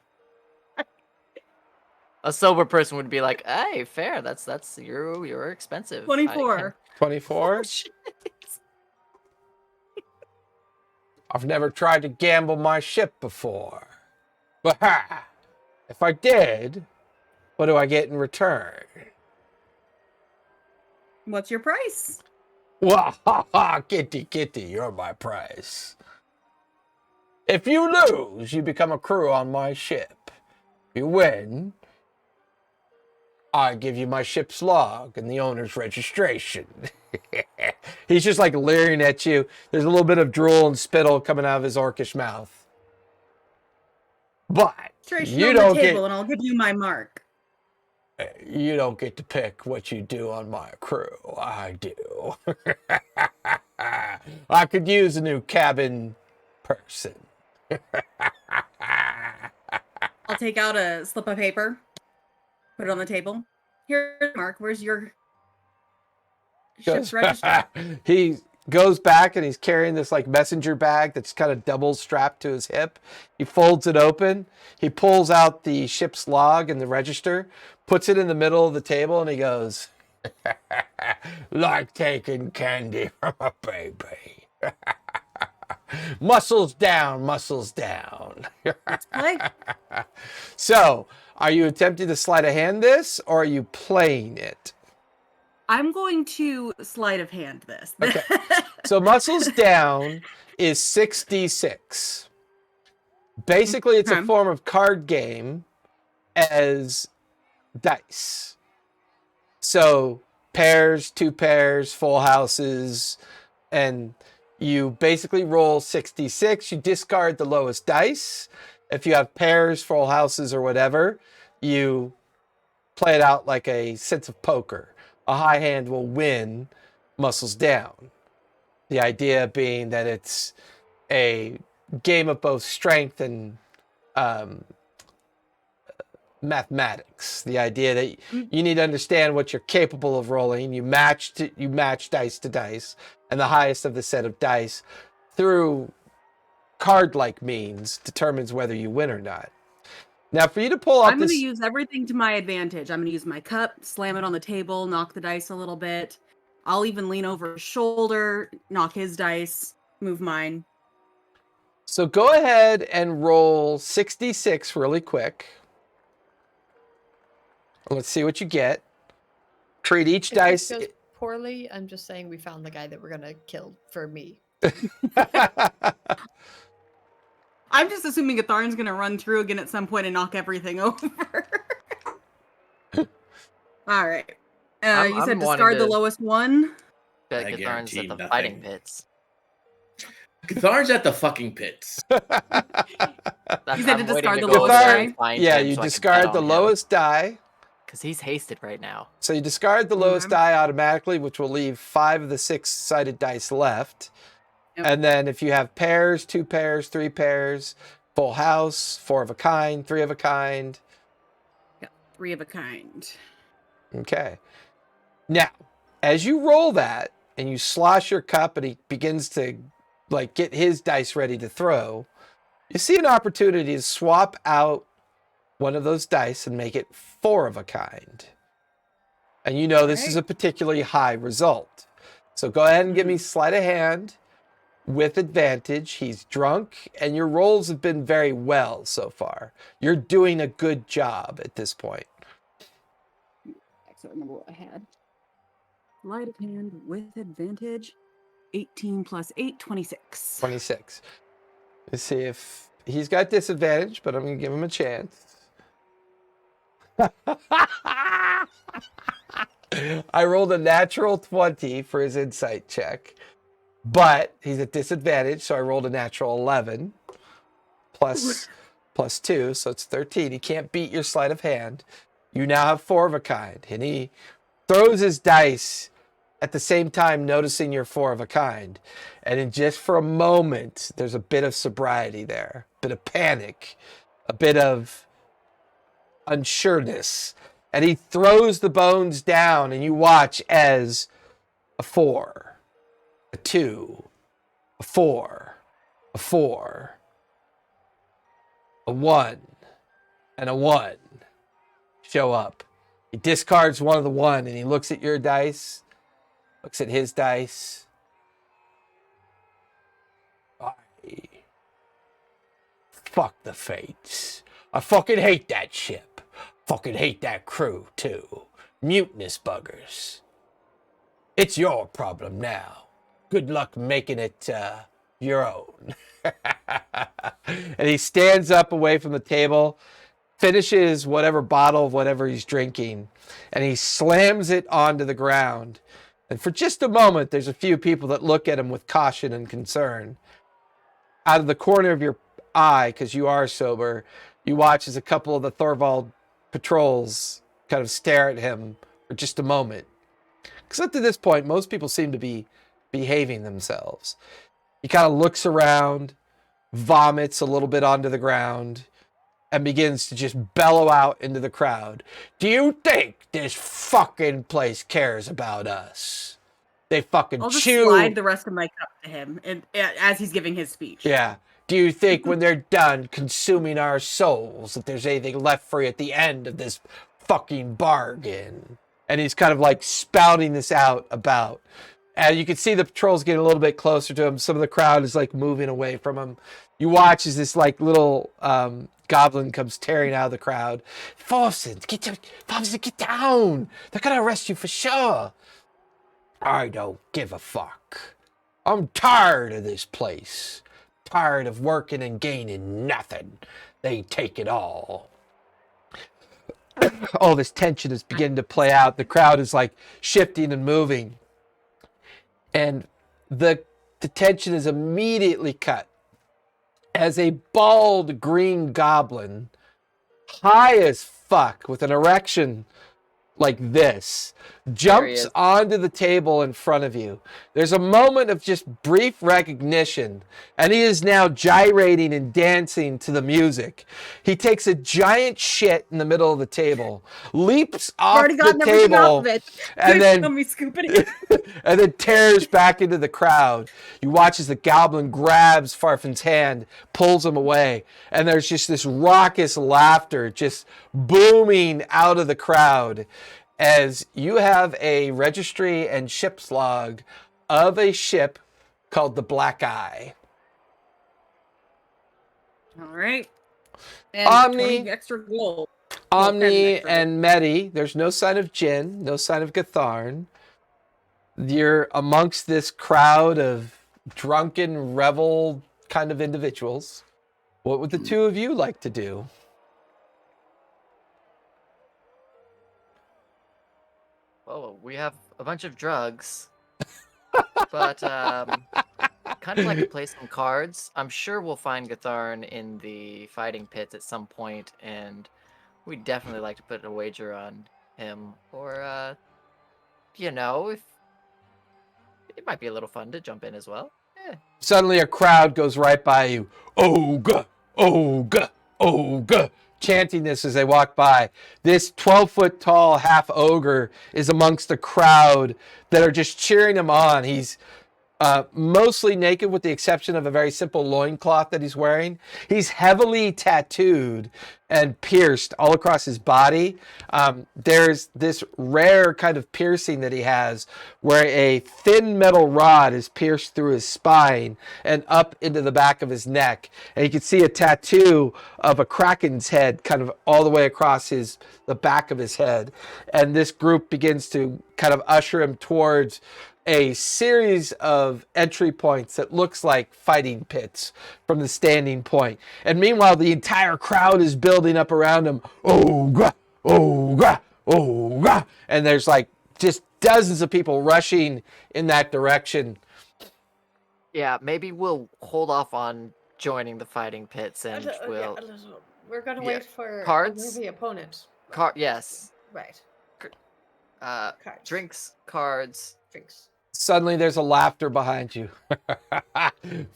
A sober person would be like, "Hey, fair. That's you're expensive." 24. 24? I've never tried to gamble my ship before. But if I did, what do I get in return? What's your price? Well, kitty, you're my price. If you lose, you become a crew on my ship. If you win, I give you my ship's log and the owner's registration. He's just like leering at you. There's a little bit of drool and spittle coming out of his orcish mouth. But you don't the table and I'll give you my mark. You don't get to pick what you do on my crew. I do. I could use a new cabin person. I'll take out a slip of paper, put it on the table. Here, Mark, where's your ship's register? He goes back and he's carrying this like messenger bag that's kind of double strapped to his hip. He folds it open. He pulls out the ship's log and the register, puts it in the middle of the table, and he goes, like taking candy from a baby. Muscles down, muscles down. Let's play. So, are you attempting to sleight of hand this, or are you playing it? I'm going to sleight of hand this. Okay. So muscles down is 6d6. Basically, it's a form of card game as dice. So pairs, two pairs, full houses, and you basically roll 6d6. You discard the lowest dice. If you have pairs, full houses, or whatever, you play it out like a sense of poker. A high hand will win muscles down. The idea being that it's a game of both strength and mathematics. The idea that you need to understand what you're capable of rolling. You match dice to dice, and the highest of the set of dice through card-like means determines whether you win or not. Now, for you to pull off I'm going to use everything to my advantage. I'm going to use my cup, slam it on the table, knock the dice a little bit. I'll even lean over his shoulder, knock his dice, move mine. So go ahead and roll 66 really quick. Let's see what you get. Treat each If dice. this goes poorly, I'm just saying we found the guy that we're gonna kill for me. I'm just assuming Gatharn's going to run through again at some point and knock everything over. All right. You said discard the lowest one? Bet I Gatharn's guarantee at the nothing. fighting pits. Gatharn's at the fucking pits. You said to I'm waiting discard the go lowest there die? and find Yeah, him you so I can discard bet the on him. lowest die. Because he's hasted right now. So you discard the lowest die automatically, which will leave 5 of the 6-sided dice left. Yep. And then if you have pairs, 2 pairs, 3 pairs, full house, 4 of a kind, 3 of a kind. Yeah, 3 of a kind. Okay. Now, as you roll that and you slosh your cup and he begins to like get his dice ready to throw, you see an opportunity to swap out one of those dice and make it 4 of a kind. And you know this is a particularly high result. So go ahead and give me sleight of hand with advantage. He's drunk, and your rolls have been very well so far. You're doing a good job at this point. I remember what I had. Sleight of hand with advantage. 18 plus 8, 26. 26. Let's see if he's got disadvantage, but I'm going to give him a chance. I rolled a natural 20 for his insight check, but he's at disadvantage, so I rolled a natural 11 plus 2, so it's 13. He can't beat your sleight of hand. You now have 4 of a kind, and he throws his dice at the same time noticing you're 4 of a kind. And in just for a moment, there's a bit of sobriety there, a bit of panic, a bit of unsureness. And he throws the bones down, and you watch as a 4, a 2, a 4, a 4, a 1, and a 1 show up. He discards one of the 1, and he looks at your dice, looks at his dice. Fuck the fates. I fucking hate that ship. Fucking hate that crew, too. Mutinous buggers. It's your problem now. Good luck making it your own. And he stands up away from the table, finishes whatever bottle of whatever he's drinking, and he slams it onto the ground. And for just a moment, there's a few people that look at him with caution and concern. Out of the corner of your eye, because you are sober, you watch as a couple of the Tharivol patrols kind of stare at him for just a moment. Because up to this point, most people seem to be behaving themselves. He kind of looks around, vomits a little bit onto the ground, and begins to just bellow out into the crowd. Do you think this fucking place cares about us? They fucking I'll just chew. slide the rest of my cup to him and as he's giving his speech. Yeah. Do you think when they're done consuming our souls that there's anything left for you at the end of this fucking bargain? And he's kind of like spouting this out about. And you can see the patrols getting a little bit closer to him. Some of the crowd is like moving away from him. You watch as this like little goblin comes tearing out of the crowd. Fawson, get down. They're going to arrest you for sure. I don't give a fuck. I'm tired of this place. Tired of working and gaining nothing. They take it all. All this tension is beginning to play out. The crowd is like shifting and moving. And the tension is immediately cut as a bald green goblin, high as fuck, with an erection like this, jumps onto the table in front of you. There's a moment of just brief recognition, and he is now gyrating and dancing to the music. He takes a giant shit in the middle of the table, leaps off the table, and then scooping it. and then tears back into the crowd. You watch as the goblin grabs Farfin's hand, pulls him away, and there's just this raucous laughter just booming out of the crowd as you have a registry and ship's log of a ship called the Black Eye. All right. And Omni, 20 extra gold. Omni and Medi, there's no sign of Jin, no sign of Gatharn. You're amongst this crowd of drunken, revel kind of individuals. What would the two of you like to do? Well, we have a bunch of drugs, but kind of like to play some cards. I'm sure we'll find Gatharn in the fighting pits at some point, and we'd definitely like to put a wager on him. Or, you know, if it might be a little fun to jump in as well. Suddenly a crowd goes right by you. Ogre, ogre, ogre, chanting this as they walk by. This 12-foot tall half ogre is amongst the crowd that are just cheering him on. He's mostly naked with the exception of a very simple loincloth that he's wearing. He's heavily tattooed and pierced all across his body. There's this rare kind of piercing that he has where a thin metal rod is pierced through his spine and up into the back of his neck. And you can see a tattoo of a kraken's head kind of all the way across the back of his head. And this group begins to kind of usher him towards a series of entry points that looks like fighting pits from the standing point. And meanwhile, the entire crowd is building up around him. Ogre, ogre, ogre. And there's like just dozens of people rushing in that direction. Yeah, maybe we'll hold off on joining the fighting pits and we'll... We're going to Yeah. wait for Cards? the opponent. Yes. Right. Cards. Drinks, cards. Drinks. Suddenly there's a laughter behind you.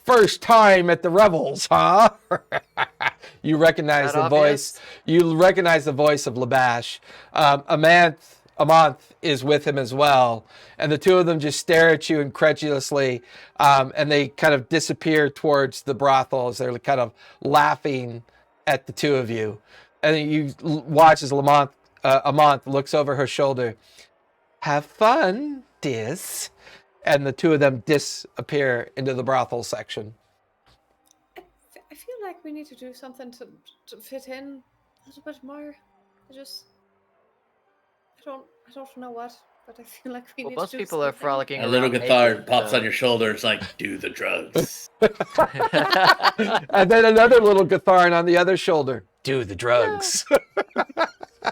First time at the Revels, huh? You recognize That the voice. You recognize the voice of Labash. Amanth is with him as well. And the two of them just stare at you incredulously. And they kind of disappear towards the brothel as they're kind of laughing at the two of you. And then you watch as Amanth looks over her shoulder. Have fun, Dis. And the two of them disappear into the brothel section. I feel like we need to do something to fit in a little bit more. I don't know what, but I feel like we Well, need most to do people are something. frolicking A little around guitar naked, pops so- on your shoulder. It's like, do the drugs. And then another little Gatharan on the other shoulder. Do the drugs.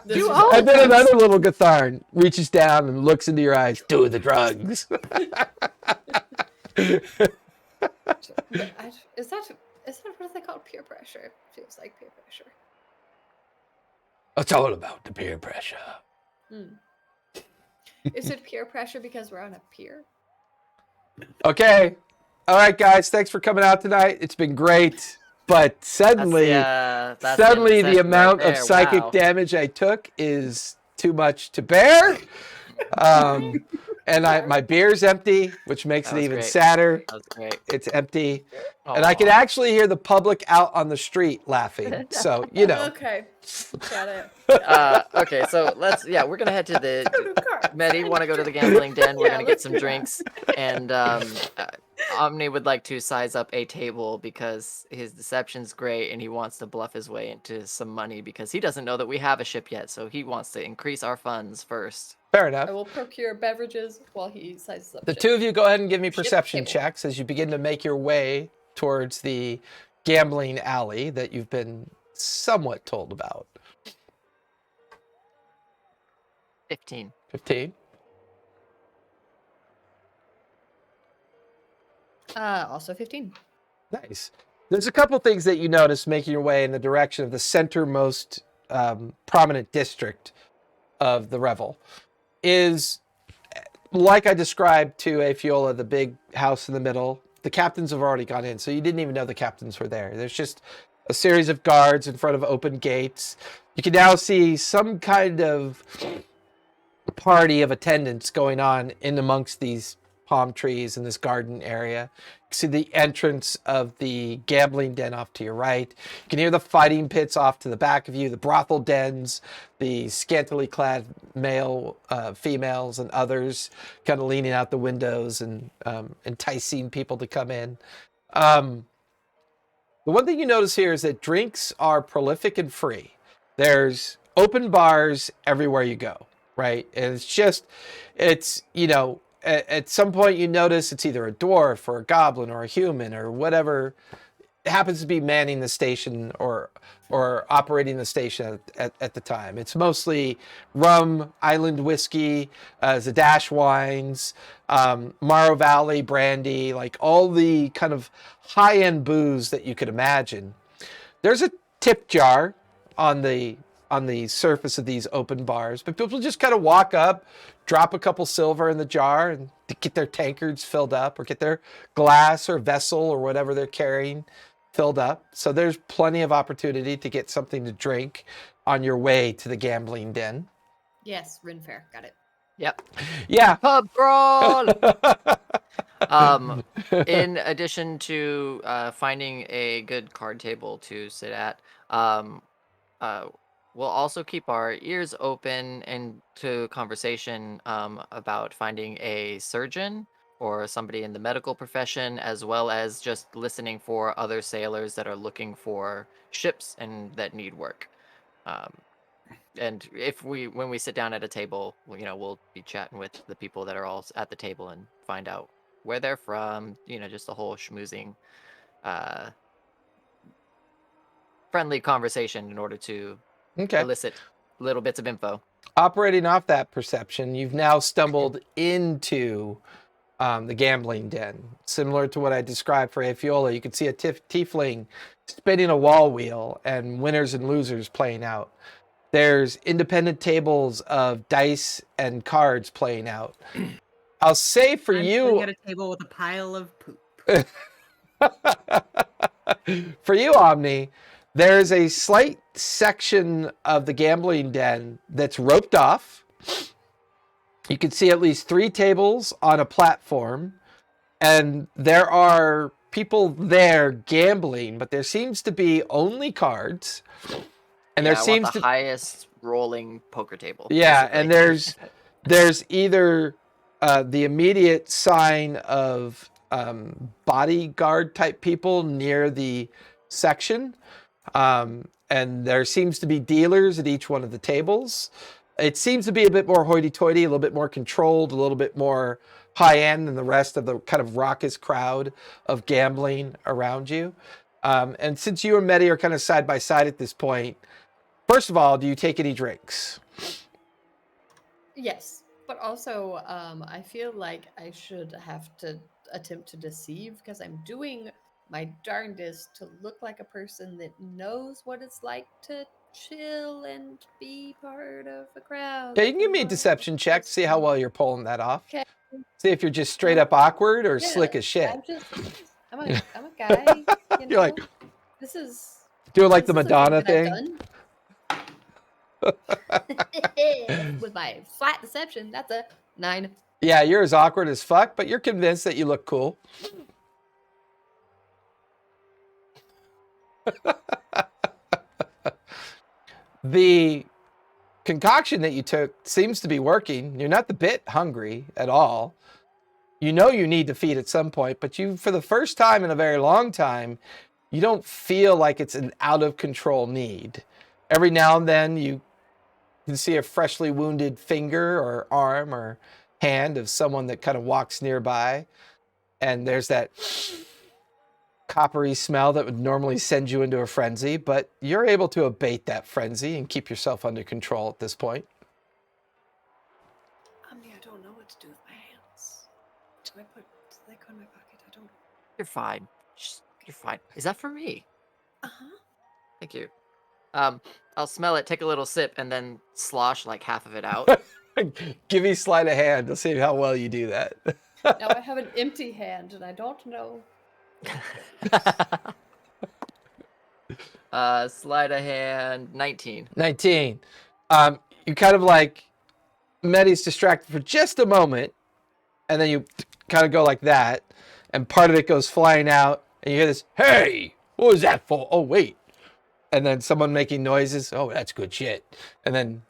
This Do is all And then drugs. another little Gatharan reaches down and looks into your eyes. Do the drugs. Is that what they call peer pressure? Feels like peer pressure. It's all about the peer pressure. Is it peer pressure because we're on a pier? Okay. All right, guys. Thanks for coming out tonight. It's been great. But suddenly, that's the the session amount right of there. psychic Wow. damage I took is too much to bear. And my beer's empty, which makes That it was even great. sadder. That was great. It's empty. And I can Aw. actually hear the public out on the street laughing. So, you know. Okay, got it. Okay, so we're gonna head to the Medi want to go to the gambling den. We're Yeah, gonna get let's some do that. drinks, and Omni would like to size up a table because his deception's great, and he wants to bluff his way into some money because he doesn't know that we have a ship yet, so he wants to increase our funds first. Fair enough. I will procure beverages while he sizes up. The shit. two of you go ahead and give me Ship perception table. checks as you begin to make your way towards the gambling alley that you've been somewhat told about. 15. 15. Also 15. Nice. There's a couple things that you notice making your way in the direction of the centermost prominent district of the Revel. Is, like I described to Afiola, the big house in the middle. The captains have already gone in, so you didn't even know the captains were there. There's just a series of guards in front of open gates. You can now see some kind of party of attendants going on in amongst these palm trees in this garden area. You see the entrance of the gambling den off to your right. You can hear the fighting pits off to the back of you, the brothel dens, the scantily clad male, females, and others kind of leaning out the windows and enticing people to come in. The one thing you notice here is that drinks are prolific and free. There's open bars everywhere you go, right? And it's you know, at some point you notice it's either a dwarf or a goblin or a human or whatever happens to be manning the station or operating the station at the time. It's mostly rum, island whiskey, Zadash wines, Morrow Valley brandy, like all the kind of high-end booze that you could imagine. There's a tip jar on the surface of these open bars, but people just kind of walk up, drop a couple silver in the jar, and get their tankards filled up or get their glass or vessel or whatever they're carrying filled up. So there's plenty of opportunity to get something to drink on your way to the gambling den. Yes, Rin Fair. Got it. Yep. Yeah. Pub crawl. In addition to finding a good card table to sit at, we'll also keep our ears open and to conversation about finding a surgeon or somebody in the medical profession, as well as just listening for other sailors that are looking for ships and that need work. And when we sit down at a table, we'll be chatting with the people that are all at the table and find out where they're from, just the whole schmoozing, friendly conversation in order to elicit little bits of info. Operating off that perception, you've now stumbled into the gambling den. Similar to what I described for Afiola, you can see a tiefling spinning a wall wheel and winners and losers playing out. There's independent tables of dice and cards playing out. I'll say for I'm you... sitting at a table with a pile of poop. For you, Omni, there's a slight section of the gambling den that's roped off. You can see at least 3 tables on a platform, and there are people there gambling, but there seems to be only cards. And there seems the highest rolling poker table. Yeah, basically. and there's either the immediate sign of bodyguard type people near the section, and there seems to be dealers at each one of the tables. It seems to be a bit more hoity-toity, a little bit more controlled, a little bit more high-end than the rest of the kind of raucous crowd of gambling around you. And since you and Medi are kind of side by side at this point, first of all, do you take any drinks? Yes, but also I feel like I should have to attempt to deceive because I'm doing my darndest to look like a person that knows what it's like to chill and be part of a crowd. Yeah, you can give me a deception check to see how well you're pulling that off. Okay. See if you're just straight up awkward or Yeah, slick as shit. I'm a guy. You know? You're like, this is doing like the this is a Madonna that I've thing. done. With my flat deception, that's a 9. Yeah, you're as awkward as fuck, but you're convinced that you look cool. The concoction that you took seems to be working. You're not the bit hungry at all. You know you need to feed at some point, but you, for the first time in a very long time, you don't feel like it's an out of control need. Every now and then you can see a freshly wounded finger or arm or hand of someone that kind of walks nearby. And there's that coppery smell that would normally send you into a frenzy, but you're able to abate that frenzy and keep yourself under control at this point. I don't know what to do with my hands. Do they go in my pocket? I don't. You're fine. You're fine. Is that for me? Uh-huh. Thank you. I'll smell it, take a little sip, and then slosh like half of it out. Give me sleight of hand. Let's see how well you do that. Now I have an empty hand, and I don't know. Sleight of hand, 19. 19. You kind of like, Medi's distracted for just a moment, and then you kind of go like that, and part of it goes flying out, and you hear this, hey, what was that for? Oh, wait. And then someone making noises. Oh, that's good shit. And then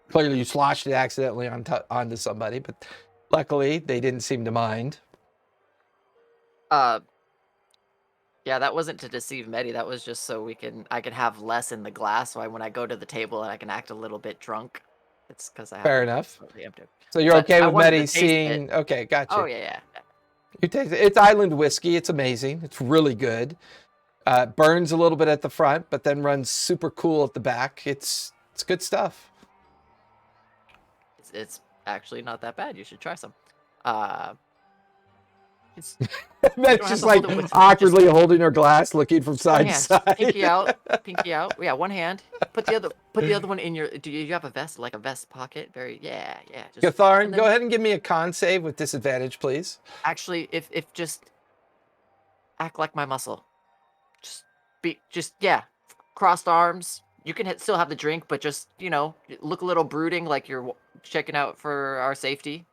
clearly you sloshed it accidentally onto somebody, but luckily they didn't seem to mind. Yeah, that wasn't to deceive Medi. That was just so I can have less in the glass. So when I go to the table and I can act a little bit drunk. It's because I have Fair enough. Empty. So you're But okay I with wanted to Medi taste seeing? it. Okay, gotcha. Oh yeah. You taste it. It's island whiskey. It's amazing. It's really good. Burns a little bit at the front, but then runs super cool at the back. It's good stuff. It's actually not that bad. You should try some. It's That's have just to like hold it with- awkwardly holding her glass, looking from one side to hand, side. pinky out, pinky out. Yeah, one hand. Put the other one in your. Do you have a vest, like a vest pocket? Yeah. Just, Gatharin, and go then- ahead and give me a con save with disadvantage, please. Actually, if just act like my muscle. Just crossed arms. You can still have the drink, but just look a little brooding, like you're checking out for our safety.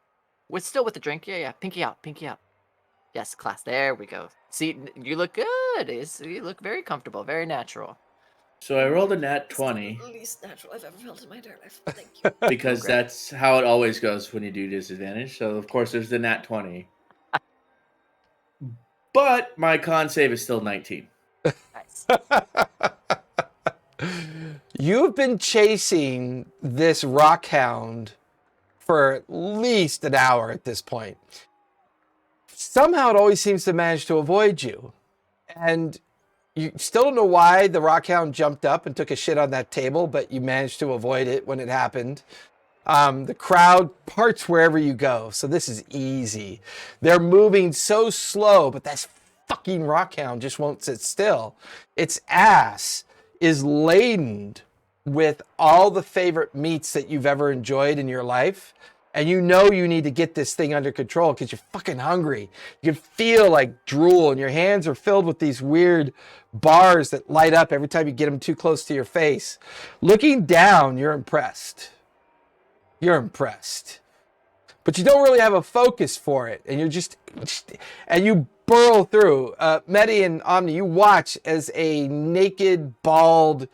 Still with the drink. Yeah. Pinky out, pinky out. Yes, class. There we go. See, you look good. You look very comfortable, very natural. So I rolled a nat 20 The least natural I've ever felt in my entire life. Thank you. because great. that's how it always goes when you do disadvantage. So of course there's the nat 20. But my con save is still 19. Nice. You've been chasing this rockhound for at least an hour at this point. Somehow it always seems to manage to avoid you. And you still don't know why the rockhound jumped up and took a shit on that table, but you managed to avoid it when it happened. The crowd parts wherever you go, so this is easy. They're moving so slow, but that fucking rockhound just won't sit still. Its ass is laden with all the favorite meats that you've ever enjoyed in your life. And you know you need to get this thing under control because you're fucking hungry. You can feel like drool, and your hands are filled with these weird bars that light up every time you get them too close to your face. Looking down, you're impressed. You're impressed. But you don't really have a focus for it, and and you burrow through. Medi and Omni, you watch as a naked, bald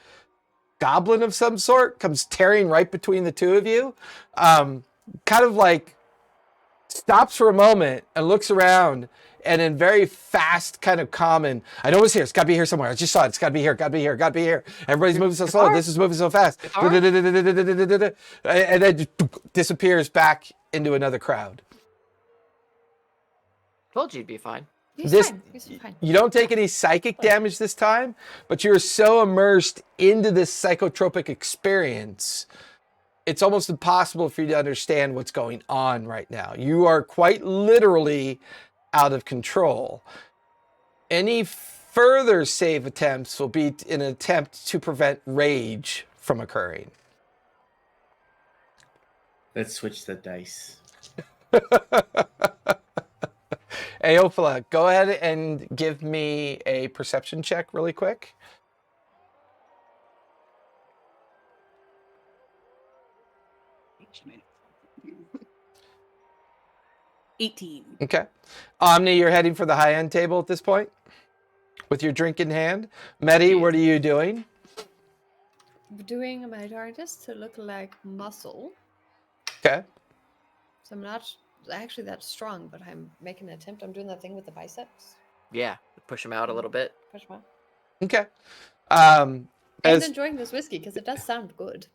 goblin of some sort comes tearing right between the two of you. Kind of like stops for a moment and looks around, and in very fast, kind of common, I know it's here. It's got to be here somewhere. I just saw it. It's got to be here. Got to be here. Got to be here. Everybody's moving so slow. This is moving so fast. And then just disappears back into another crowd. Told you you'd be fine. He's fine. He's fine. You don't take any psychic damage this time, but you're so immersed into this psychotropic experience, it's almost impossible for you to understand what's going on right now. You are quite literally out of control. Any further save attempts will be in an attempt to prevent rage from occurring. Let's switch the dice. Aofla, go ahead and give me a perception check really quick. $18. Okay. Omni, you're heading for the high-end table at this point with your drink in hand. Medi, what are you doing? Doing my darndest to look like muscle. Okay. So I'm not actually that strong, but I'm making an attempt. I'm doing that thing with the biceps. Yeah, push him out a little bit. Push them out. Okay. And As enjoying this whiskey because it does sound good.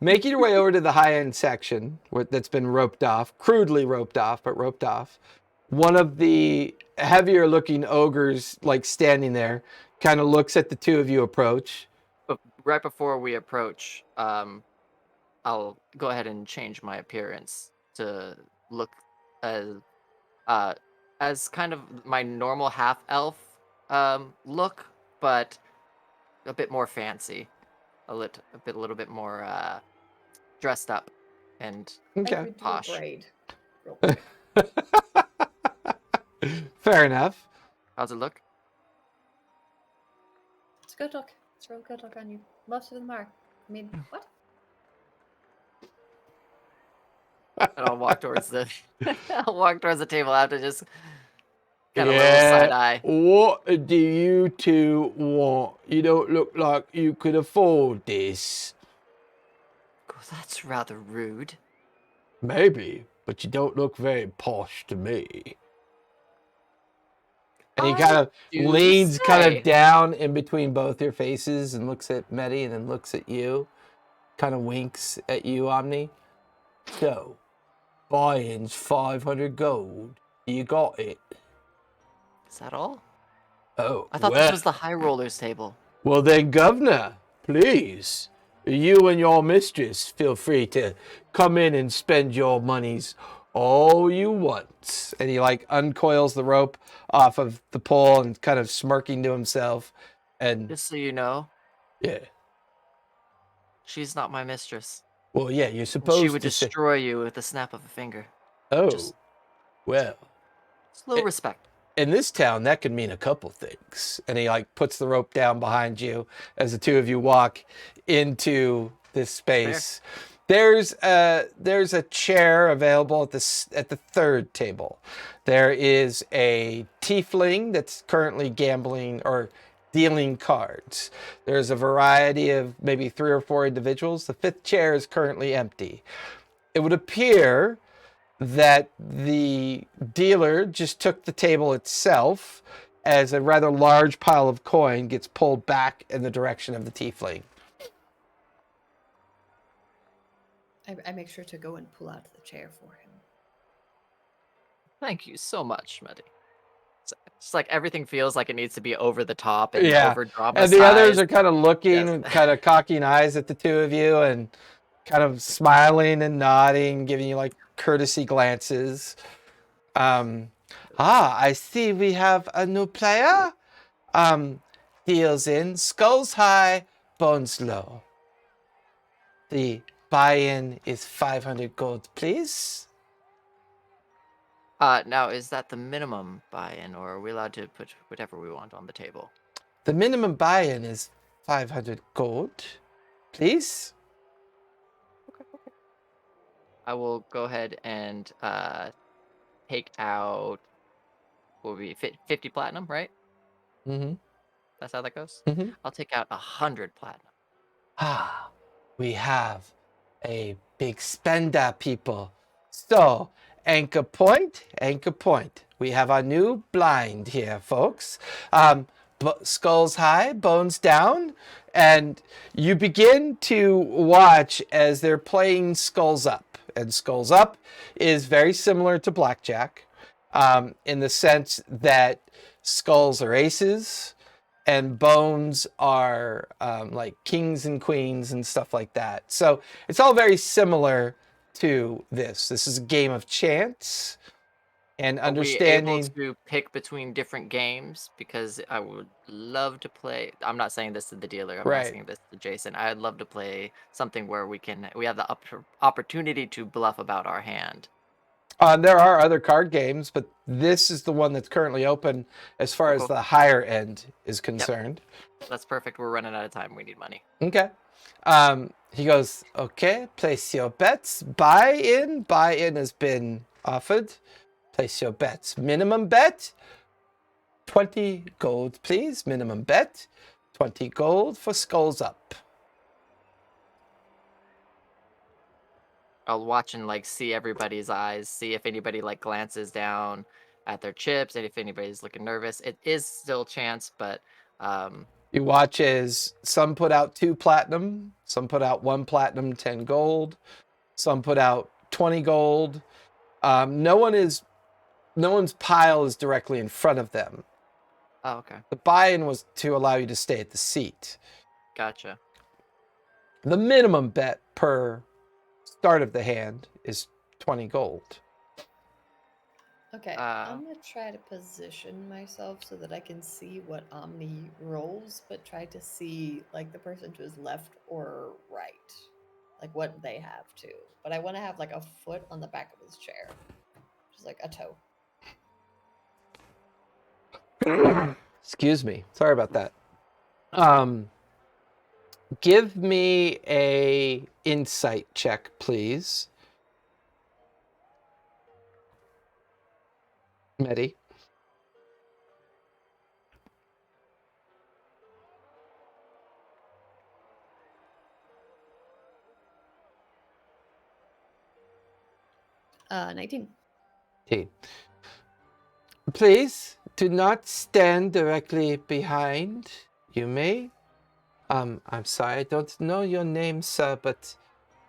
making your way over to the high-end section that's been roped off, crudely roped off, but roped off. One of the heavier-looking ogres, like standing there, kind of looks at the two of you approach. But right before we approach, I'll go ahead and change my appearance to look as kind of my normal half-elf look, but a bit more fancy, a little bit more dressed up and Okay. posh. Braid. Fair enough. How's it look? It's a good look. It's a real good look on you. Most of them are. I mean, what? And I'll walk towards the table after, just got a little side eye. What do you two want? You don't look like you could afford this. Oh, that's rather rude. Maybe, but you don't look very posh to me. And he kind of do leans kind say. of down in between both your faces and looks at Medi and then looks at you. Kind of winks at you, Omni. So, buy-in's 500 gold. You got it. Is that all? Oh, I thought this was the high rollers table. Well then, Governor, please, you and your mistress feel free to come in and spend your monies all you want. And he like uncoils the rope off of the pole and kind of smirking to himself. And Just so you know, yeah, she's not my mistress. well, yeah, you're And she supposed would to say, destroy you with the snap of a finger. oh, Just well. a little It- respect. In this town, that could mean a couple things. And he like puts the rope down behind you as the two of you walk into this space. There's a chair available at the third table. There is a tiefling that's currently gambling or dealing cards. There's a variety of maybe 3 or 4 individuals. The fifth chair is currently empty. It would appear that the dealer just took the table itself as a rather large pile of coin gets pulled back in the direction of the tiefling. I make sure to go and pull out the chair for him. Thank you so much, Muddy. It's like everything feels like it needs to be over the top and Yeah. over And the others are kind of looking, Yes. kind of cocking eyes at the two of you and kind of smiling and nodding, giving you like courtesy glances. I see we have a new player. Deals in skulls high, bones low. The buy-in is 500 gold, please. Now, is that the minimum buy-in, or are we allowed to put whatever we want on the table? The minimum buy-in is 500 gold, please. I will go ahead and take out what would be 50 platinum, right? Mm-hmm. That's how that goes. Mm-hmm. I'll take out 100 platinum. We have a big spender, people. So, anchor point. We have our new blind here, folks. Skulls high, bones down, and you begin to watch as they're playing Skulls Up. And Skulls Up is very similar to Blackjack in the sense that skulls are aces and bones are like kings and queens and stuff like that. So it's all very similar to this. This is a game of chance and understanding. Are we able to pick between different games? Because I would love to play. I'm not saying this to the dealer. I'm Right. asking this to Jason. I'd love to play something where we have the opportunity to bluff about our hand. There are other card games, but this is the one that's currently open as far as the higher end is concerned. That's perfect. We're running out of time. We need money. Okay. He goes, okay, place your bets. Buy-in has been offered. Place your bets. Minimum bet, 20 gold, please. Minimum bet, 20 gold for Skulls Up. I'll watch and see everybody's eyes, see if anybody glances down at their chips, and if anybody's looking nervous. It is still chance, but you watch as some put out 2 platinum, some put out 1 platinum, 10 gold, some put out 20 gold. No one's pile is directly in front of them. Oh, okay. The buy-in was to allow you to stay at the seat. Gotcha. The minimum bet per start of the hand is 20 gold. Okay, I'm gonna try to position myself so that I can see what Omni rolls, but try to see the person to his left or right, what they have too. But I want to have a foot on the back of his chair, just a toe. Excuse me. Sorry about that. Give me a insight check, please. Medi. Uh, 19. Please do not stand directly behind. You may. I'm sorry, I don't know your name, sir, but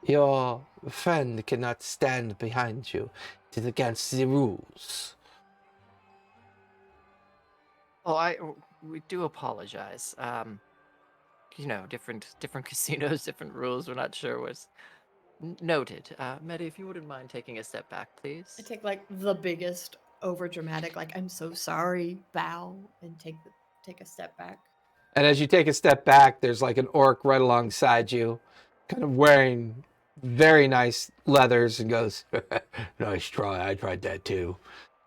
your friend cannot stand behind you. It is against the rules. Oh, we do apologize. Different casinos, different rules. We're not sure what's. Noted. Medi, if you wouldn't mind taking a step back, please. I take like the biggest over dramatic, like I'm so sorry, bow, and take a step back. And as you take a step back, there's like an orc right alongside you, kind of wearing very nice leathers, and goes, "Nice try. I tried that too."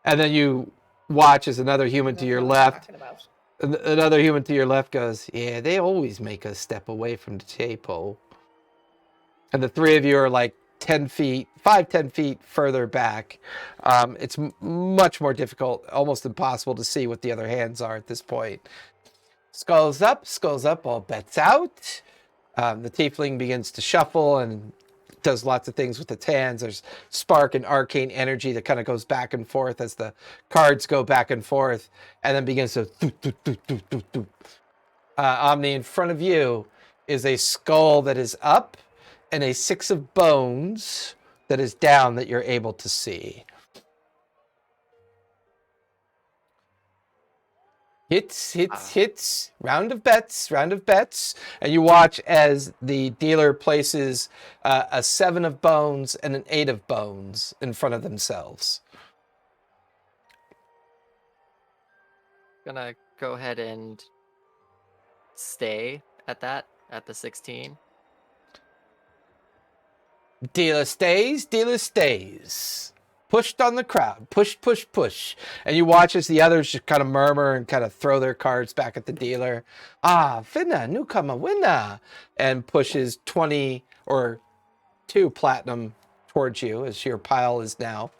And then you watch as another human to That's your not what I'm left, talking about. another human to your left goes, "Yeah, they always make us step away from the table." And the three of you are like 10 feet, 10 feet further back. It's much more difficult, almost impossible to see what the other hands are at this point. Skulls up, all bets out. The tiefling begins to shuffle and does lots of things with its hands. There's spark and arcane energy that kind of goes back and forth as the cards go back and forth, and then begins to Omni, in front of you is a skull that is up and a 6 of bones that is down that you're able to see. Hits. Round of bets. And you watch as the dealer places a 7 of bones and an 8 of bones in front of themselves. Gonna go ahead and stay at the 16. Dealer stays. Pushed on the crowd. Push. And you watch as the others just kind of murmur and kind of throw their cards back at the dealer. Finna, newcomer, winner. And pushes 20 or 2 platinum towards you, as your pile is now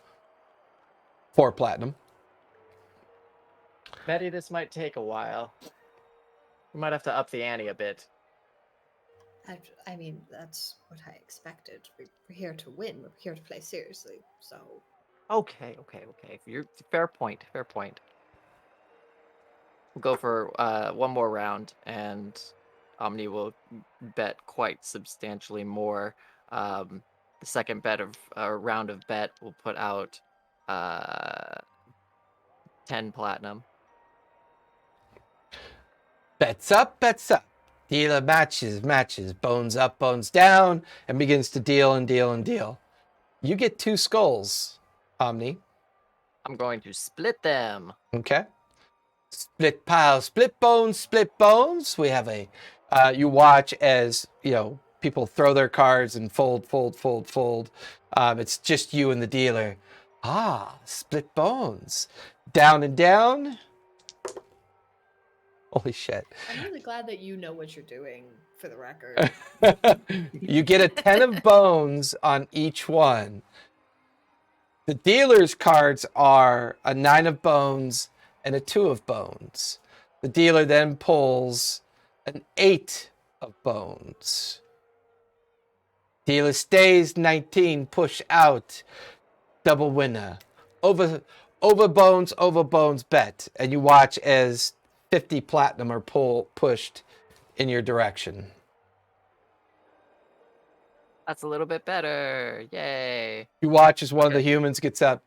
4 platinum. Betty, this might take a while. We might have to up the ante a bit. I mean, that's what I expected. We're here to win. We're here to play seriously. So. Okay. Fair point. We'll go for one more round, and Omni will bet quite substantially more. The second round of bet will put out 10 platinum. Bets up. Dealer matches, bones up, bones down, and begins to deal. You get 2 skulls, Omni. I'm going to split them. Okay. Split pile, split bones. We have you watch as, people throw their cards and fold. It's just you and the dealer. Split bones. Down and down. Holy shit. I'm really glad that you know what you're doing, for the record. You get a 10 of bones on each one. The dealer's cards are a 9 of bones and a 2 of bones. The dealer then pulls an 8 of bones. Dealer stays 19, push out, double winner. Over bones bet. And you watch as 50 platinum are pushed in your direction. That's a little bit better. Yay. You watch as one of the humans gets up.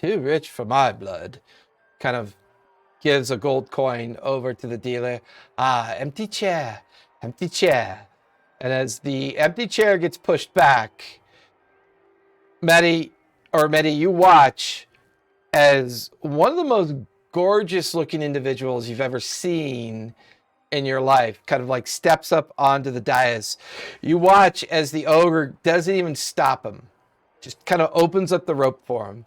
Too rich for my blood. Kind of gives a gold coin over to the dealer. Empty chair. And as the empty chair gets pushed back, Medi, you watch as one of the most gorgeous looking individuals you've ever seen in your life kind of like steps up onto the dais. You watch as the ogre doesn't even stop him, just kind of opens up the rope for him.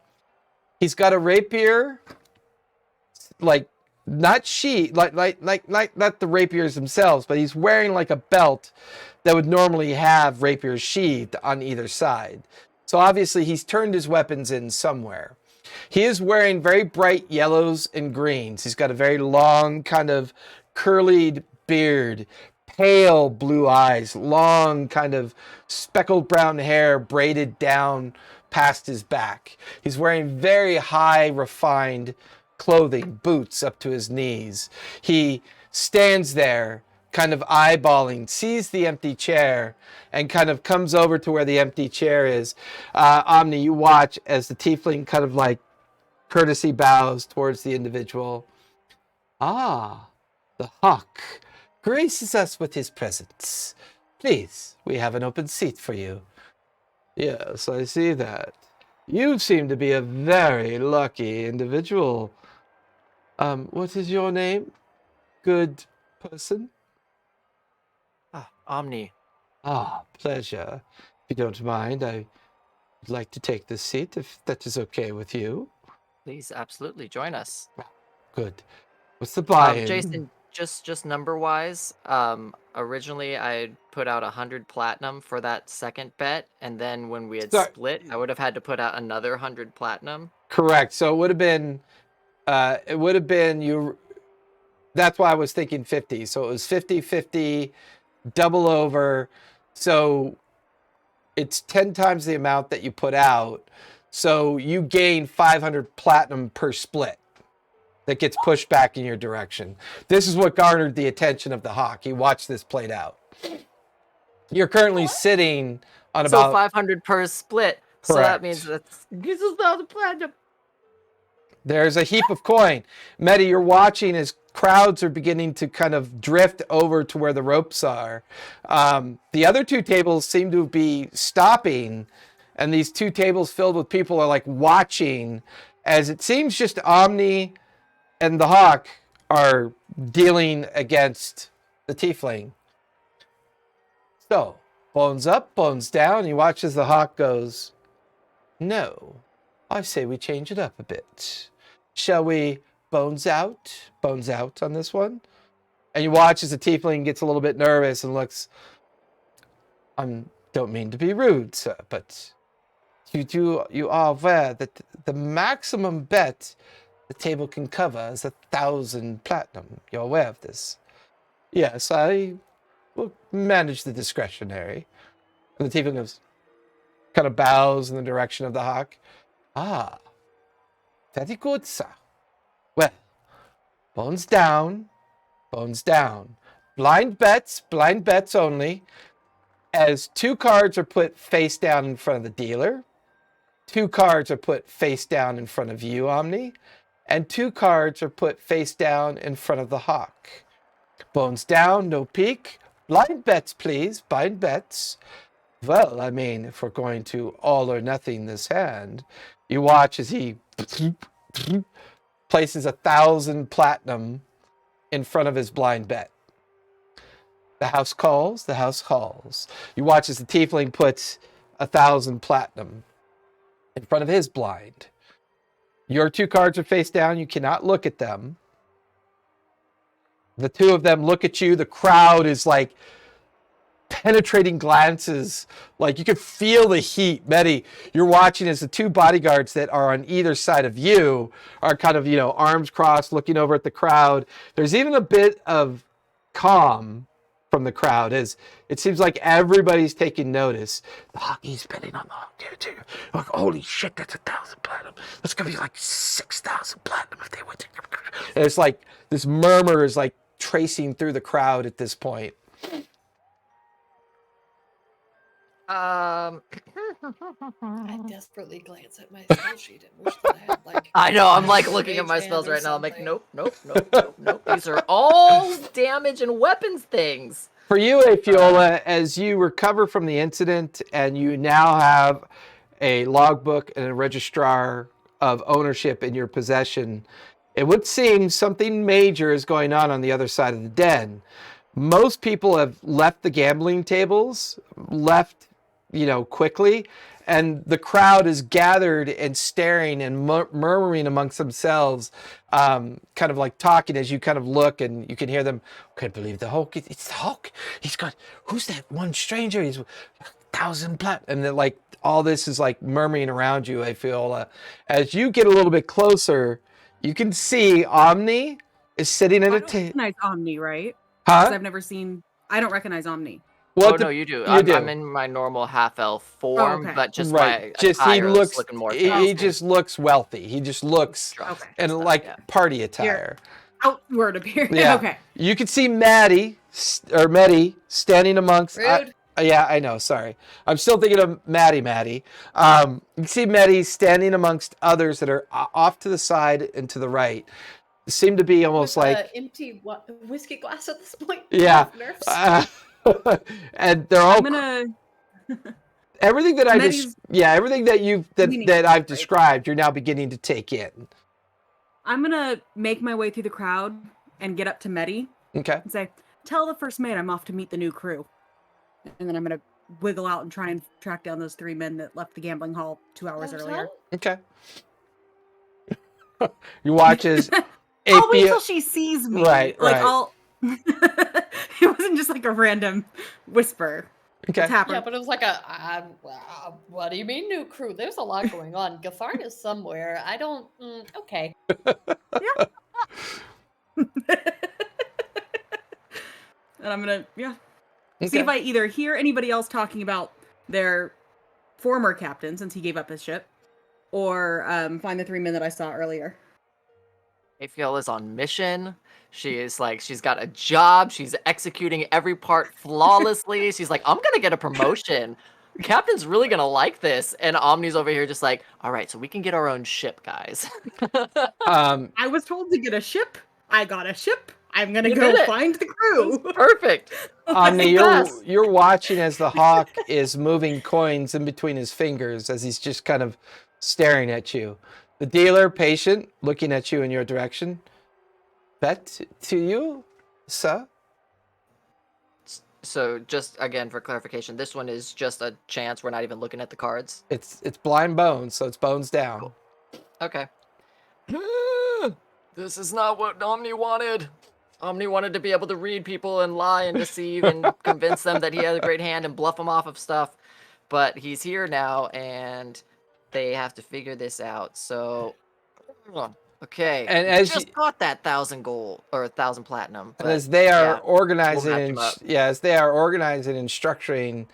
He's got a rapier, like not not the rapiers themselves, but he's wearing like a belt that would normally have rapiers sheathed on either side. So obviously he's turned his weapons in somewhere. He is wearing very bright yellows and greens. He's got a very long kind of curlied beard, pale blue eyes, long kind of speckled brown hair braided down past his back. He's wearing very high refined clothing, boots up to his knees. He stands there kind of eyeballing, sees the empty chair, and kind of comes over to where the empty chair is. Omni, you watch as the tiefling kind of like courtesy bows towards the individual. The hawk graces us with his presence. Please, we have an open seat for you. Yes, I see that. You seem to be a very lucky individual. What is your name? Good person? Omni. Ah, pleasure. If you don't mind, I would like to take this seat if that is okay with you. Please, absolutely join us. Good. What's the buy-in? Jason, just number wise, originally I put out 100 platinum for that second bet, and then when we had split, I would have had to put out another 100 platinum. Correct. So it would have been you. That's why I was thinking 50. So it was 50-50, double over. So it's 10 times the amount that you put out. So you gain 500 platinum per split that gets pushed back in your direction. This is what garnered the attention of the hawk. He watched this played out. You're currently sitting on about... So 500 per split. Correct. So that means that's 1,000 platinum. There's a heap of coin. Medi, you're watching as crowds are beginning to kind of drift over to where the ropes are. The other two tables seem to be stopping, and these two tables filled with people are like watching, as it seems just Omni and the Hawk are dealing against the Tiefling. So, bones up, bones down. He watches the Hawk goes, no, I say we change it up a bit. Shall we bones out on this one? And you watch as the Tiefling gets a little bit nervous and looks, don't mean to be rude, sir, but you are aware that the maximum bet the table can cover is 1,000 platinum. You're aware of this? Yes, I will manage the discretionary. And the Tiefling goes, kind of bows in the direction of the Hawk. Ah, very good, sir. Well, bones down, bones down. Blind bets only. As 2 cards are put face down in front of the dealer, 2 cards are put face down in front of you, Omni, and 2 cards are put face down in front of the Hawk. Bones down, no peek. Blind bets, please, blind bets. Well, I mean, if we're going to all or nothing this hand, you watch as he places 1,000 platinum in front of his blind bet. The house calls, the house calls. You watch as the Tiefling puts 1,000 platinum in front of his blind. Your 2 cards are face down. You cannot look at them. The 2 of them look at you. The crowd is like penetrating glances. Like you can feel the heat. Medi, you're watching as the 2 bodyguards that are on either side of you are kind of, arms crossed, looking over at the crowd. There's even a bit of calm from the crowd as it seems like everybody's taking notice. The hockey's betting on the Hawk. Like, holy shit, that's 1,000 platinum. That's gonna be like 6,000 platinum if they win. And it's like this murmur is like tracing through the crowd at this point. I desperately glance at my spell sheet and wish that I had I know, I'm like looking at my spells right now. I'm like, nope. These are all damage and weapons things. For you, Afiola, as you recover from the incident and you now have a logbook and a registrar of ownership in your possession, it would seem something major is going on the other side of the den. Most people have left the gambling tables, quickly, and the crowd is gathered and staring and murmuring amongst themselves, kind of like talking as you kind of look and you can hear them. Can't believe the Hulk. It's the Hulk. Who's that one stranger? He's 1,000 plat. And then like all this is like murmuring around you, I feel. As you get a little bit closer, you can see Omni is sitting at a table. I recognize Omni, right? Huh? I've never seen. I don't recognize Omni. Well, no, you do. I'm in my normal half-elf form, but just my attire is looking more fancy. He just looks wealthy. He just looks in party attire. Outward appearance. Yeah. Okay. You can see Medi standing amongst. Rude. Yeah, I know. Sorry, I'm still thinking of Maddie. You can see Medi standing amongst others that are off to the side and to the right. Seem to be almost With like empty whiskey glass at this point. Yeah. And they're all Everything that Medi's everything that leaning that I've right. described, you're now beginning to take in. I'm gonna make my way through the crowd and get up to Medi Okay. and say, "Tell the first mate I'm off to meet the new crew." And then I'm gonna wiggle out and try and track down those 3 men that left the gambling hall 2 hours Have earlier. fun. Okay. You watch as I'll wait AP till she sees me. Right, Like right. I'll. It wasn't just like a random whisper. Okay. What's happening? Yeah, but it was like what do you mean new crew? There's a lot going on. Gatharn is somewhere. I don't. Okay. And I'm gonna see Okay. if I either hear anybody else talking about their former captain since he gave up his ship, or find the 3 men that I saw earlier. Afiel is on mission. She is like, she's got a job. She's executing every part flawlessly. She's like, I'm going to get a promotion. Captain's really going to like this. And Omni's over here just like, all right, so we can get our own ship, guys. I was told to get a ship. I got a ship. I'm gonna You go did it. find the crew. Perfect. Omni, Yes. you're watching as the hawk is moving coins in between his fingers as he's just kind of staring at you. The dealer, patient, looking at you in your direction. Bet to you, sir? So just again, for clarification, this one is just a chance. We're not even looking at the cards. It's blind bones, so it's bones down. Cool. Okay. This is not what Omni wanted. Omni wanted to be able to read people and lie and deceive and convince them that he had a great hand and bluff them off of stuff. But he's here now, and they have to figure this out. So, okay. And We as just got that 1,000 gold or 1,000 platinum. And but as they are yeah, organizing match and 'em up. as they are organizing and structuring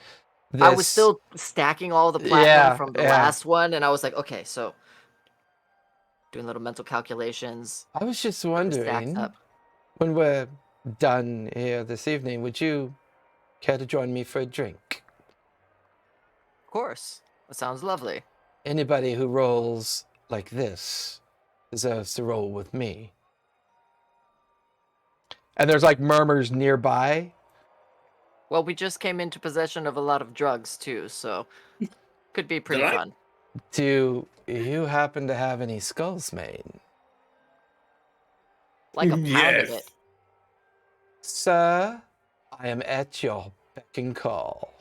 this, I was still stacking all the platinum Yeah, from the yeah. last one, and I was like, okay, so doing little mental calculations. I was just put the stacks wondering, up. when we're done here this evening, would you care to join me for a drink? Of course. That sounds lovely. Anybody who rolls like this deserves to roll with me. And there's like murmurs nearby. Well, we just came into possession of a lot of drugs too, so could be pretty Did I? fun. Do you happen to have any skulls made? Like a pound of Yes. it. Sir, I am at your beck and call.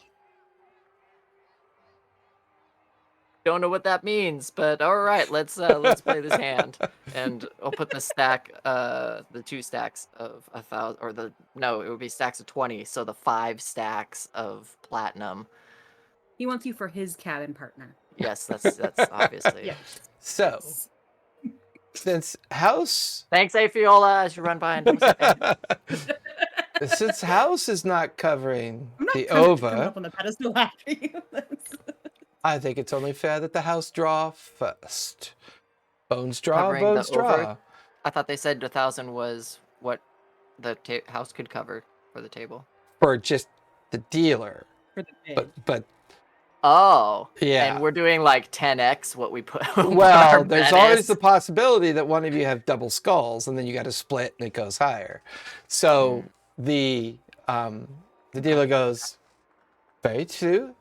Don't know what that means, but all right, let's play this hand, and I'll put the stack, the 2 stacks of 1,000, or it would be stacks of 20, so the 5 stacks of platinum. He wants you for his cabin partner. Yes, that's obviously. Yeah. So, since House Thanks, Afiola. I should run behind him. since House is not covering I'm not the coming over, up on the pedestal after you. I think it's only fair that the House draw first. Bones draw, Covering the bones draw. over? I thought they said 1,000 was what the house could cover for the table. For just the dealer. For the bid. But Oh, yeah. and we're doing like 10x what we put. what Well, our there's bet always is. the possibility that one of you have double skulls, and then you got to split, and it goes higher. So the dealer goes, very true.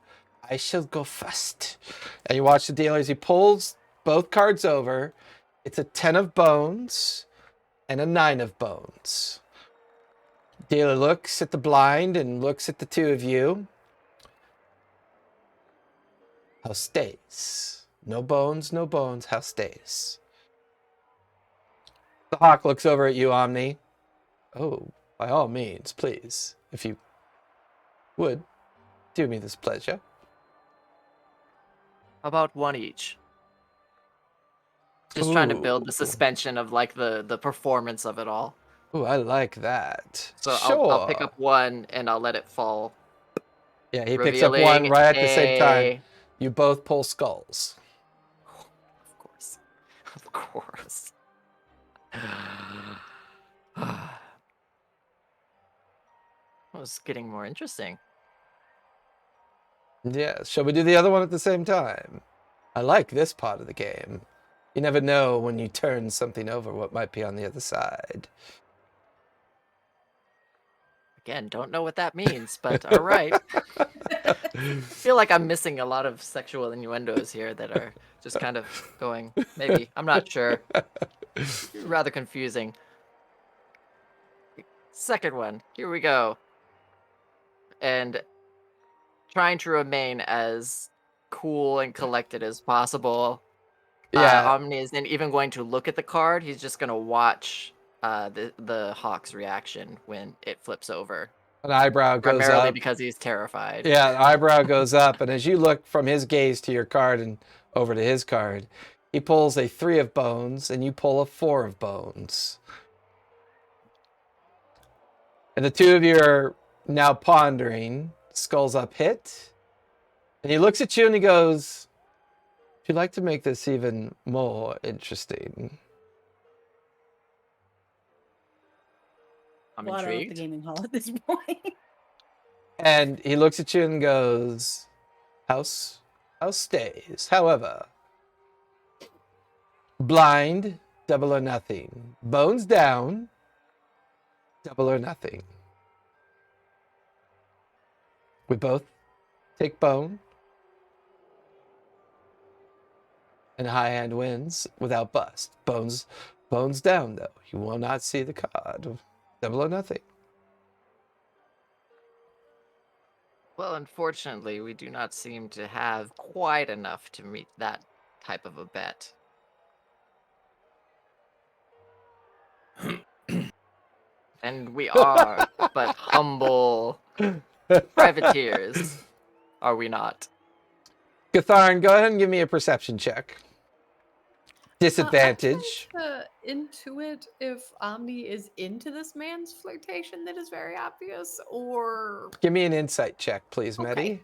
I shall go first. And you watch the dealer as he pulls both cards over. It's a 10 of bones and a 9 of bones. Dealer looks at the blind and looks at the two of you. House stays. No bones, no bones. House stays. The hawk looks over at you, Omni. Oh, by all means, please, if you would, do me this pleasure. About 1 each. Just trying to build the Ooh. suspension of like the performance of it all. Ooh, I like that. So sure. I'll pick up 1 and I'll let it fall. Yeah, he picks up one revealing right at the same time. a- You both pull skulls. Of course. Of course. It was getting more interesting. Yeah, shall we do the other one at the same time? I like this part of the game. You never know when you turn something over what might be on the other side. Again, don't know what that means, but all right. I feel like I'm missing a lot of sexual innuendos here that are just kind of going. Maybe I'm not sure. Rather confusing. Second one. Here we go. And trying to remain as cool and collected as possible. Yeah. Omni isn't even going to look at the card. He's just going to watch the hawk's reaction when it flips over. An eyebrow goes Primarily up. because he's terrified. Yeah, an eyebrow goes up, and as you look from his gaze to your card and over to his card, he pulls a 3 of bones, and you pull a 4 of bones. And the two of you are now pondering. Skulls up hit. And he looks at you and he goes, "If you'd like to make this even more interesting." I'm Blot out the intrigued. gaming hall at this point. And he looks at you and goes, House stays. However, blind, double or nothing. Bones down, double or nothing. We both take bone. And high hand wins without bust. Bones down, though. You will not see the card. Double or nothing. Well, unfortunately, we do not seem to have quite enough to meet that type of a bet. And we are but humble privateers, are we not? Gatharn, go ahead and give me a perception check. Disadvantage. Intuit if Omni is into this man's flirtation that is very obvious, or Give me an insight check, please, Okay. Medi.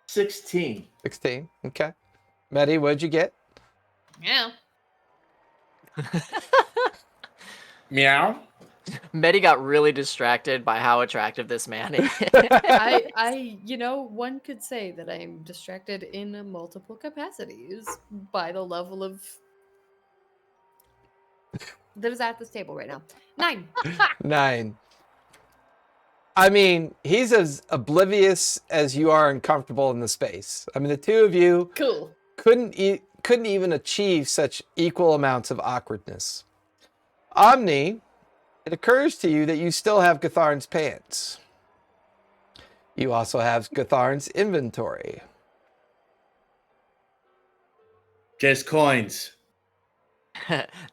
16. 16. Okay. Medi, what'd you get? yeah. Meow. Medi got really distracted by how attractive this man is. One could say that I'm distracted in multiple capacities by the level of that is at this table right now. 9. 9. I mean, he's as oblivious as you are and comfortable in the space. I mean, the two of you Cool. couldn't even achieve such equal amounts of awkwardness. Omni, it occurs to you that you still have Gatharn's pants. You also have Gatharn's inventory. Just coins.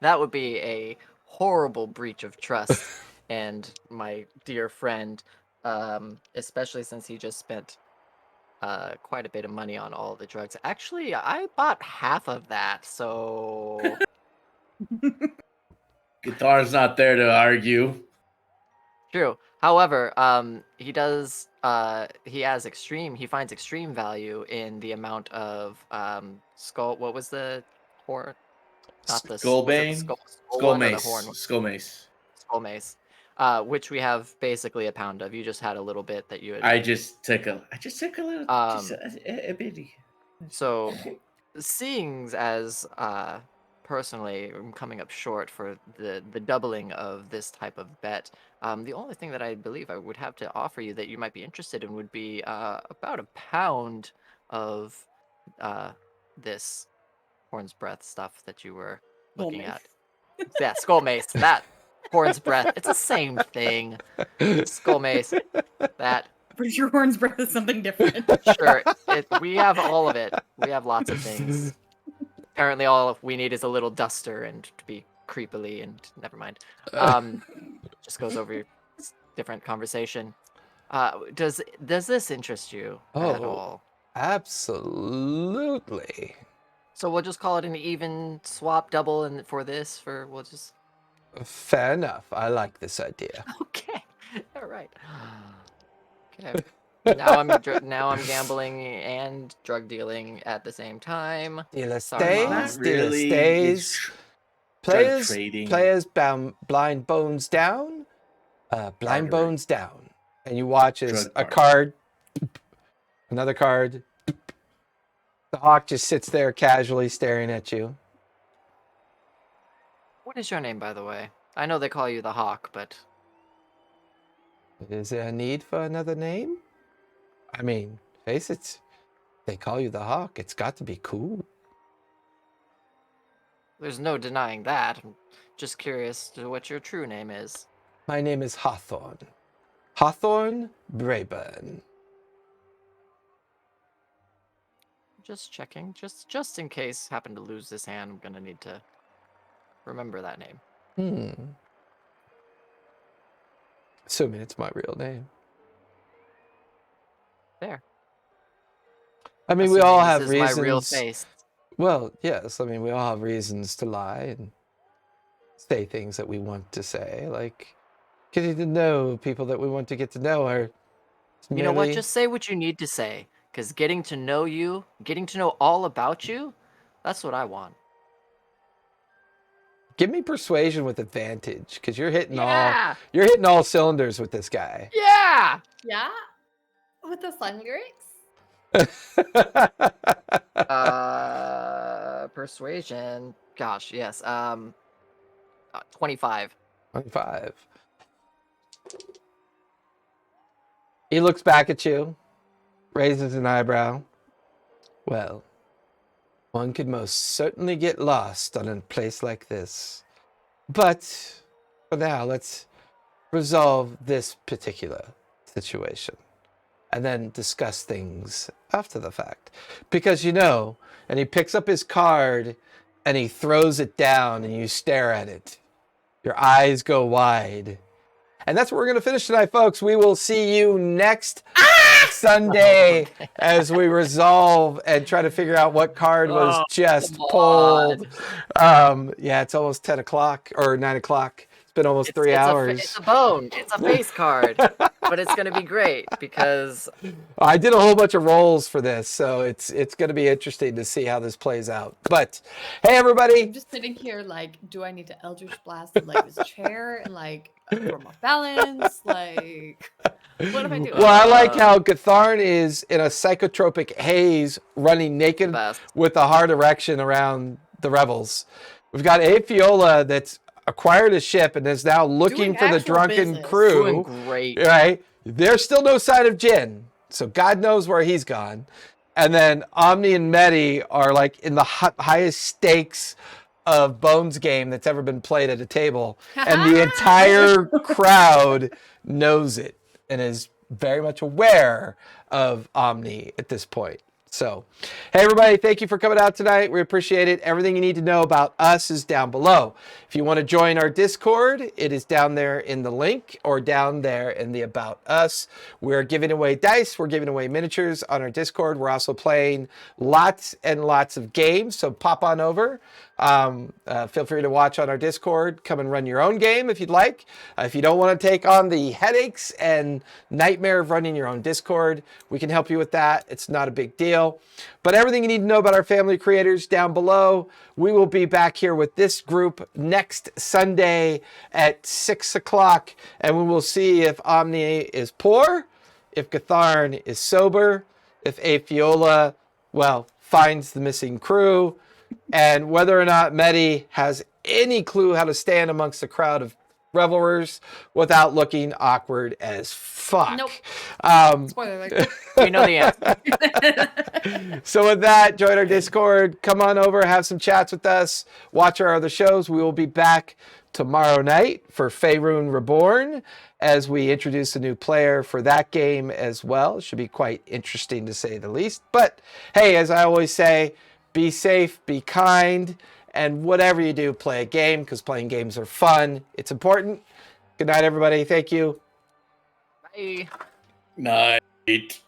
That would be a horrible breach of trust. And my dear friend, especially since he just spent quite a bit of money on all the drugs. Actually, I bought half of that, so... Guitar's not there to argue. True. However, he finds extreme value in the amount of what was the horn? Not the Skullbane? skull Skull one or the mace. horn one? Skull mace. Skull mace. Which we have basically a pound of. You just had a little bit that you had. I just took a little, just a bitty. So, seeing as personally I'm coming up short for the doubling of this type of bet, the only thing that I believe I would have to offer you that you might be interested in would be about a pound of this horn's breath stuff that you were looking at. Yeah, skull mace. That horn's breath. It's the same thing. Skull mace. That. Pretty sure horn's breath is something different. Sure. We have all of it. We have lots of things. Apparently, all we need is a little duster and to be creepily and never mind. Just goes over your different conversation. Does this interest you at all? Absolutely. So we'll just call it an even swap double, and we'll just. Fair enough. I like this idea. Okay. All right. Okay. Now I'm gambling and drug dealing at the same time. Dealer Sorry, Mom. stays. Not Dealer really. stays. Drug trading. Players blind bones down. Blind Artery. bones down. And you watch as Drug a card. card, another card. The hawk just sits there casually staring at you. What is your name, by the way? I know they call you the Hawk, but Is there a need for another name? I mean, face it, they call you the Hawk. It's got to be cool. There's no denying that. I'm just curious to what your true name is. My name is Hawthorne. Hawthorne Brayburn. Just checking, just in case I happen to lose this hand, I'm gonna need to remember that name. Assuming it's my real name. There. I mean, we all Assuming have this is reasons. my real face. Well, yes. I mean, we all have reasons to lie and say things that we want to say, like getting to know people that we want to get to know. Or You know what? Just say what you need to say. Because getting to know you, getting to know all about you, that's what I want. Give me persuasion with advantage, because you're hitting Yeah! all cylinders with this guy. Yeah! Yeah? With the song lyrics? Persuasion. Gosh, yes. 25. 25. He looks back at you, raises an eyebrow. Well, one could most certainly get lost on a place like this. But for now, let's resolve this particular situation and then discuss things after the fact. Because and he picks up his card and he throws it down and you stare at it. Your eyes go wide. And that's where we're going to finish tonight, folks. We will see you next Sunday as we resolve and try to figure out what card was just pulled. Yeah, it's almost 10 o'clock or 9 o'clock. It's been almost 3 hours. It's a bone. It's a face card. But it's going to be great because I did a whole bunch of rolls for this, so it's going to be interesting to see how this plays out. But hey, everybody. I'm just sitting here like, do I need to Eldritch Blast like his chair and like form off balance? Like, what am I doing? Well, I like how Gatharn is in a psychotropic haze running naked with a hard erection around the Revels. We've got Afiola that's acquired a ship and is now looking for the drunken crew. Doing great. Right? There's still no sign of Jin, so God knows where he's gone. And then Omni and Medi are like in the highest stakes of Bones game that's ever been played at a table. And the entire crowd knows it and is very much aware of Omni at this point. So, hey everybody, thank you for coming out tonight. We appreciate it. Everything you need to know about us is down below. If you want to join our Discord, it is down there in the link or down there in the About Us. We're giving away dice. We're giving away miniatures on our Discord. We're also playing lots and lots of games, so pop on over. Feel free to watch on our Discord. Come and run your own game if you'd like. If you don't want to take on the headaches and nightmare of running your own Discord, we can help you with that. It's not a big deal. But everything you need to know about our family creators down below. We will be back here with this group next Sunday at 6 o'clock, and we will see if Omni is poor, if Gatharn is sober, if Afiola, finds the missing crew, and whether or not Medi has any clue how to stand amongst a crowd of revelers without looking awkward as fuck. Nope. Spoiler alert. You know the answer. So with that, join our Discord. Come on over, have some chats with us. Watch our other shows. We will be back tomorrow night for Faerun Reborn as we introduce a new player for that game as well. It should be quite interesting to say the least. But hey, as I always say, be safe, be kind, and whatever you do, play a game, because playing games are fun. It's important. Good night, everybody. Thank you. Bye. Night.